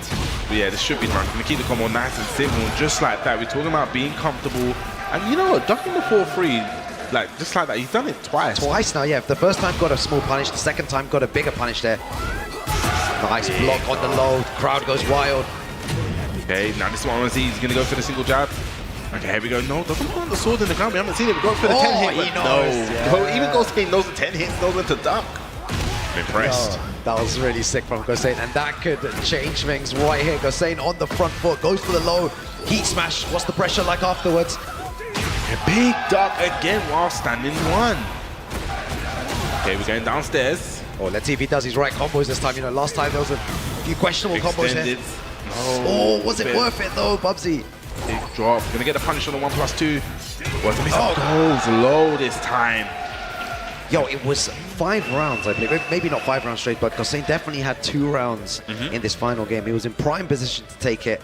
this should be the round. Gonna keep the combo nice and simple, just like that. We're talking about being comfortable, and you know what, ducking the 4-3, like just like that. He's done it twice. Twice now, yeah. The first time got a small punish, the second time got a bigger punish there. Nice block on the low. The crowd goes wild. Okay, now this is what I want to see. He's going to go for the single jab. Okay, here we go. No, doesn't put the sword in the ground. We haven't seen it. We go for the 10 hit. He knows. No. Yeah. Even Gosane knows the 10 hits, knows when to duck. I'm impressed. Oh, that was really sick from Gosane, and that could change things right here. Gosane on the front foot, goes for the low. Heat smash. What's the pressure like afterwards? A big duck again while standing 1. Okay, we're going downstairs. Oh, let's see if he does his right combos this time. You know, last time there was a few questionable combos here. Oh, was it worth it though, Bubsy? Big drop. Gonna get a punish on the 1+2. Goes low this time. Yo, it was 5 rounds, I believe. Maybe not 5 rounds straight, but Gosane definitely had 2 rounds in this final game. He was in prime position to take it.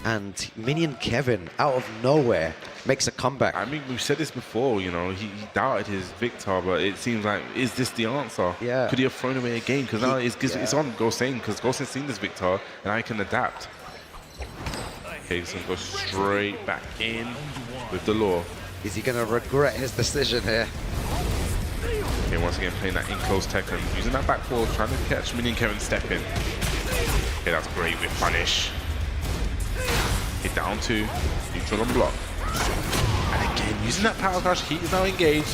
And Minion Kevin, out of nowhere, makes a comeback. I mean, we've said this before, you know, he doubted his Victor, but it seems like, is this the answer? Yeah. Could he have thrown away a game? Because now it's on Gosane, because Gosane's seen this Victor, and now he can adapt. Okay, so go straight back in with the law. Is he going to regret his decision here? Okay, once again, playing that in-close Tekken, using that back four, trying to catch Minion Kevin stepping. Okay, that's great with punish. Hit down 2, neutral on block. And again, using that power crush, he is now engaged.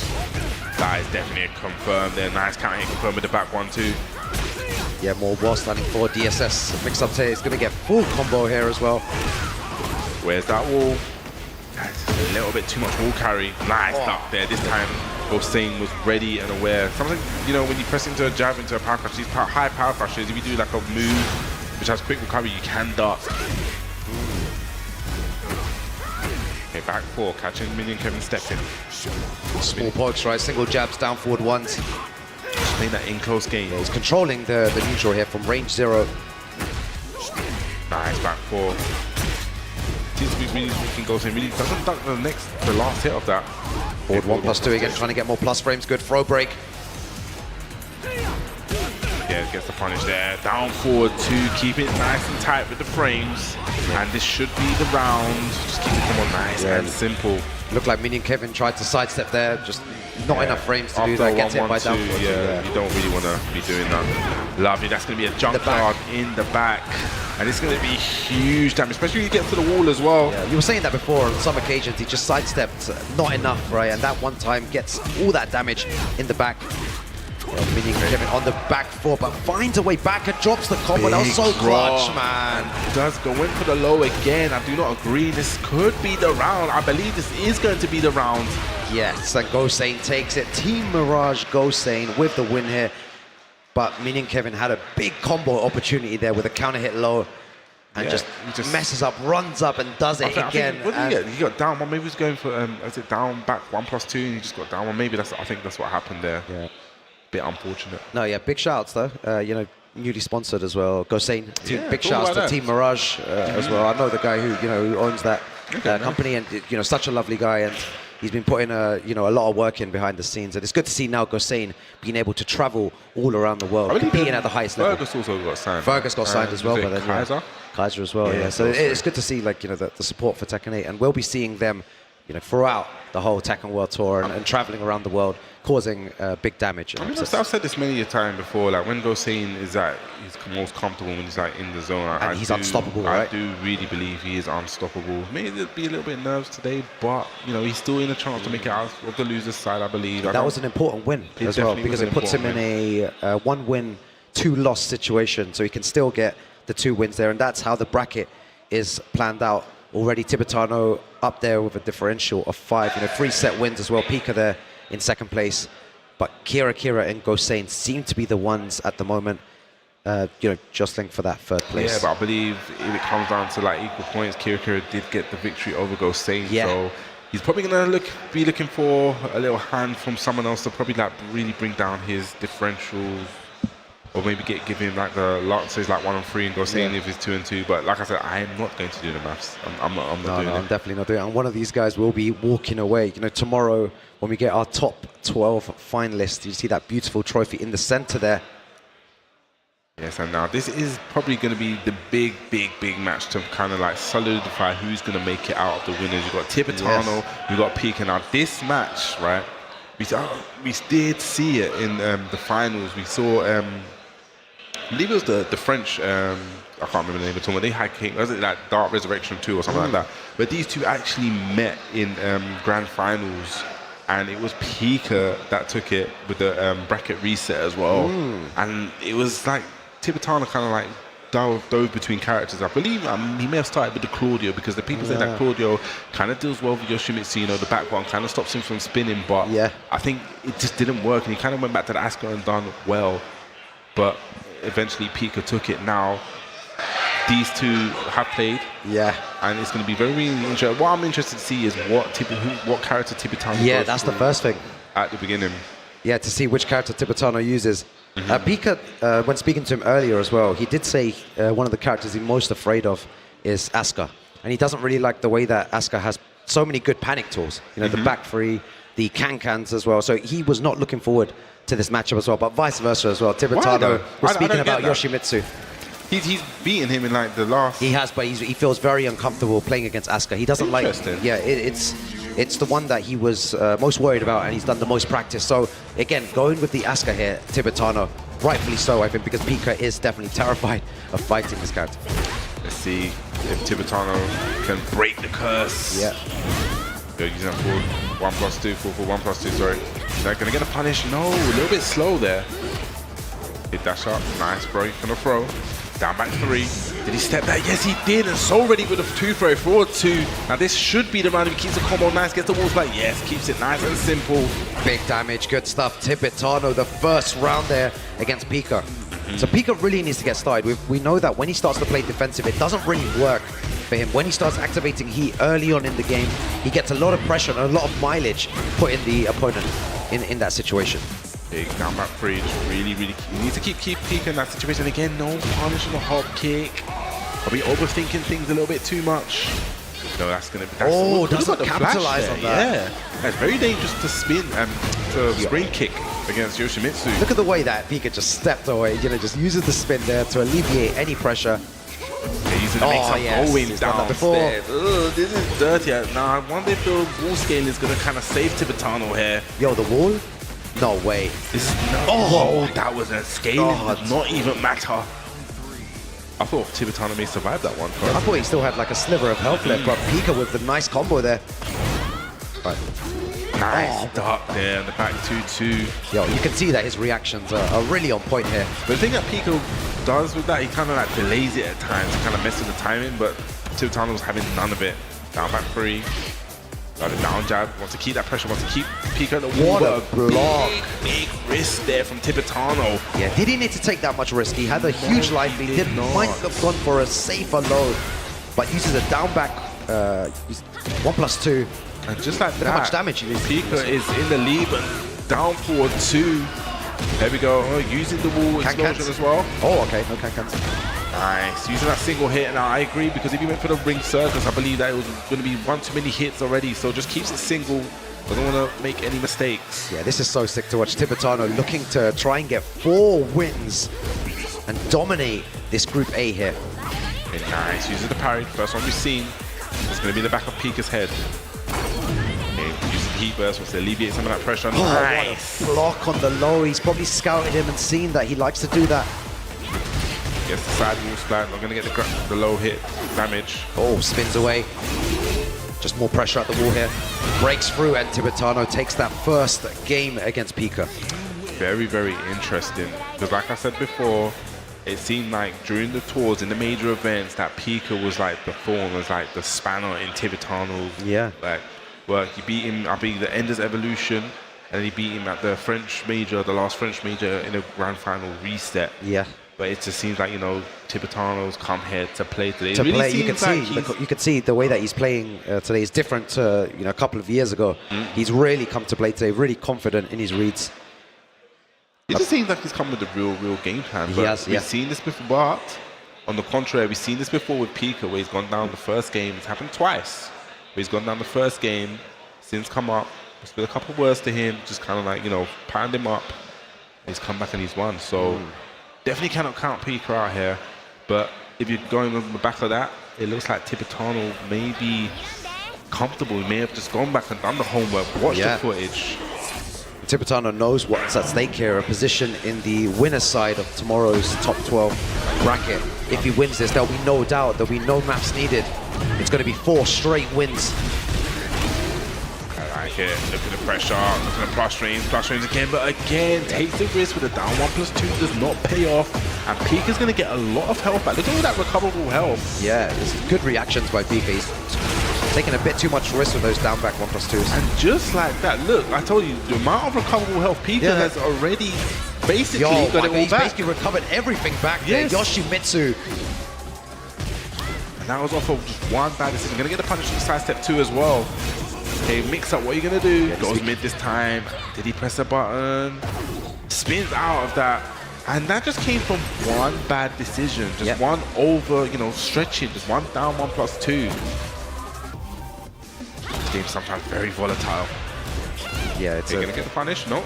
That is definitely a confirm there. Nice counter hit confirmed with the back 1-2. Yeah, more wall standing for DSS. Mix-up here is going to get full combo here as well. Where's that wall? That's a little bit too much wall carry. Nice duck there. This time, Gosane was ready and aware. Something, you know, when you press into a jab, into a power crush, these high power crushes, if you do like a move which has quick recovery, you can duck. Okay, back 4, catching Minion Kevin stepping. Small pokes, right? Single jabs, down forward ones. Just playing that in close game. Yeah, he's controlling the neutral here from range 0. Nice back 4. Seems to be really looking Gosane. Really doesn't duck the last hit of that. Forward 1+2 again, trying to get more plus frames. Good throw break. Yeah, Yeah, gets the punish there. Down forward two, keep it nice and tight with the frames. And this should be the round. Just keep it come on nice and simple. Looked like Minion Kevin tried to sidestep there, just not enough frames to do After that. Gets hit by 1-1-2, down forward. yeah, you don't really want to be doing that. Lovely, that's going to be a jump guard in the back. And it's going to be huge damage, especially when you get to the wall as well. Yeah, you were saying that before, on some occasions he just sidestepped not enough, right? And that one time gets all that damage in the back. Minion Kevin on the back four, but finds a way back and drops the combo. That was so clutch, man. Does go in for the low again. I do not agree. This could be the round. I believe this is going to be the round. Yes, and Gosane takes it. Team Mirage Gosane with the win here. But Minion Kevin had a big combo opportunity there with a counter hit low. And just messes up, runs up, and does it again. What did he get? He got down one. Maybe he was going for, is it down back 1+2, and he just got down one. Maybe I think that's what happened there. Yeah. Bit unfortunate. No, yeah, big shouts though. You know, newly sponsored as well. Gosane, big shouts to that. Team Mirage as well. I know the guy who owns that company, and such a lovely guy, and he's been putting a lot of work in behind the scenes, and it's good to see now Gosane being able to travel all around the world, competing at the highest level. Fergus also got signed. Fergus got signed as well, but then Kaiser as well. Yeah, so it's good to see the support for Tekken 8, and we'll be seeing them throughout the whole Tekken World Tour and traveling around the world, causing big damage. I mean, I've said this many a time before. Like when Gosane is he's most comfortable when he's in the zone. And he's unstoppable, right? I do really believe he is unstoppable. Maybe there'll be a little bit of nerves today, but he's still in a chance to make it out of the loser's side, I believe. That was an important win as well, because it puts him in a 1-win, 2-loss situation, so he can still get the 2 wins there, and that's how the bracket is planned out. Already Tibetano up there with a differential of 5, 3 set wins as well. Pika there in second place, but Kira and Gosane seem to be the ones at the moment, jostling for that 3rd place. Yeah, but I believe if it comes down to equal points, Kira did get the victory over Gosane, so he's probably gonna be looking for a little hand from someone else to probably really bring down his differentials. Or maybe give him the lot, so he's 1-3 and Gosane if he's 2-2. But like I said, I am not going to do the maths. I'm not doing it. I'm definitely not doing it. And one of these guys will be walking away. Tomorrow when we get our top 12 finalists, you see that beautiful trophy in the center there. Yes, and now this is probably going to be the big match to kind of solidify who's going to make it out of the winners. You've got Tibetano, you've got Pika. Now this match, right? We did see it in the finals. We saw. I believe it was the French, I can't remember the name of the tournament. They had was it Dark Resurrection 2 or something like that? But these two actually met in grand finals, and it was Pika that took it with the bracket reset as well. And it was Tibetano kind of dove between characters. I believe he may have started with the Claudio, because the people say that Claudio kind of deals well with Yoshimitsu, the back one kind of stops him from spinning, but I think it just didn't work, and he kind of went back to the Asuka and done well. But eventually Pika took it. Now these two have played, and it's going to be very interesting. What I'm interested to see is what character Tibetano goes that's the first thing at the beginning. To see which character Tibetano uses. Pika, when speaking to him earlier as well, he did say one of the characters he's most afraid of is Asuka, and he doesn't really like the way that Asuka has so many good panic tools, the back three, the can-cans as well, so he was not looking forward to this matchup as well, but vice versa as well. Tibetano was speaking about Yoshimitsu. He's beaten him in the last... He has, but he feels very uncomfortable playing against Asuka. He doesn't like... It's the one that he was most worried about, and he's done the most practice. So, again, going with the Asuka here, Tibetano, rightfully so, I think, because Pika is definitely terrified of fighting this character. Let's see if Tibetano can break the curse. Good, using that forward 1+2, forward 1+2, sorry. Is that gonna get a punish? No, a little bit slow there. Hit dash up, nice break from the throw. Down back 3. Did he step that? Yes, he did, and so ready with a 2 throw, forward 2. Now this should be the round if he keeps the combo nice, gets the walls back. Yes, keeps it nice and simple. Big damage, good stuff. Tibetano, the first round there against Pika. So Pika really needs to get started. We know that when he starts to play defensive, it doesn't really work for him. When he starts activating heat early on in the game, he gets a lot of pressure and a lot of mileage put in the opponent in that situation. Big down back 3, just really, he needs to keep Pika in that situation. Again, no punish on the hop kick. Are we overthinking things a little bit too much? No, that's going to be... doesn't capitalize on that. Yeah, that's very dangerous to spin and to spring kick against Yoshimitsu. Look at the way that Pika just stepped away, you know, just uses the spin there to alleviate any pressure. Yeah, he's gonna make some going he's done that before. downstairs. Ugh, this is dirty. Now, I wonder if the wall scale is gonna kind of save Tibetano here. Yo, the wall? No way. This is that was a scaling. Does not even matter. I thought Tibetano may survive that one. I thought he still had like a sliver of health left, but Pika with the nice combo there. Right. Nice dart there in the back 2-2. Yo, you can see that his reactions are really on point here. But the thing that Pico does with that, he kind of like delays it at times to kind of mess with the timing, but Tibetano was having none of it. Down back 3. Got a down jab, wants to keep that pressure, wants to keep Pico at the wall. What a block. Big risk there from Tibetano. Yeah, did he need to take that much risk? He had a huge life lead, didn't might have gone for a safer load, but uses a down back 1+2. And just like that, how much damage he did. Pika is in the lead, but down forward 2. There we go, using the wall explosion as well. Oh, okay, no can-cans. Nice, using that single hit. Now I agree, because if he went for the ring circus, I believe that it was going to be one too many hits already, so just keeps it single. Doesn't want to make any mistakes. Yeah, this is so sick to watch. Tibetano looking to try and get 4 wins and dominate this Group A here. Okay, nice, uses the parry. First one we've seen. It's going to be the back of Pika's head. Okay, uses the heat burst, wants to alleviate some of that pressure. Nice. What a block on the low. He's probably scouted him and seen that he likes to do that. Gets the side wall splat, not going to get the low hit damage. Oh, spins away. Just more pressure at the wall here. Breaks through, and Tibetano takes that first game against Pika. Very, very interesting. Because like I said before, it seemed like during the tours, in the major events, that Pika was like the thorn, was like the spanner in Tibetano's. Yeah. Like, well, he beat him, I believe, the Enders Evolution, and he beat him at the French major, the last French major in the grand final reset. Yeah. But it just seems like, you know, Tibetano's come here to play today. You can see the way that he's playing today is different to, you know, a couple of years ago. He's really come to play today, really confident in his reads. It just seems like he's come with a real game plan. But we've seen this before. But on the contrary, we've seen this before with Pika, where he's gone down the first game. It's happened twice. Where he's gone down the first game, since come up, spit a couple of words to him, just kind of like, you know, pound him up. He's come back and he's won. So definitely cannot count Pika out here. But if you're going on the back of that, it looks like Tibetano may be comfortable. He may have just gone back and done the homework, watched the footage. Tibetano knows what's at stake here, a position in the winner's side of tomorrow's top 12 bracket. If he wins this, there'll be no doubt, there'll be no maps needed. It's going to be 4 straight wins. I like it. Look at the pressure, look at the plus streams again, but again, takes the risk with a down 1+2, does not pay off. And Pika's going to get a lot of health back. Look at all that recoverable health. Yeah, it's good reactions by Pika. He's taking a bit too much risk with those down back 1+2s. And just like that, look, I told you, the amount of recoverable health Pika has already basically got it all back. He's basically recovered everything back there. Yoshimitsu. And that was off of just one bad decision. Gonna get the punish from side step 2 as well. Okay, mix up, what are you gonna do? Goes mid this time. Did he press the button? Spins out of that. And that just came from one bad decision. Just one over, you know, stretching. Just one down, 1+2. This game's sometimes very volatile. Yeah, it's gonna get the punish? No.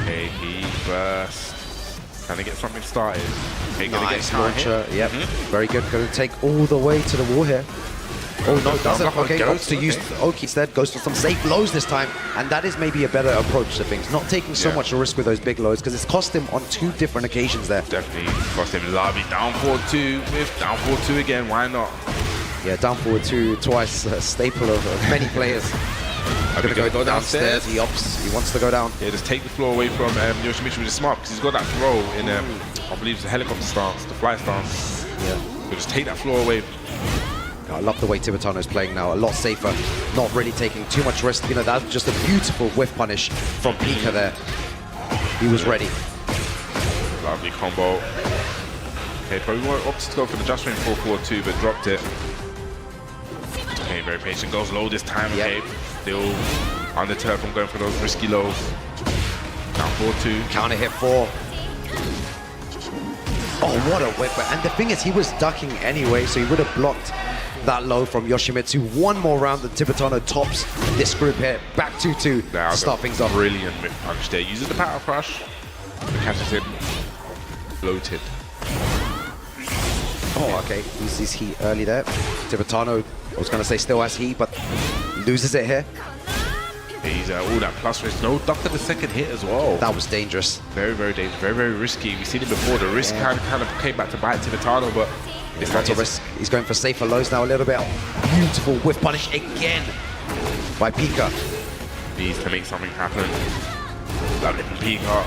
Okay, he burst. Trying to get something started. Okay, gonna get launcher. Yep, very good. Going to take all the way to the wall here. Oh no, doesn't. Okay, goes to use Oki instead. Goes for some safe lows this time, and that is maybe a better approach to things. Not taking so much risk with those big lows, because it's cost him on 2 different occasions there. Definitely cost him lobby. Down 4-2 with down 4-2 again. Why not? Yeah, down forward 2 twice. A staple of many players. Gonna go downstairs. He opts. He wants to go down. Yeah, just take the floor away from Yoshimitsu, which is smart because he's got that throw in, I believe it's the helicopter stance, the fly stance. Yeah. So just take that floor away. I love the way Tibetano is playing now. A lot safer. Not really taking too much risk. You know, that's just a beautiful whiff punish from Pika there. He was ready. Lovely combo. Okay, probably opted to go for the just range 4-4-2, but dropped it. Okay, very patient. Goes low this time. Okay, still undeterred from going for those risky lows. Down 4-2. Counter hit 4. Oh, what a whip. And the thing is, he was ducking anyway, so he would have blocked that low from Yoshimitsu. One more round, and Tibetano tops this group here. Back 2-2 to start things off. Brilliant mid-punch there. Uses the power crush. Catches him. Floated. Oh, okay. Loses heat early there. Tibetano, I was going to say still has heat, but loses it here. He's all that plus risk. No duck at the second hit as well. That was dangerous. Very, very dangerous. Very, very risky. We've seen it before. The risk kind of came back to bite Tibetano, but it's not a risk. He's going for safer lows now a little bit. Beautiful whiff punish again by Pika. Needs to make something happen. Love it from Pika.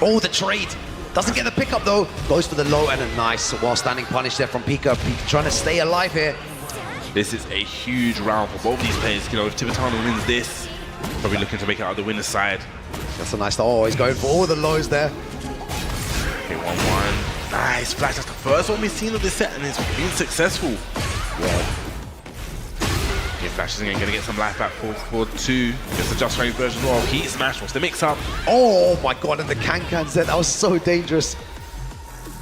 Oh, the trade. Doesn't get the pickup though. Goes for the low and a nice while standing punish there from Pika. Pika trying to stay alive here. This is a huge round for both these players. You know, if Tibetano wins this, probably looking to make it out the winner's side. That's a nice. Oh, he's going for all the lows there. Okay, 1-1. Nice flash. That's the first one we've seen of this set, and it's been successful. Yeah. Okay, Flash isn't going to get some life back for 2. Just the just range version as well. Heat smash. What's the mix up? Oh my god, and the can-cans there. That was so dangerous.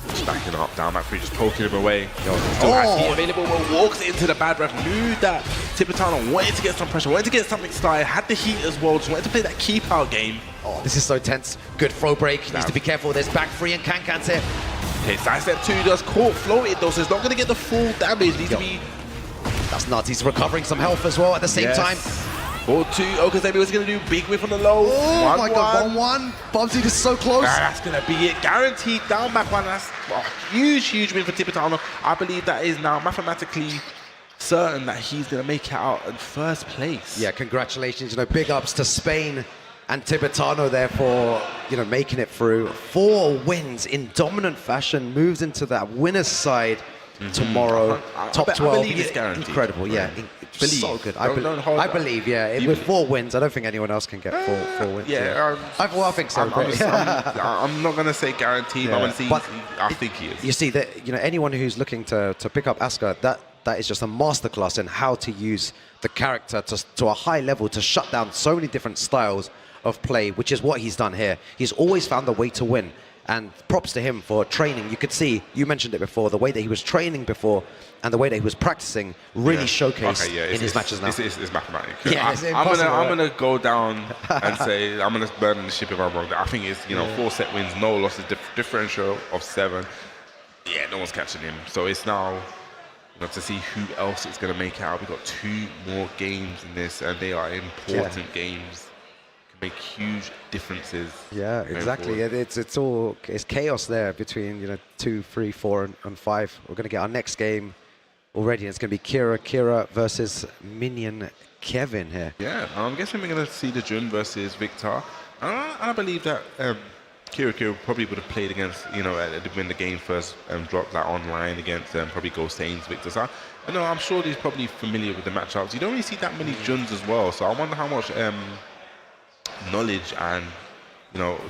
Just backing up, down back 3, just poking him away. Still has heat available, but walks into the bad ref. Knew that Tibetano wanted to get some pressure, wanted to get something started, had the heat as well, just wanted to play that keep out game. Oh, this is so tense. Good throw break. Needs to be careful. There's back 3 and can-cans here. Okay, sidestep 2 does caught, floated though, so it's not going to get the full damage. Needs to be... That's nuts. He's recovering some health as well at the same time. 4-2. Okazemi was going to do big whiff on the low. Oh my god, 1-1. Bubsy is so close. That's going to be it. Guaranteed down back 1. That's a huge win for Tibetano. I believe that is now mathematically certain that he's going to make it out in first place. Yeah, congratulations. You know, big ups to Spain and Tibetano there for, you know, making it through. 4 wins in dominant fashion. Moves into that winner's side tomorrow. Top 12. I believe it's guaranteed. Incredible, yeah. So good. I believe, yeah. With 4 wins, I don't think anyone else can get 4 wins. Yeah. I think so. I'm not going to say guaranteed. Yeah. I'm going to say I think he is. You see, that, you know, anyone who's looking to pick up Asuka, that is just a masterclass in how to use the character to a high level to shut down so many different styles of play, which is what he's done here. He's always found a way to win. And props to him for training. You could see, you mentioned it before, the way that he was training before and the way that he was practicing really showcased in his matches now. It's mathematical. Yeah, I'm gonna go down and say I'm gonna burn the ship if I'm wrong. I think it's 4 set wins, no losses, differential of 7. Yeah, no one's catching him. So it's now to see who else is gonna make it out. We've got 2 more games in this, and they are important games. Make huge differences. Yeah, exactly. It's chaos there between 2, 3, 4, and 5. We're going to get our next game already, and it's going to be Kira versus Minion Kevin here. Yeah, I'm guessing we're going to see the Jun versus Victor. I believe that Kira probably would have played against when the game first dropped that online against probably Ghost Ains Victor. So I'm sure he's probably familiar with the matchups. You don't really see that many Juns as well, so I wonder how much knowledge and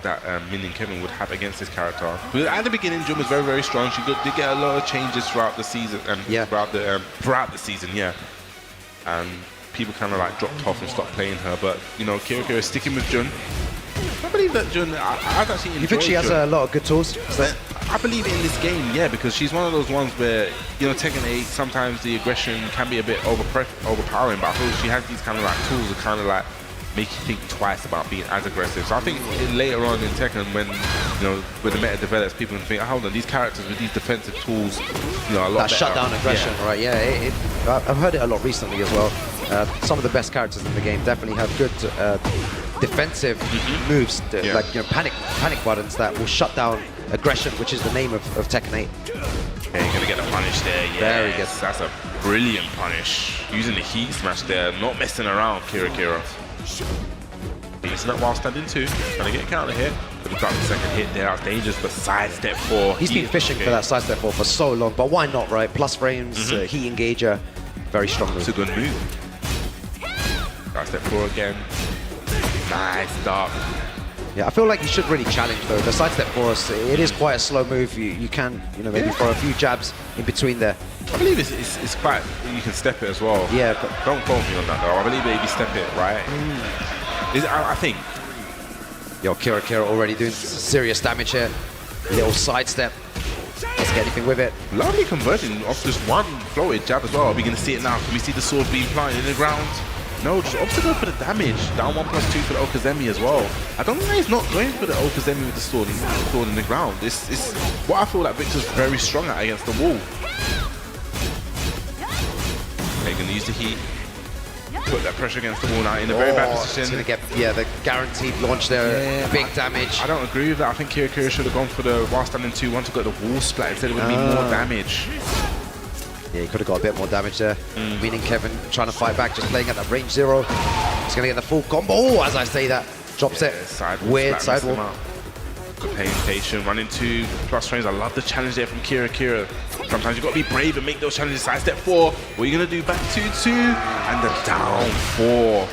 that Minion Kevin would have against this character. But at the beginning, Jun was very, very strong. She did get a lot of changes throughout the season throughout the season, and people kind of like dropped off and stopped playing her. But Kira is sticking with Jun. I believe that Jun. I've actually enjoyed. You think she has a lot of good tools? I believe in this game, because she's one of those ones where Tekken 8, sometimes the aggression can be a bit overpowering, but I feel she has these kind of like tools that kind of like make you think twice about being as aggressive. So I think later on in Tekken, when when the meta develops, people can think, hold on, these characters with these defensive tools, a lot better. Shut down aggression, right? Yeah, I've heard it a lot recently as well. Some of the best characters in the game definitely have good defensive moves, like panic buttons that will shut down aggression, which is the name of Tekken 8. Yeah, you're gonna get a punish there. Yes, very good. That's a brilliant punish. Using the heat smash there, not messing around, Kira. Missing up while standing 2, trying to get a counter here. But the second hit there, that's dangerous, but sidestep 4. He's been fishing for that sidestep 4 for so long, but why not, right? Plus frames, heat engager, very strong move. It's a good move. Sidestep 4 again. Nice start. Yeah, I feel like you should really challenge though. The sidestep 4, it is quite a slow move. You can, maybe throw a few jabs in between there. I believe it's quite, you can step it as well. Yeah, but don't quote me on that though. I believe that if you step it, right? I think. Yo, Kira already doing serious damage here. Little sidestep. As to get anything with it. Lovely conversion off just one floated jab as well. Are we going to see it now? Can we see the sword being planted in the ground? No, just opts to go for the damage. Down 1+2 for the Okazemi as well. I don't know why he's not going for the Okazemi with the sword in the ground. It's what I feel like Victor's very strong at against the wall. They're going to use the heat. Put that pressure against the wall now in a very bad position. He's going to get, the guaranteed launch there. Big damage. I don't agree with that. I think Kira should have gone for the while standing 2-1 to get the wall splat instead. It would be more damage. Yeah, he could have got a bit more damage there. Meaning Kevin trying to fight back, just playing at that range 0. He's going to get the full combo. Oh, as I say that. Drops it. Weird sidewall. Good patient, running 2 plus frames. I love the challenge there from Kira. Sometimes you've got to be brave and make those challenges. Side step 4. What are you going to do? Back 2-2 and the down 4.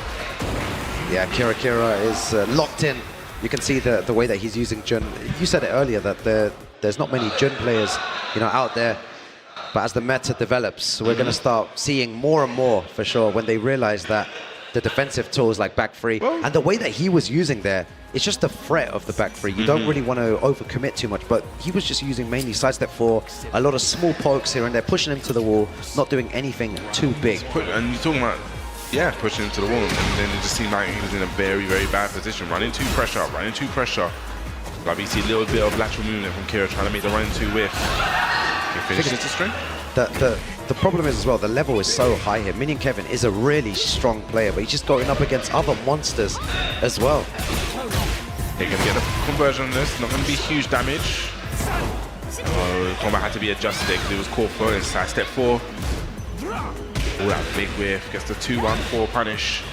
Yeah, Kira is locked in. You can see the way that he's using Jun. You said it earlier that there's not many Jun players, out there. But as the meta develops, we're going to start seeing more and more, for sure, when they realize that the defensive tools like back 3 and the way that he was using there, it's just the threat of the back 3. You don't really want to overcommit too much, but he was just using mainly sidestep 4, a lot of small pokes here and there, pushing him to the wall, not doing anything too big. And you're talking about, pushing him to the wall, and then it just seemed like he was in a very, very bad position. Running 2 pressure. Like we see a little bit of lateral movement from Kira trying to make the running 2 whiff. He finishes the string. The problem is as well, the level is so high here. Minion Kevin is a really strong player, but he's just going up against other monsters as well. They're going to get a conversion on this. Not going to be huge damage. Combat had to be adjusted there because it was caught for in side step 4. Oh, that big whiff. Gets the 2-1-4 punish.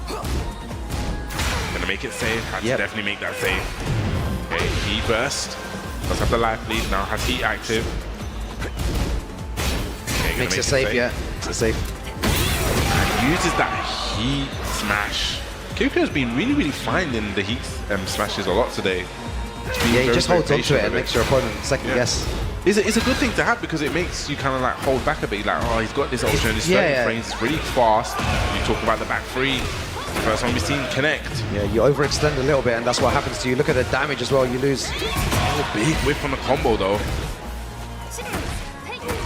Going to make it safe. Had to definitely make that safe. Okay, heat burst. Does have the life lead now. Has heat active. Okay, Makes it safe, Makes it safe. And uses that heat smash. Kyoko has been really, really fine in the heat smashes a lot today. He just holds onto it and makes your opponent second guess. It's a good thing to have because it makes you kind of like hold back a bit. Like, oh, he's got this option. This 30 frames is really fast. You talk about the back 3. The first one we've seen connect. Yeah, you overextend a little bit and that's what happens to you. Look at the damage as well, you lose. Oh, big whip on the combo though.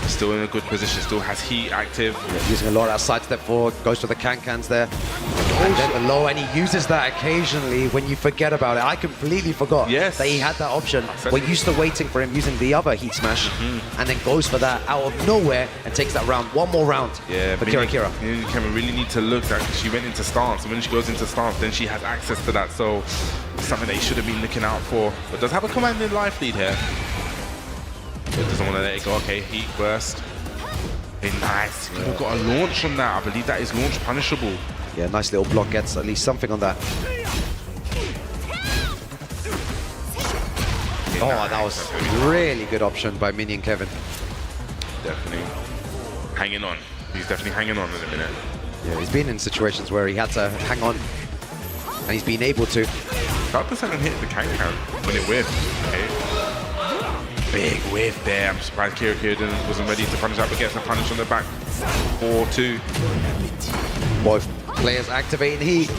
Still in a good position, still has heat active. Yeah, using a lot of that side step 4, goes for the can-cans there. And then the low, and he uses that occasionally when you forget about it. I completely forgot that he had that option. We're used to waiting for him using the other heat smash, and then goes for that out of nowhere and takes that round. One more round for Kira. Kira really need to look that she went into stance, and when she goes into stance, then she has access to that. So it's something that he should have been looking out for. But does have a commanding life lead here. But doesn't want to let it go. Okay, heat burst. Okay, nice. Could have got a launch on that. I believe that is launch punishable. Yeah, nice little block, gets at least something on that. Oh, that was a really good option by Minion Kevin. Definitely hanging on. He's definitely hanging on in a minute. Yeah, he's been in situations where he had to hang on, and he's been able to. About the second hit the can when it whiffed. Okay. Big whiff there. I'm surprised Kira wasn't ready to punish that, but gets a punish on the back. 4-2. Both players activating heat.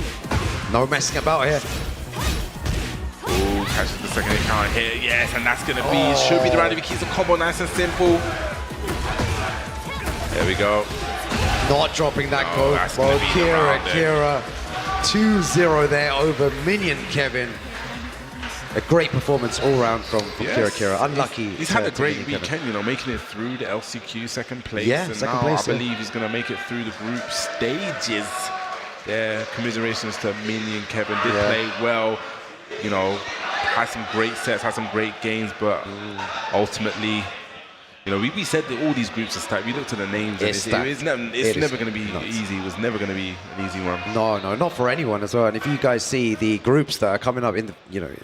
No messing about here. Oh, catches the second hit count here. Yes, and that's going to be, should be the round if he keeps the combo nice and simple. There we go. Not dropping that code. Well, Kira 2-0 there over Minion Kevin. A great performance all round from Kira. Unlucky. He's had a great weekend, making it through the LCQ second place. Yeah, and second now place. I believe he's going to make it through the group stages. Yeah, commiserations to Minion Kevin. Did play well, had some great sets, had some great games, but ultimately, we said that all these groups are stacked. We looked at the names, and it's never going to be easy. It was never going to be an easy one. No, not for anyone as well. And if you guys see the groups that are coming up in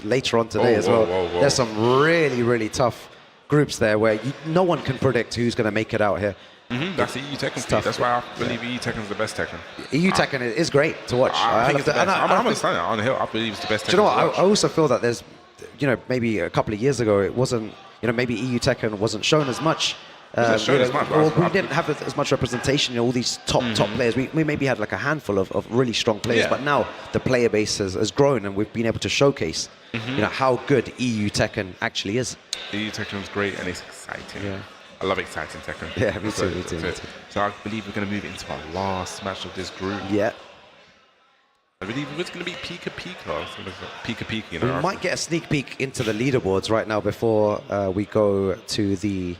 later on today as well, there's some really, really tough groups there where no one can predict who's going to make it out here. That's EU Tekken's tough. That's why I believe EU Tekken's the best Tekken. EU Tekken is great to watch. I think it's the best. I'm understanding it on the hill. I believe it's the best Tekken. Do you know what? I also feel that there's, maybe a couple of years ago it wasn't, maybe EU Tekken wasn't shown as much showed as much, but we didn't have as much representation. All these top players. We maybe had like a handful of really strong players, but now the player base has grown, and we've been able to showcase how good EU Tekken actually is. EU Tekken is great, and it's exciting. Yeah. I love exciting Tekken. Yeah, me too. So I believe we're going to move into our last match of this group. Yeah. I believe it's going to be Pika Pika. Pika Pika, you know. We might get a sneak peek into the leaderboards right now before we go to the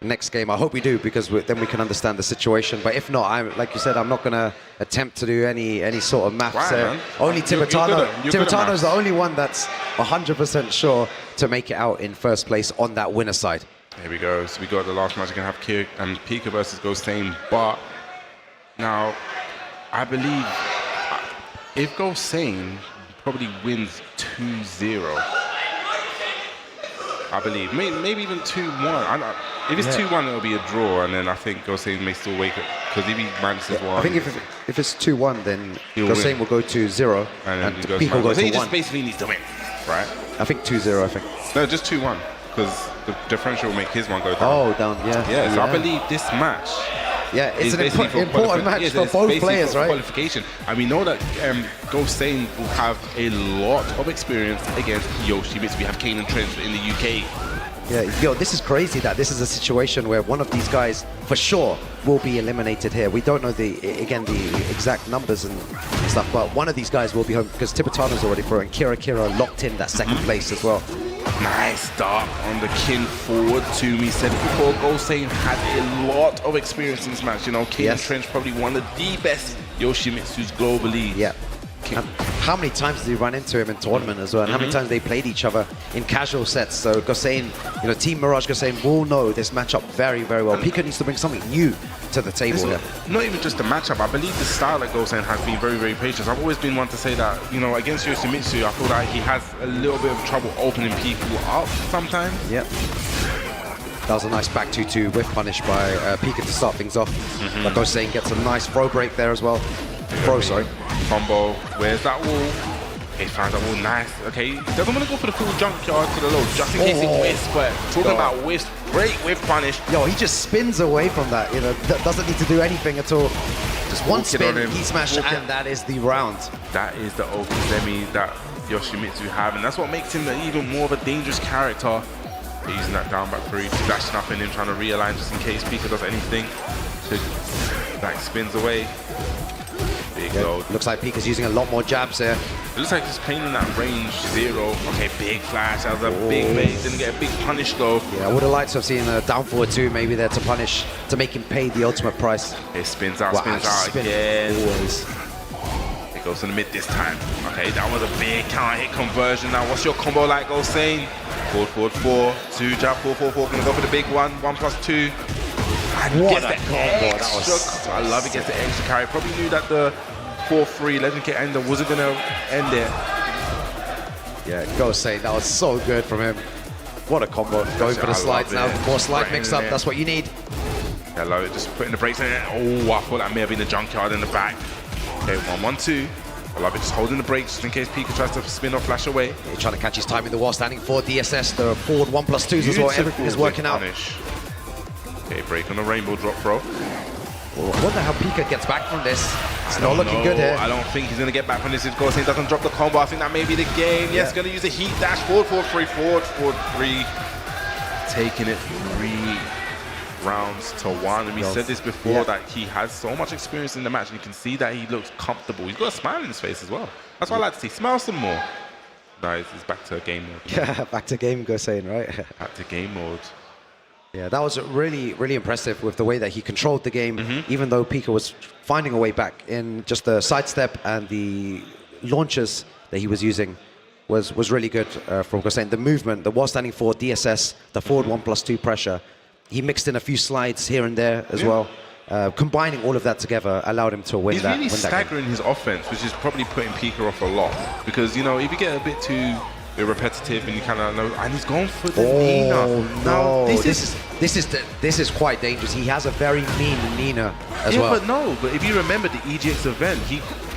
next game. I hope we do, because then we can understand the situation. But if not, like you said, I'm not going to attempt to do any sort of maths. Man. Only Tibetano. Tibetano's the maths. only one that's 100% sure to make it out in first place on that winner side. Here we go. So we got the last match. We're going to have Pika versus Gostain. But now, I believe if Gostain probably wins 2-0, I believe. Maybe even 2-1. If it's 2-1, it'll be a draw. And then I think Gostain may still wake up. Because if he manages one. I think if it's 2-1, then Gostain will go to 0. And Pika will go to 1. He just basically needs to win, right? I think 2-0, I think. No, just 2-1. Because the differential will make his one go down. Oh, down, yeah. Yeah, so I believe this match. Yeah, it's an important match for both players, right? Qualification. And we know that Gostain will have a lot of experience against Yoshimitsu. We have Kane and Trent in the UK. Yeah, this is crazy that this is a situation where one of these guys, for sure, will be eliminated here. We don't know the exact numbers and stuff, but one of these guys will be home, because Tibetano's already pro, and Kira locked in that second place as well. Nice start on the kin forward to me. Said it before, Gostain had a lot of experience in this match. You know, Kane and Trent probably one of the best Yoshimitsu's globally. Yeah. How many times did he run into him in tournament as well, and how many times they played each other in casual sets? So Gostain, Team Mirage Gostain will know this matchup very, very well. Pika needs to bring something new to the table here. Not even just the matchup. I believe the style that Gostain has been very, very patient. I've always been one to say that, against Yoshimitsu, I feel like he has a little bit of trouble opening people up sometimes. Yep. That was a nice back 2-2 whiff punish by Pika to start things off. But Gostain gets a nice throw break there as well. Sorry. Combo. Where's that wall? He finds that wall. Nice. Okay. He doesn't want to go for the full junkyard to the low, just in case it whiffs. But talking about whiffs, great whiff punish. Yo, he just spins away from that. Doesn't need to do anything at all. Just one spin, he smashed, and that is the round. That is the Okuzemi that Yoshimitsu have, and that's what makes him even more of a dangerous character. Using that down back 3, dashing up in him, trying to realign just in case Pika does anything. So that spins away. Big load. Looks like Pika's using a lot more jabs here. It looks like he's playing in that range 0. Okay, big flash. That was a big base. Didn't get a big punish though. Yeah, I would have liked to have seen a down forward 2 maybe there to punish, to make him pay the ultimate price. It spins out again. Always. It goes to the mid this time. Okay, that was a big counter hit conversion. Now, what's your combo like, Gostain? Forward 4, 2 jab, 4, 4, 4. Gonna go for the big one. 1+2. What a combo. That was I love it, gets the extra carry. Probably knew that the 4-3 Legend Kit ender wasn't going to end it. Yeah, Gostain, that was so good from him. What a combo. Going for the slides now. More slide mix up, that's what you need. I love it, just putting the brakes in it. Oh, I thought that may have been the junkyard in the back. Okay, 1-1-2. I love it, just holding the brakes just in case Pika tries to spin or flash away. He's trying to catch his time in the wall, standing for DSS. The forward 1+2s as well. Everything is working out. Okay, break on the rainbow drop, bro. I wonder how Pika gets back from this. It's not looking good here. I don't think he's going to get back from this if Gostain doesn't drop the combo. I think that may be the game. Yes, going to use a heat dash. Forward 3. Taking it 3 rounds to 1. And we said this before that he has so much experience in the match. And you can see that he looks comfortable. He's got a smile in his face as well. That's what I like to see. Smile some more. Nice. He's back to game mode. Yeah, back to game, Gostain, right? Back to game mode. Yeah, that was really, really impressive with the way that he controlled the game, even though Pika was finding a way back in just the sidestep and the launches that he was using was really good from Gostain. The movement, the wall standing for DSS, the forward 1+2 pressure, he mixed in a few slides here and there as well. Combining all of that together allowed him to win that. He's really staggering his offense, which is probably putting Pika off a lot. Because, if you get a bit too repetitive and you kind of know, and he's going for the Nina. No, this is quite dangerous. He has a very mean Nina as well. But if you remember the EGX event,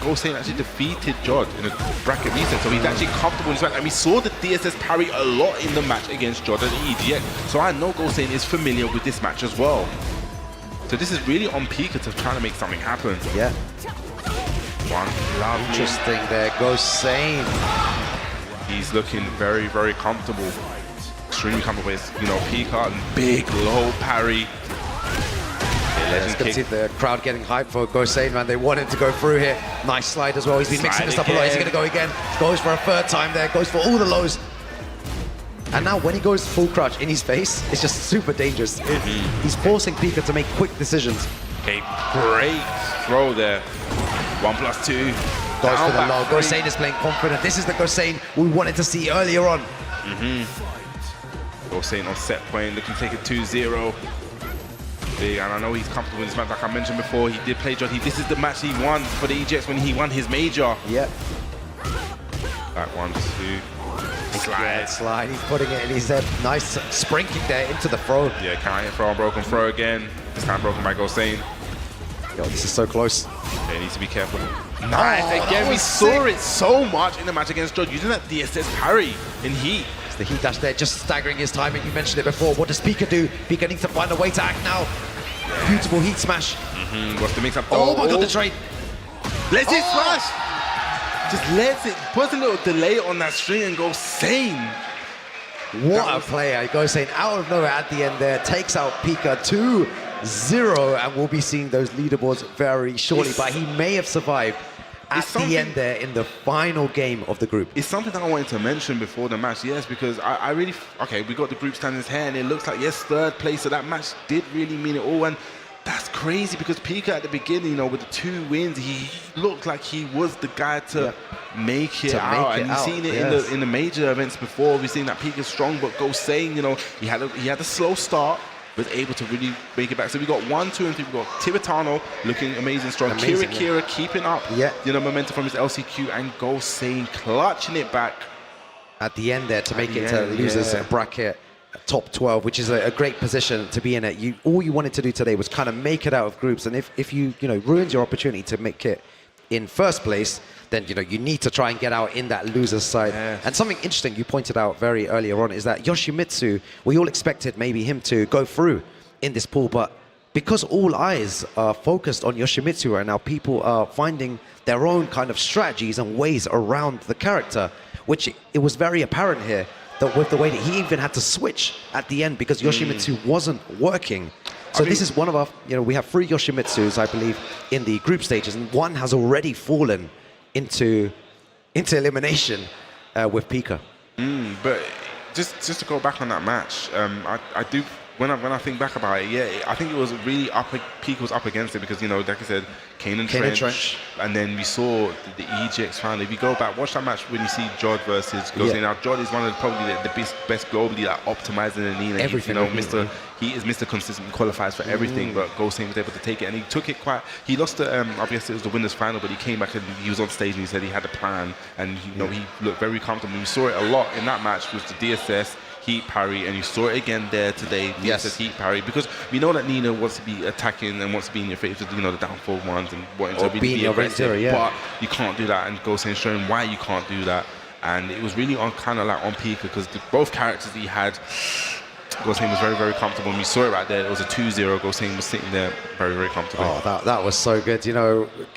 Gosen actually defeated Jod in a bracket reset, so he's actually comfortable in his match. And we saw the DSS parry a lot in the match against Jod at EGX, so I know Gosen is familiar with this match as well. So this is really on Pika to try to make something happen. Yeah. One lovely. Interesting there, Gosen. He's looking very, very comfortable. Extremely comfortable with, you know, Pika and big low parry. It's good to see the crowd getting hyped for Gosen, man. They want him to go through here. Nice slide as well. He's been mixing this up a lot. Is he going to go again? Goes for a third time there. Goes for all the lows. And now when he goes full crouch in his face, it's just super dangerous. He's forcing Pika to make quick decisions. Okay, great throw there. 1+2. Goes for the low. Gosen is playing confident. This is the Gosen we wanted to see earlier on. Gosen on set point, looking to take it 2-0. Big, and I know he's comfortable in this match. Like I mentioned before, he did play Jod. This is the match he won for the EGX when he won his major. Yep. Back 1-2. Slide. Yeah, slide. He's putting it in his head. Nice spring kick there into the throw. Yeah, counter throw, broken throw again. This time broken by Gosen. Yo, this is so close. Okay, needs to be careful. Nice. Again, we saw it so much in the match against Jod, using that DSS parry in heat. It's the heat dash there, just staggering his timing. You mentioned it before. What does Pika do? Pika needs to find a way to act now. Beautiful heat smash. What's the mix-up? Oh my god, the trade. Let's it smash. Just lets it, puts a little delay on that string and goes sane. What a player. Gosen out of nowhere at the end there. Takes out Pika 2-0, and we'll be seeing those leaderboards very shortly. But he may have survived at the end there in the final game of the group. It's something that I wanted to mention before the match, yes, because I really, okay, we got the group standings here, and it looks like, yes, third place, so that match did really mean it all. And that's crazy because Pika at the beginning, you know, with the 2 wins, he looked like he was the guy to make it out. And you've seen it in the major events before. We've seen that Pika's strong, but Gosen, you know, he had a slow start, was able to really make it back. So we got 1, 2, and 3. We got Tibetano looking amazing, strong. Kira keeping up, you know, momentum from his LCQ, and Gosen clutching it back at the end there to make it to losers bracket. Top 12, which is a great position to be in. All you wanted to do today was kind of make it out of groups, and if you ruined your opportunity to make it in first place, then you need to try and get out in that loser's side. And something interesting you pointed out very earlier on is that Yoshimitsu, we all expected maybe him to go through in this pool, but because all eyes are focused on Yoshimitsu right now, people are finding their own kind of strategies and ways around the character, which it was very apparent here that with the way that he even had to switch at the end because Yoshimitsu wasn't working. So this is one of our, we have 3 Yoshimitsus, I believe, in the group stages, and one has already fallen into elimination with Pika. But just to go back on that match, I do, when I think back about it, I think it was really Pika was up against it because, like I said, Kane and Trench, and then we saw the EGX finally. If you go back, watch that match when you see Jod versus Gosen. Now, Jod is one of probably the best globally, like optimizing the knee. Everything. He is Mr. Consistent, he qualifies for everything, but Gosen was able to take it, and he took it quite. He lost to, obviously it was the winners final, but he came back and he was on stage and he said he had a plan, and he looked very comfortable. We saw it a lot in that match with the DSS heat parry, and you saw it again there today. DSS heat parry, because we know that Nina wants to be attacking and wants to be in your face with the downfall ones and wanting to be aggressive, but you can't do that. And Gosen showing why you can't do that, and it was really on kind of like on Pika because both characters he had. Gosen was very, very comfortable, and we saw it right there. It was a 2-0. Gosen was sitting there very, very comfortable. Oh, that was so good.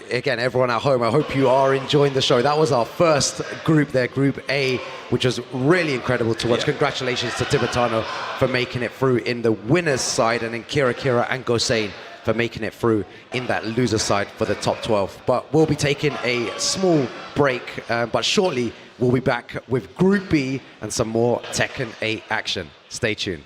Again, everyone at home, I hope you are enjoying the show. That was our first group there, Group A, which was really incredible to watch. Congratulations to Tibetano for making it through in the winner's side, and then Kira and Gosen for making it through in that loser side for the top 12. But we'll be taking a small break, but shortly we'll be back with Group B and some more Tekken 8 action. Stay tuned.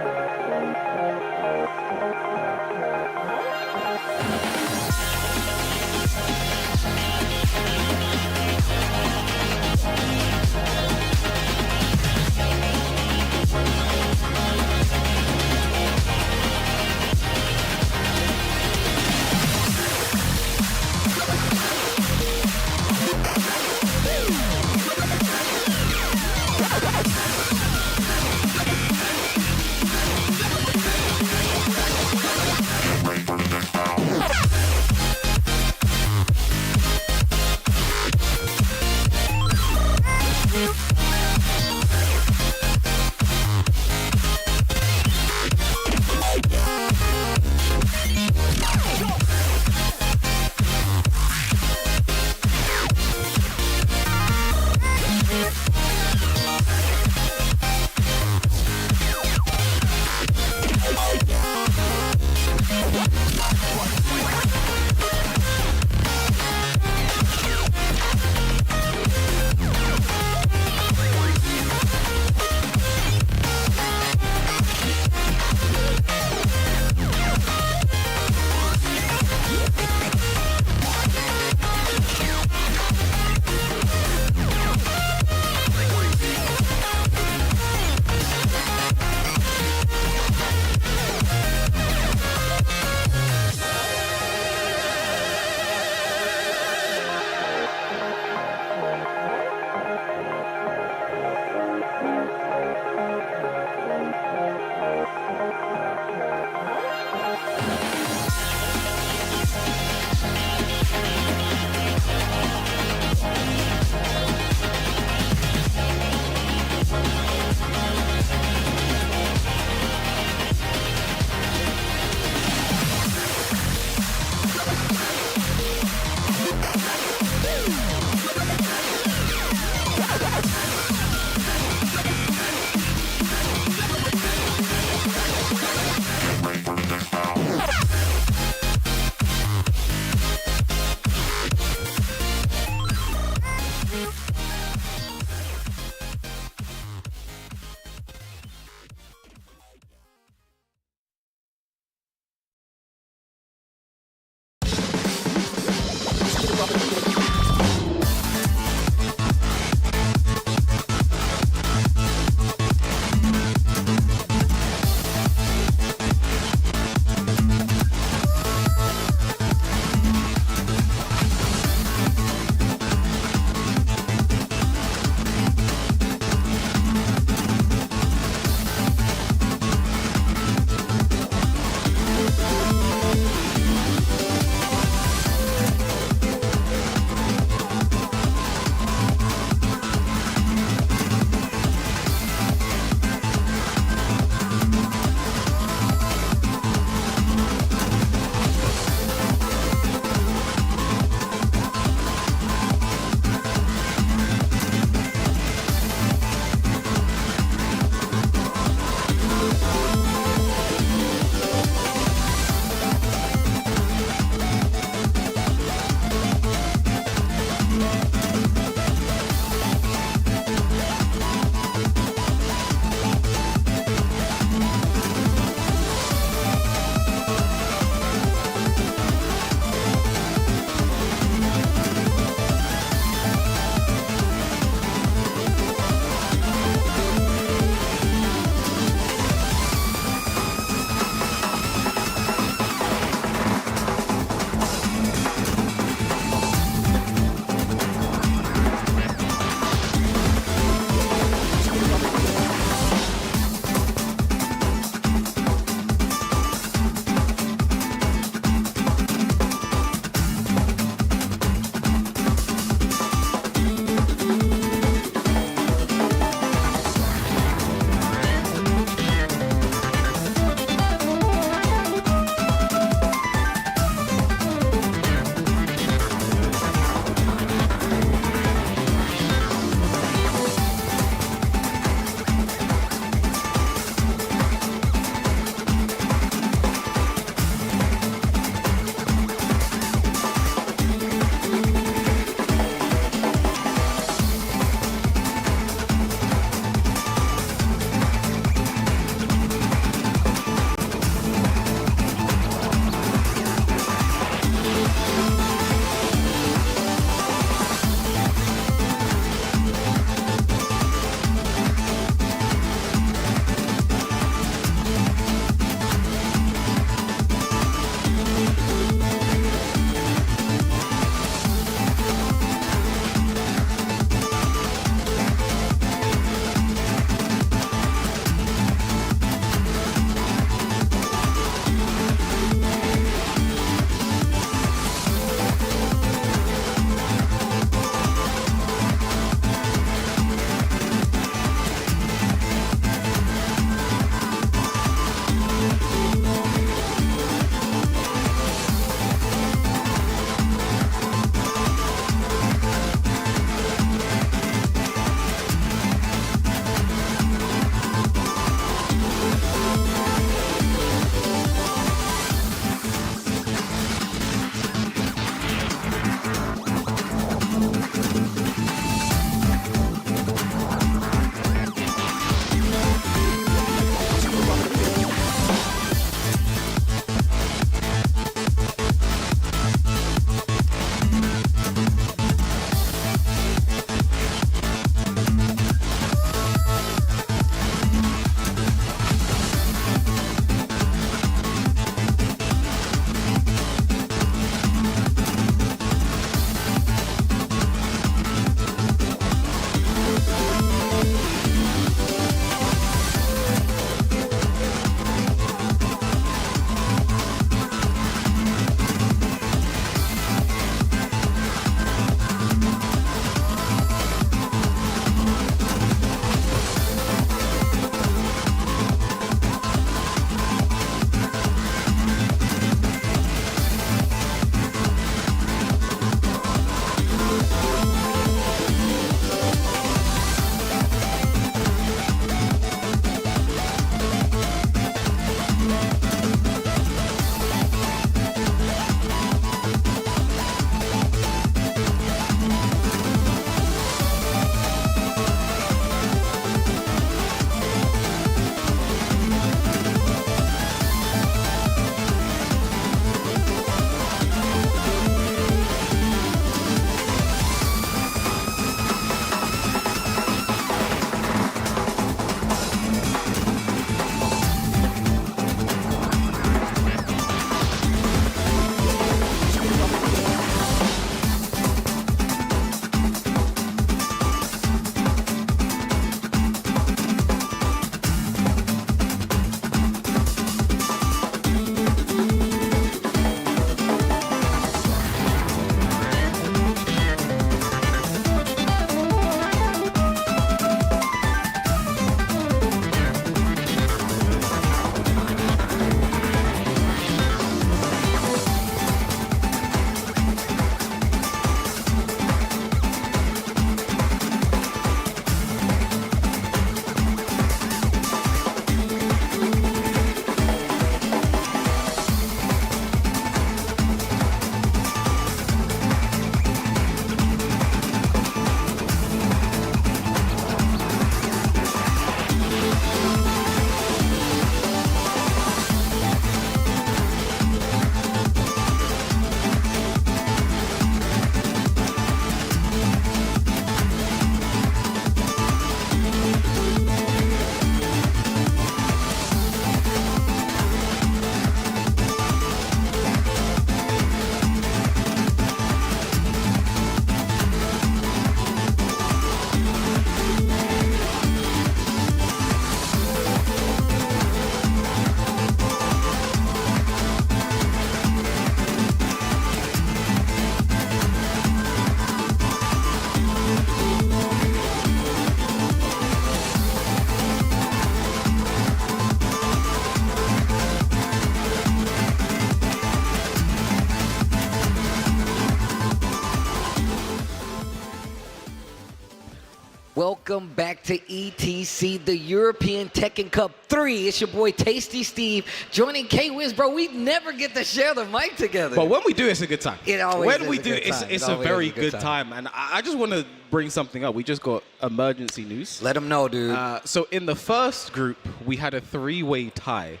welcome back to ETC, the European Tekken Cup 3. It's your boy Tasty Steve joining K-Wiz, bro. We never get to share the mic together. But when we do, it's a good time. It always when is we a do, good time. it's It a always very is a good good time. And I just want to bring something up. We just got emergency news. Let them know, dude. So in the first group, we had a three-way tie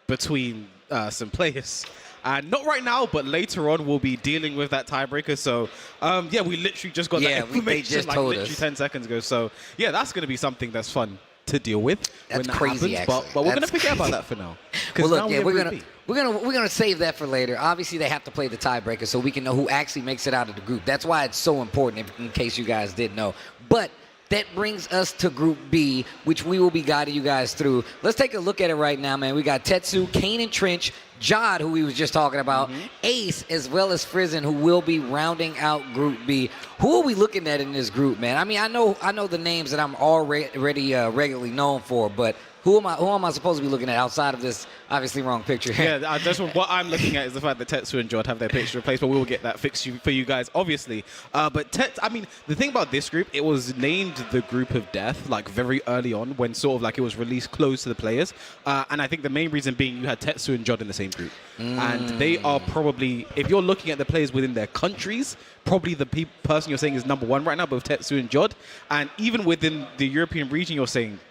between some players. And not right now, but later on, we'll be dealing with that tiebreaker. So, yeah, we literally just got that information they just like told literally us. 10 seconds ago. So, yeah, that's going to be something that's fun to deal with when That's that crazy, happens. actually. But we're going to That's forget about crazy. that for now. Well, look, now yeah, have Group we're gonna save that for later. Obviously, they have to play the tiebreaker so we can know who actually makes it out of the group. That's why it's so important, in case you guys didn't know. But that brings us to Group B, which we will be guiding you guys through. Let's take a look at it right now, man. We got Tetsu, Kane and Trench, Jod, who we was just talking about, Ace, as well as Frizen, who will be rounding out Group B. Who are we looking at in this group, man? I mean, I know the names that I'm already regularly known for, but who am I supposed to be looking at outside of this obviously wrong picture? Yeah, that's what I'm looking at is the fact that Tetsu and Jod have their picture replaced, but we will get that fixed for you guys, obviously. But I mean, the thing about this group, it was named the Group of Death, like very early on when sort of like it was released close to the players. And I think the main reason being you had Tetsu and Jod in the same group. And they are probably, if you're looking at the players within their countries, probably the person you're saying is number one right now, both Tetsu and Jod. And even within the European region, you're saying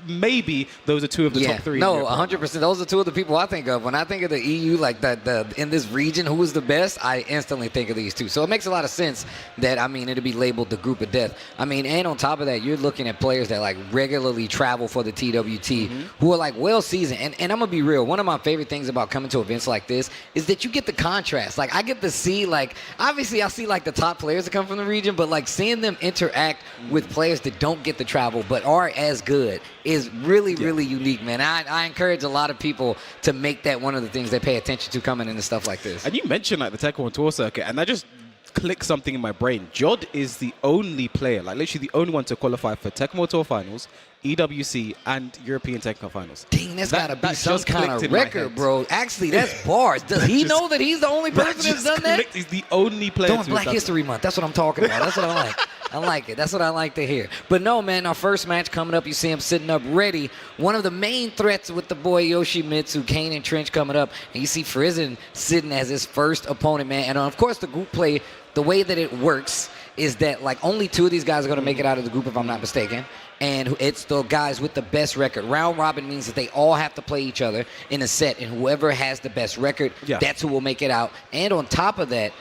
maybe those are two of the top three. No, 100%. Those are two of the people I think of. When I think of the EU, like the in this region, who is the best, I instantly think of these two. So it makes a lot of sense that, I mean, it'll be labeled the Group of Death. I mean, and on top of that, you're looking at players that like regularly travel for the TWT who are like well seasoned. And I'm going to be real. One of my favorite things about coming to events like this is that you get the contrast. Like I get to see, like, obviously I see like the top players that come from the region, but like seeing them interact with players that don't get to travel but are as good is really, really unique, man. I encourage a lot of people to make that one of the things they pay attention to coming into stuff like this. And you mentioned like the Tekken Tour circuit, and that just clicked something in my brain. Jod is the only player, like literally the only one to qualify for Tekken Tour finals, EWC, and European Tekken Finals. Dang, that's got to be some just kind clicked of in my record, head. bro. Actually, that's bars. Does he know that he's the only person that's done that? He's the only player Doing to Black have done History Month. That's what I'm talking about. That's what I like. I like it. That's what I like to hear. But no, man, our first match coming up, you see him sitting up ready. One of the main threats with the boy Yoshimitsu, Kane and Trench coming up. And you see Frizen sitting as his first opponent, man. And of course, the group play, the way that it works is that like only two of these guys are going to make it out of the group, if I'm not mistaken. And it's the guys with the best record. Round robin means that they all have to play each other in a set, and whoever has the best record, that's who will make it out. And on top of that,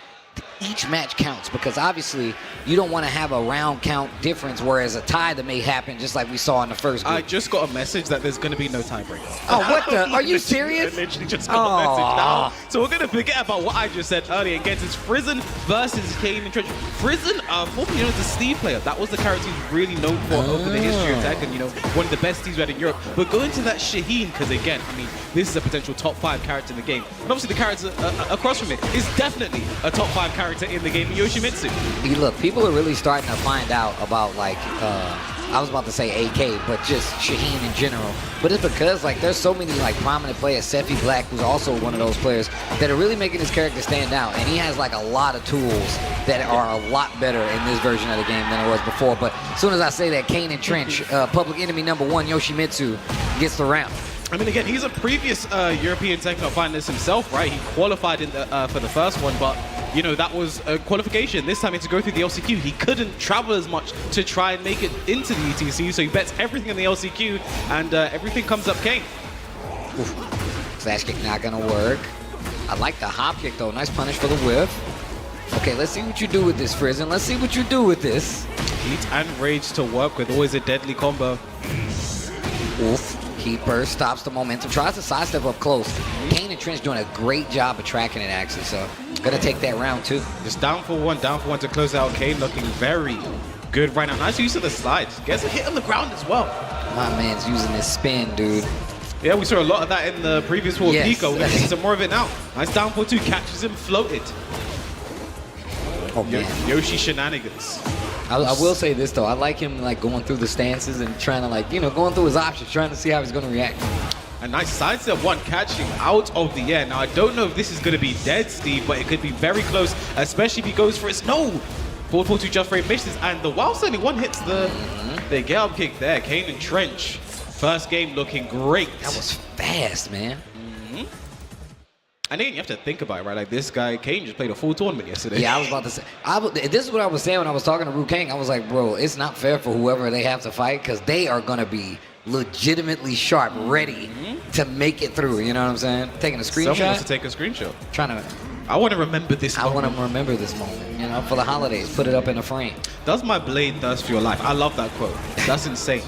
each match counts, because obviously you don't want to have a round count difference, whereas a tie that may happen just like we saw in the first group. I just got a message that there's going to be no tiebreaker. Oh, what the? Are you serious? I literally just got a message now. So we're going to forget about what I just said earlier and get to Frizen versus Kane and Trench. Frizen, formerly known as the Steve player, that was the character he's really known for over the history of Tekken, you know, one of the best Steves we had in Europe. But going to that Shaheen, because again, I mean, this is a potential top 5 character in the game. And obviously the character across from it is definitely a top 5 character in the game, Yoshimitsu. Look, people are really starting to find out about, like, I was about to say AK, but just Shaheen in general. But it's because, like, there's so many, like, prominent players. Sephi Black, who's also one of those players, that are really making his character stand out. And he has, like, a lot of tools that are a lot better in this version of the game than it was before. But as soon as I say that, Kane and Trench, public enemy number 1, Yoshimitsu, gets the round. I mean, again, he's a previous European Tekken finalist himself, right? He qualified in the, for the first one, but, you know, that was a qualification. This time he had to go through the LCQ. He couldn't travel as much to try and make it into the ETC, so he bets everything in the LCQ, and everything comes up Kane. Oof. Slash kick not gonna work. I like the hop kick, though. Nice punish for the whiff. Okay, let's see what you do with this, Frizen. Let's see what you do with this. Heat and Rage to work with, always a deadly combo. Oof. Keeper stops the momentum, tries to sidestep up close. Kane and Trench doing a great job of tracking it, actually, so gonna take that round too. Just down for one to close out. Kane looking very good right now. Nice use of the slide. Gets a hit on the ground as well. My man's using his spin, dude. Yeah, we saw a lot of that in the previous World Pico. We're gonna see some more of it now. Nice down for 2, catches him floated. Oh man, Yoshi shenanigans. I will say this though, I like him like going through the stances and trying to like, you know, going through his options, trying to see how he's gonna react. A nice sidestep 1 catching out of the air. Now I don't know if this is gonna be dead, Steve, but it could be very close, especially if he goes for it. No! Forward 4-2 just frame misses, and the while only one hits the get up kick there. Kane and Trench. First game looking great. That was fast, man. And then you have to think about it, right? Like this guy, Kane, just played a full tournament yesterday. Yeah, I was about to say. This is what I was saying when I was talking to Ru Kang. I was like, bro, it's not fair for whoever they have to fight because they are going to be legitimately sharp, ready to make it through. You know what I'm saying? Taking a screenshot. Someone wants to take a screenshot. Trying to. I want to remember this moment. I want to remember this moment, you know, for the holidays. Put it up in a frame. Does my blade thirst for your life? I love that quote. That's insane.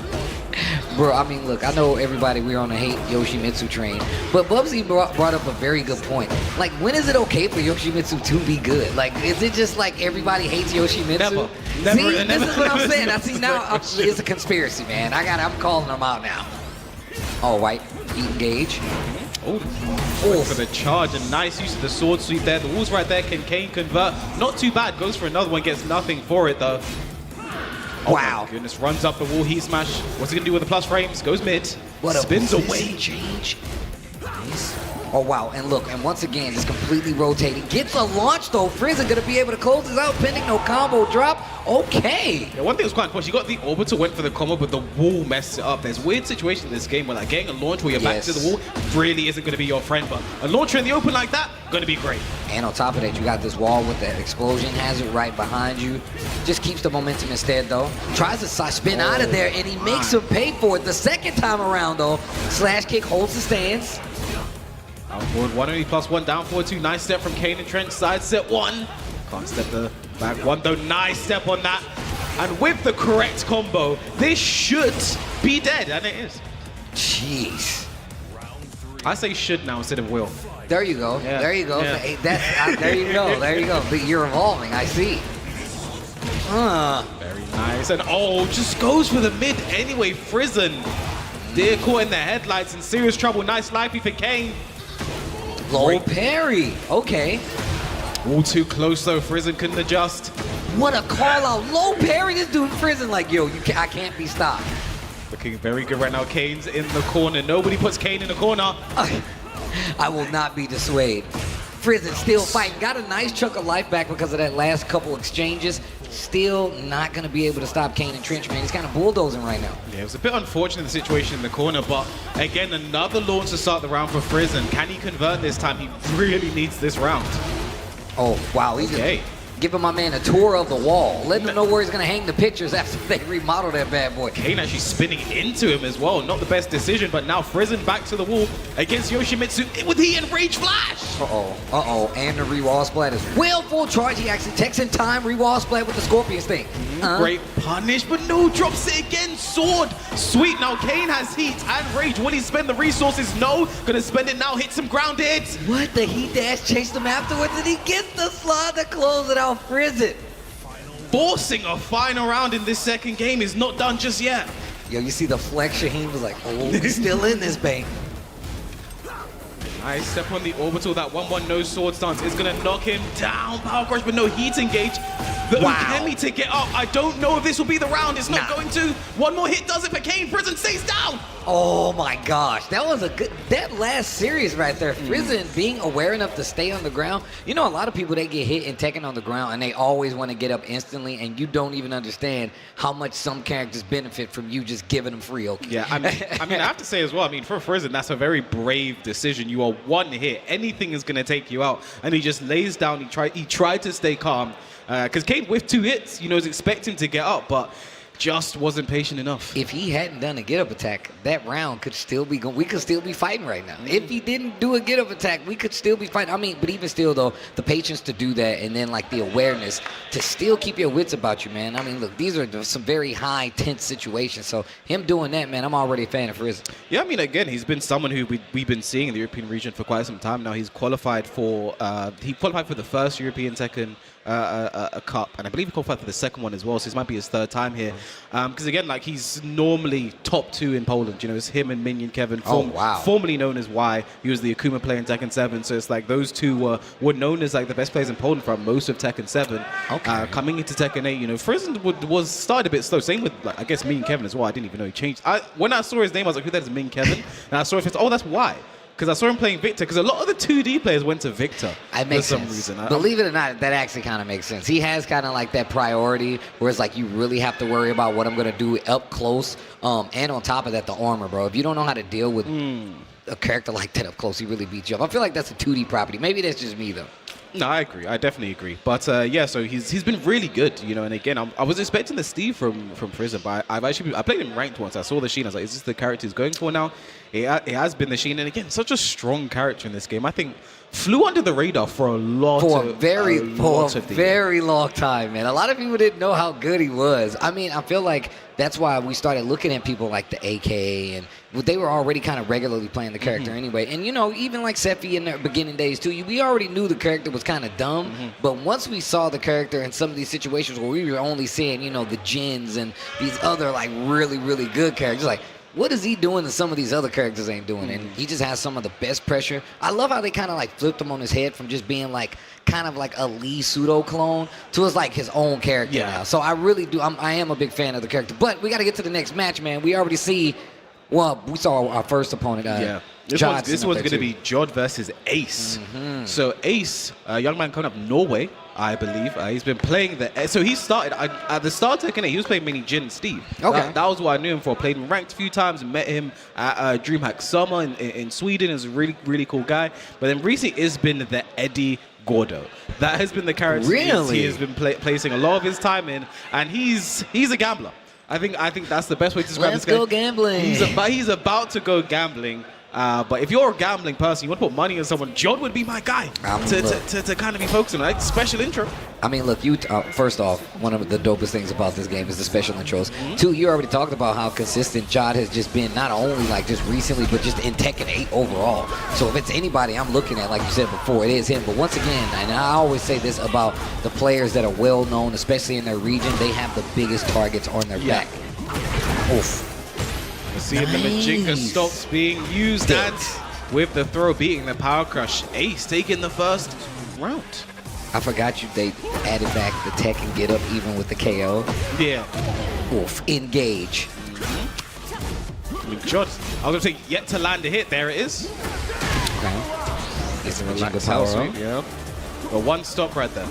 Bro, I mean, look, I know everybody, we're on the hate Yoshimitsu train, but Bubsy brought up a very good point. Like, when is it okay for Yoshimitsu to be good? Like, is it just like everybody hates Yoshimitsu? Never. See, Never. this is what I'm saying. I see now, it's a conspiracy, man. I'm calling them out now. Oh, White, engage. Oh, for the charge, a nice use of the sword sweep there. The wall's right there. Can Kane convert? Not too bad. Goes for another one. Gets nothing for it though. Oh wow. My goodness, runs up the wall. Heat smash. What's he gonna do with the plus frames? Goes mid. What spins a away. Change. Nice. Oh wow, and look, and once again, it's completely rotating. Gets a launch though. Frieza gonna be able to close this out, pending no combo drop. Okay. Yeah, one thing was quite important. She got the orbital, went for the combo, but the wall messed it up. There's weird situations in this game where like getting a launch where you're back to the wall really isn't gonna be your friend, but a launcher in the open like that, gonna be great. And on top of that, you got this wall with that explosion hazard right behind you. Just keeps the momentum instead though. Tries to spin out of there, and he makes him pay for it the second time around though. Slash kick holds the stance. Outboard 180 plus 1 down 4-2. Nice step from Kane and Trent. Side step 1. Can't step the back 1 though. Nice step on that. And with the correct combo, this should be dead, and it is. Jeez. I say should now instead of will. There you go. Yeah. There you go. Yeah. Hey, there you go. There you go. But you're evolving. I see. Very nice. And just goes for the mid anyway. Frizen. Deer caught in the headlights in serious trouble. Nice lively for Kane. Low parry. Okay. All too close though. Frizen couldn't adjust. What a call out. Low parry. This dude Frizen like, yo, I can't be stopped. Looking very good right now. Kane's in the corner. Nobody puts Kane in the corner. I will not be dissuaded. Frizen still fighting. Got a nice chunk of life back because of that last couple exchanges. Still not going to be able to stop Kane and Trench, man. He's kind of bulldozing right now. Yeah, it was a bit unfortunate, the situation in the corner, but again, another launch to start the round for Frizen. Can he convert this time? He really needs this round. Oh, wow. He's Okay. giving my man a tour of the wall. Letting him know where he's going to hang the pictures after they remodel that bad boy. Kane actually spinning into him as well. Not the best decision, but now Frizen back to the wall against Yoshimitsu with Heat and Rage Flash. Uh-oh. And the re-wall splat is well full charge. He actually takes in time. Re-wall splat with the Scorpion Sting. Great punish, but no, drops it again. Sword. Sweet. Now Kane has Heat and Rage. Will he spend the resources? No. Gonna spend it now. Hit some ground hits. What? The Heat dash chased him afterwards, and he gets the slot to close it out. Frizen. Forcing a final round in this second game is not done just yet. Yo, you see the flex? Shaheen was like, oh, he's still in this, babe. Nice step on the orbital. That 1-1 no sword stance is going to knock him down. Power crush, but no heat engage. The Ukemi to get up. I don't know if this will be the round. It's not going to. One more hit does it for Kane. Frizen stays down. Oh my gosh, that was a good, that last series right there. Frizen being aware enough to stay on the ground. You know, a lot of people, they get hit in Tekken on the ground and they always want to get up instantly, and you don't even understand how much some characters benefit from you just giving them free, okay? Yeah, I mean, I have to say as well, I mean, for Frizen, that's a very brave decision. You are one hit. Anything is going to take you out. And he just lays down. He tried to stay calm. Because Kane with 2 hits, you know, is expecting to get up, but just wasn't patient enough. If he hadn't done a get-up attack, that round could still be going. We could still be fighting right now. If he didn't do a get-up attack, we could still be fighting. I mean, but even still, though, the patience to do that, and then like the awareness to still keep your wits about you, man. I mean, look, these are some very high, tense situations. So him doing that, man, I'm already a fan of Frizen. Yeah, I mean, again, he's been someone who we've been seeing in the European region for quite some time now. He's qualified for the first European Tekken a cup, and I believe he qualified for the second one as well, so this might be his 3rd time here. Because again, like, he's normally top 2 in Poland. You know, it's him and Minion Kevin, formerly known as Y. He was the Akuma player in Tekken 7, so it's like those two were known as like the best players in Poland for most of Tekken 7. Okay. Coming into Tekken 8, you know, Frizen was started a bit slow. Same with, like, I guess, Minion Kevin as well. I didn't even know he changed. When I saw his name, I was like, who that is, Minion Kevin? And I saw it, oh, that's Y. because I saw him playing Victor. Because a lot of the 2D players went to Victor It makes for some sense. reason. Believe it or not, that actually kind of makes sense. He has kind of like that priority where it's like you really have to worry about what I'm going to do up close. And on top of that, the armor, bro. If you don't know how to deal with a character like that up close, he really beats you up. I feel like that's a 2D property. Maybe that's just me, though. No, I agree. I definitely agree. But yeah, so he's been really good, you know. And again, I was expecting the Steve from Prison, but I played him ranked once. I saw the Sheen. I was like, is this the character he's going for now? It has been the Sheen, and again, such a strong character in this game. I think flew under the radar for a very long time, man. A lot of people didn't know how good he was. I mean, I feel like that's why we started looking at people like the AK, and they were already kind of regularly playing the character anyway. And, you know, even like Sephi in the beginning days, too, we already knew the character was kind of dumb. But once we saw the character in some of these situations where we were only seeing, you know, the Jins and these other, like, really, really good characters, like, what is he doing that some of these other characters ain't doing? And he just has some of the best pressure. I love how they kind of like flipped him on his head from just being like kind of like a Lee pseudo clone to it's like his own character now. So I really do. I am a big fan of the character. But we got to get to the next match, man. We already see. Well, we saw our first opponent. This one's going to be Jod versus Ace. So Ace, a young man coming up Norway, I believe. He's been playing so he started at the start of Tekken 8, he was playing mini Jin and Steve. Okay. That was what I knew him for. Played him ranked a few times, met him at DreamHack Summer in Sweden. He's a really, really cool guy. But then recently it's been the Eddie Gordo. That has been the character he has been placing a lot of his time in, and he's a gambler. I think that's the best way to describe this guy. Let's go gambling. He's about to go gambling. But if you're a gambling person, you want to put money on someone, Jod would be my guy to kind of be focusing on. Like, special intro. I mean, look, first off, one of the dopest things about this game is the special intros. Two, you already talked about how consistent Jod has just been, not only like just recently, but just in Tekken 8 overall. So if it's anybody I'm looking at, like you said before, it is him. But once again, and I always say this about the players that are well known, especially in their region, they have the biggest targets on their back. Oof. See if the Majinka stops being used, and with the throw beating the Power Crush, Ace taking the first round. I forgot they added back the Tekken get up even with the KO. Yeah. Oof, engage. I mean, Jod, I was going to say, yet to land a hit. There it is. Okay. Gets the Relax power sweep, up. yeah. But one stop right there.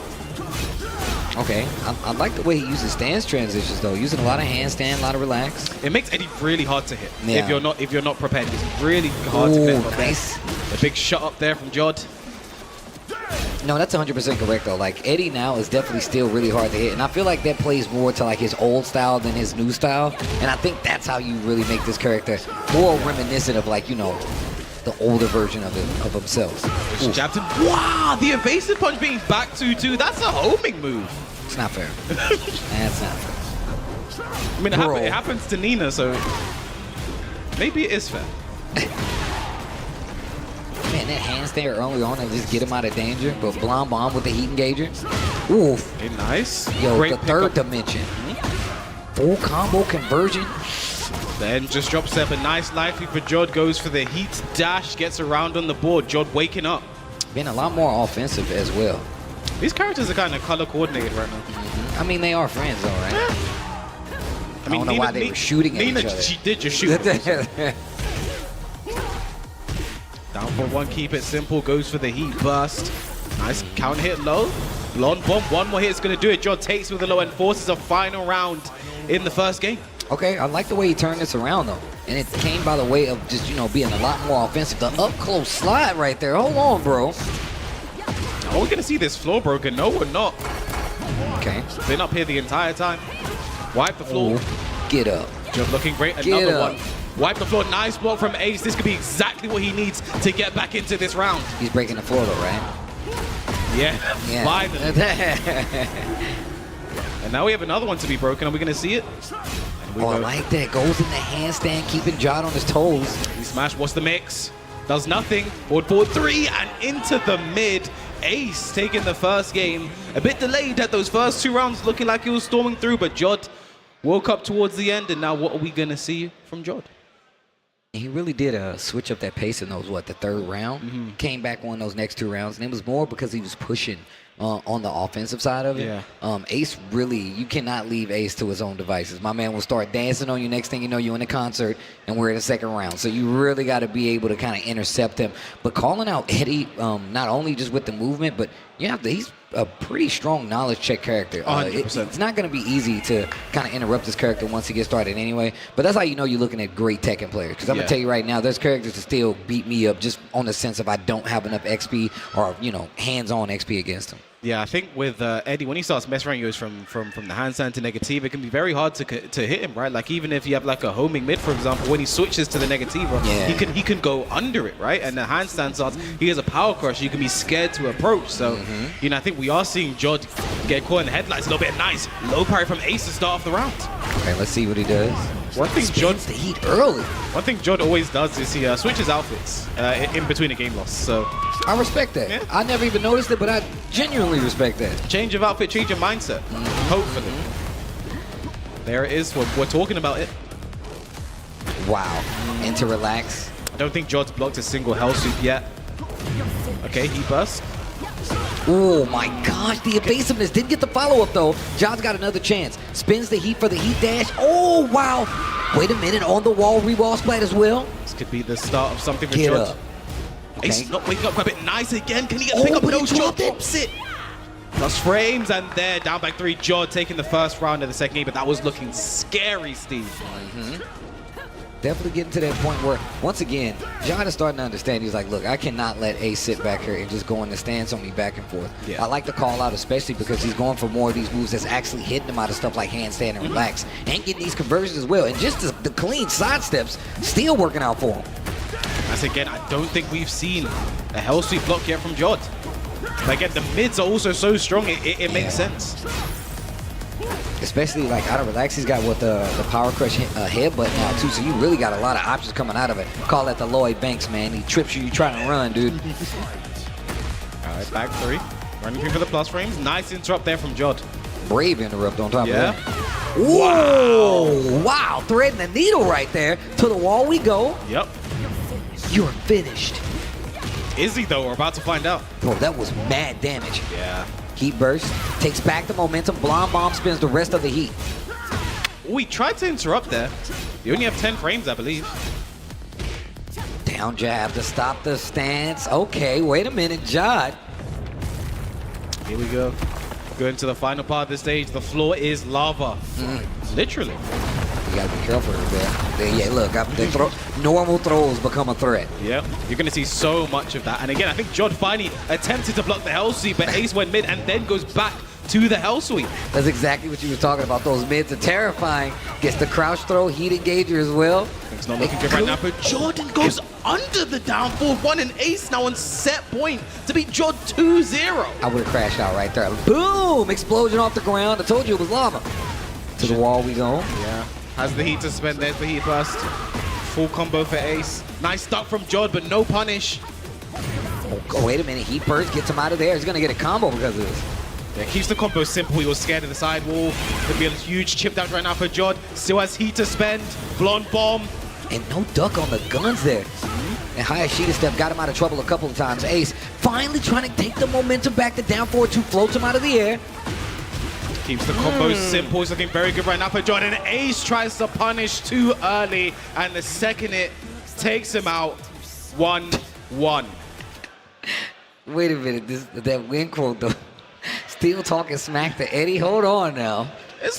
Okay, I like the way he uses stance transitions though. Using a lot of handstand, a lot of relax. It makes Eddie really hard to hit Yeah. if you're not prepared. It's really hard to hit. Nice. A big shot up there from Jod. No, that's 100% correct though. Like Eddie now is definitely still really hard to hit, and I feel like that plays more to like his old style than his new style. And I think that's how you really make this character more reminiscent of like, you know, the older version of himself. Just jabbed him. Wow, the evasive punch being back 2-2. That's a homing move. It's not fair. That's not fair. I mean, it happens to Nina, so maybe it is fair. Man, that handstand early on and just get him out of danger, but Blom Bomb with the heat engager. Oof. Okay, nice. Yo, Great the third pickup. dimension. Full combo conversion. Then just drop step a nice lively for Jod, goes for the heat dash, gets around on the board. Jod waking up. Been a lot more offensive as well. These characters are kind of color coordinated right now. I mean, they are friends though, right? I mean, don't know why they were shooting at Nina, each other. she did just shoot. Down for one, keep it simple, goes for the heat burst. Nice counter hit low. Blonde bomb, one more hit is going to do it. Jod takes with the low and forces a final round in the first game. Okay, I like the way he turned this around though. And it came by the way of just, you know, being a lot more offensive. The up close slide right there. Hold on, bro. Are we going to see this floor broken? No, we're not. Okay. Been up here the entire time. Wipe the floor. Ooh, get up. Jod looking great. Get Another up. one. Wipe the floor. Nice block from Ace. This could be exactly what he needs to get back into this round. He's breaking the floor though, right? Yeah. Finally. Yeah. And now we have another one to be broken. Are we going to see it? Oh, I like that. Goes in the handstand, keeping Jod on his toes. He smashed. What's the mix? Does nothing. Forward 3 and into the mid. Ace taking the first game. A bit delayed at those first 2 rounds, looking like he was storming through, but Jod woke up towards the end, and now what are we going to see from Jod? He really did switch up that pace in those, the third round? Came back on those next 2 rounds, and it was more because he was pushing on the offensive side of it. Yeah. Ace really, you cannot leave Ace to his own devices. My man will start dancing on you. Next thing you know, you're in a concert and we're in the second round. So you really got to be able to kind of intercept him. But calling out Eddie, not only just with the movement, but you have to, he's a pretty strong knowledge check character. 100%. It's not going to be easy to kind of interrupt this character once he gets started anyway. But that's how you know you're looking at great Tekken players. Because I'm going to tell you right now, there's characters that still beat me up just on the sense of I don't have enough XP or, hands-on XP against him. Yeah, I think with Eddie, when he starts messing around, he goes from the handstand to negative. It can be very hard to hit him, right? Like even if you have like a homing mid, for example, when he switches to the negative, he can go under it, right? And the handstand starts. He has a power crush. You can be scared to approach. So I think we are seeing Jod get caught in the headlights a little bit. Nice low parry from Ace to start off the round. Okay, let's see what he does. One thing Spins the heat early. One thing Jod always does is he switches outfits in between a game loss. So I respect that. Yeah. I never even noticed it, but I genuinely respect that. change of outfit, change of mindset. Hopefully. There it is. We're talking about it. Wow. And to relax. I don't think Jod's blocked a single hell sweep yet. Okay, heat burst. Oh my gosh, the evasiveness didn't get the follow-up though. John's got another chance. Spins the heat for the heat dash. Oh wow. Wait a minute, on the wall, re-wall splat as well. This could be the start of something for Get Jod. up. Ace Okay. not waking up quite a bit. Nice again. Can he get pick up? but No, he Jod dropped it. drops it. Plus frames, and there, down back 3. Jod taking the first round of the second game, but that was looking scary, Steve. Definitely getting to that point where, once again, John is starting to understand. He's like, look, I cannot let Ace sit back here and just go in the stance on me back and forth. Yeah. I like to call out, especially because he's going for more of these moves that's actually hitting him out of stuff like handstand and relax, and getting these conversions as well. And just the clean side steps still working out for him. As again, I don't think we've seen a hell sweep block yet from Jod. But again, the mids are also so strong, it makes sense. Especially like out of relax, he's got what the power crush headbutt now too. So you really got a lot of options coming out of it. Call that the Lloyd Banks, man. He trips you trying to run, dude. All right, back 3. Running through for the plus frames. Nice interrupt there from Jod. Brave interrupt on top Yeah. of that. Whoa! Wow, threading the needle right there. To the wall we go. Yep. You're finished. Is he though? We're about to find out. Bro, that was mad damage. Yeah. Heat burst, takes back the momentum. Blonde bomb spins the rest of the heat. We tried to interrupt there. You only have 10 frames, I believe. Down jab to stop the stance. Okay, wait a minute, Jod. Here we go. Going to the final part of the stage. The floor is lava. Literally. You gotta be careful there. Yeah, look, normal throws become a threat. Yep. You're going to see so much of that. And again, I think Jod finally attempted to block the hell sweep, but Ace went mid and then goes back to the hell sweep. That's exactly what you were talking about. Those mids are terrifying. Gets the crouch throw, heat engager as well. It's not looking good right now, but Jordan goes under the down 4-1 and Ace now on set point to beat Jod 2-0. I would have crashed out right there. Boom! Explosion off the ground. I told you it was lava. To the wall we go. Yeah. Has the heat to spend. There's the heat burst. Full combo for Ace. Nice stuff from Jod, but no punish. Oh, wait a minute. Heat burst gets him out of there. He's going to get a combo because of this. Yeah, keeps the combo simple. He was scared of the sidewall. Could be a huge chip down right now for Jod. Still has heat to spend. Blonde bomb. And no duck on the guns there. And Hayashida step got him out of trouble a couple of times. Ace finally trying to take the momentum back. The down 4-2 floats him out of the air. Keeps the combo simple. He's looking very good right now for Jod. And Ace tries to punish too early. And the second it takes him out, 1-1. Wait a minute. That win quote, though. Still talking smack to Eddie. Hold on now.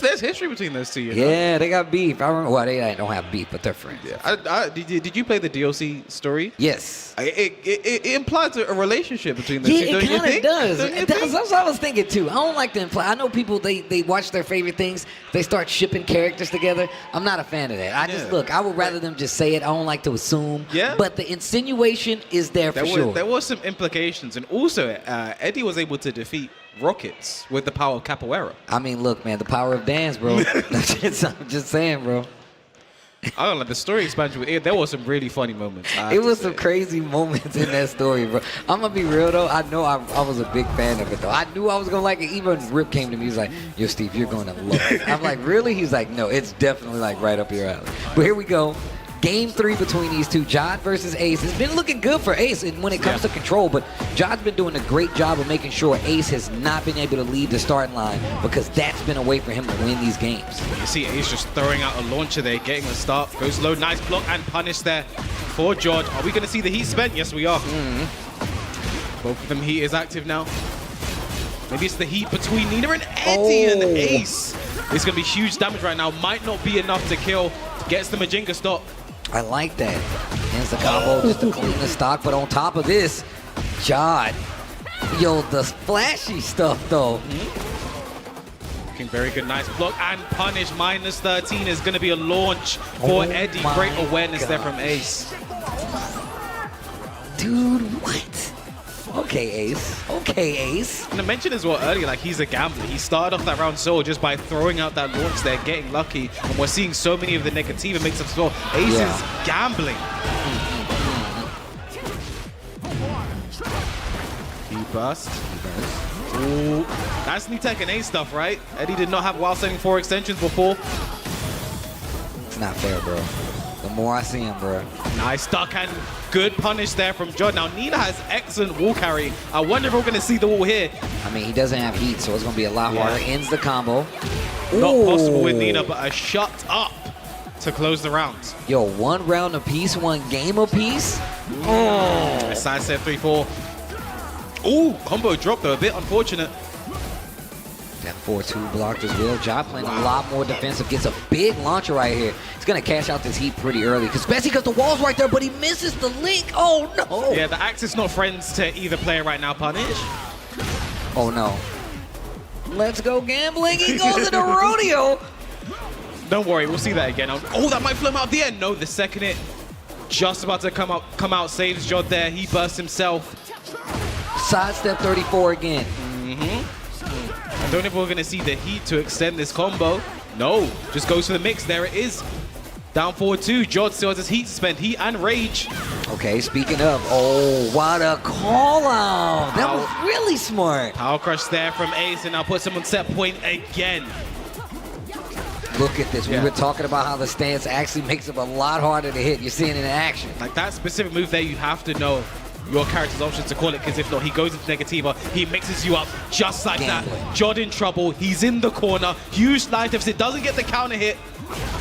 There's history between those two, you know? Yeah, they got beef. I remember. Well, they don't have beef, but they're friends. Yeah. Did you play the DLC story? Yes. It implies a relationship between the Yeah, two, don't it you kind think? of does. Don't you It does. think? That's what I was thinking too. I don't like to imply. I know people they watch their favorite things. They start shipping characters together. I'm not a fan of that. I just look. I would rather them just say it. I don't like to assume. Yeah. But the insinuation is there for sure. There was some implications, and also Eddie was able to defeat Rockets with the power of capoeira. I mean, look, man, the power of dance, bro. I'm just saying, bro. I don't know, the story expansion, there was some really funny moments. It was some crazy moments in that story, bro. I'm gonna be real though. I know I was a big fan of it though. I knew I was gonna like it. Even Rip came to me, he was like, "Yo, Steve, you're gonna love it." I'm like, "Really?" He's like, "No, it's definitely like right up your alley." But here we go. Game 3 between these two, Jod versus Ace. It's been looking good for Ace and when it comes to control, but Jod's been doing a great job of making sure Ace has not been able to lead the starting line because that's been a way for him to win these games. You see Ace just throwing out a launcher there, getting a start. Goes low, nice block and punish there for Jod. Are we going to see the heat spent? Yes, we are. Both of them heat is active now. Maybe it's the heat between Nina and Eddie and Ace. It's going to be huge damage right now. Might not be enough to kill. Gets the Majinga stop. I like that. Ends the combo just to clean the stock, but on top of this, Jod. Yo, the flashy stuff though. Looking very good, nice block and punish. Minus 13 is going to be a launch for Eddie. Great awareness there from Ace. Dude, what? Okay, Ace. Okay, Ace. And I mentioned as well earlier, like he's a gambler. He started off that round solo just by throwing out that launch there, getting lucky. And we're seeing so many of the negativa mix-ups as well. Ace is gambling. He burst. Ooh, that's new Tekken Ace stuff, right? Eddie did not have while setting 4 extensions before. It's not fair, bro. The more I see him, bro. Nice duck and good punish there from Jod. Now, Nina has excellent wall carry. I wonder if we're going to see the wall here. I mean, he doesn't have heat, so it's going to be a lot harder. Ends the combo. Not Ooh. possible with Nina, but a shut up to close the round. Yo, 1 round apiece, 1 game apiece. Oh. Side set 3-4. Ooh, combo drop though, a bit unfortunate. That 4-2 blocked as well. Jod playing a lot more defensive. Gets a big launcher right here. He's going to cash out this heat pretty early, especially because the wall's right there, but he misses the link. Oh, no. Yeah, the Axis not friends to either player right now, Punish. Oh, no. Let's go gambling. He goes to the rodeo. Don't worry, we'll see that again. Oh, that might flow him out the end. No, the second it just about to come out, saves Jod there. He bursts himself. Sidestep 34 again. I don't know if we're going to see the heat to extend this combo. No, just goes for the mix. There it is. Down 4-2. Jod still has his heat spent. Heat and rage. Okay, speaking of, oh, what a call out. That was really smart. Power crush there from Ace, and now puts him on set point again. Look at this. We were talking about how the stance actually makes him a lot harder to hit. You're seeing it in action. Like that specific move there, you have to know your character's options to call it, because if not, he goes into negativa, he mixes you up just like that. Jod in trouble, he's in the corner, huge life deficit, doesn't get the counter hit.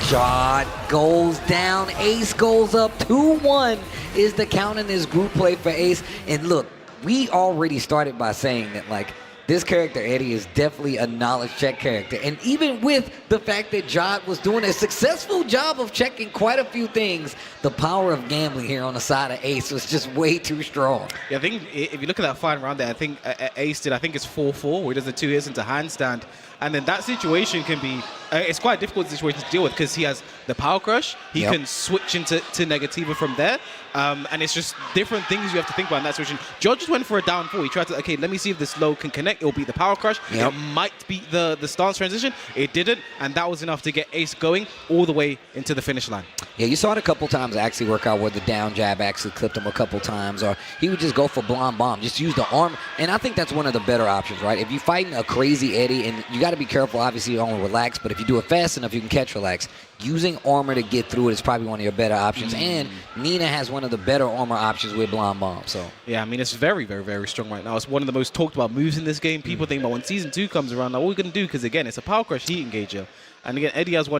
Jod goes down, Ace goes up, 2-1 is the count in this group play for Ace. And look, we already started by saying that, like, this character, Eddie, is definitely a knowledge check character. And even with the fact that Jod was doing a successful job of checking quite a few things, the power of gambling here on the side of Ace was just way too strong. Yeah, I think if you look at that final round there, I think Ace did, I think it's 4-4, where he does the 2 hits into handstand. And then that situation can be, it's quite a difficult situation to deal with because he has the power crush. He can switch into negativa from there. And it's just different things you have to think about in that situation. Jod just went for a down 4. He tried to, okay, let me see if this low can connect. It'll beat the power crush. It might beat the stance transition. It didn't. And that was enough to get Ace going all the way into the finish line. Yeah, you saw it a couple times actually work out where the down jab actually clipped him a couple times, or he would just go for blind bomb, just use the arm. And I think that's one of the better options, right? If you're fighting a crazy Eddie, and you got to be careful, obviously you don't want to relax, but if you do it fast enough, you can catch relax. Using armor to get through it is probably one of your better options. And Nina has one of the better armor options with blind bomb. So yeah, I mean, it's very, very, very strong right now. It's one of the most talked about moves in this game. People think about when Season 2 comes around, like, what are we going to do? Because again, it's a power crush heat engager. And again, Eddie has one.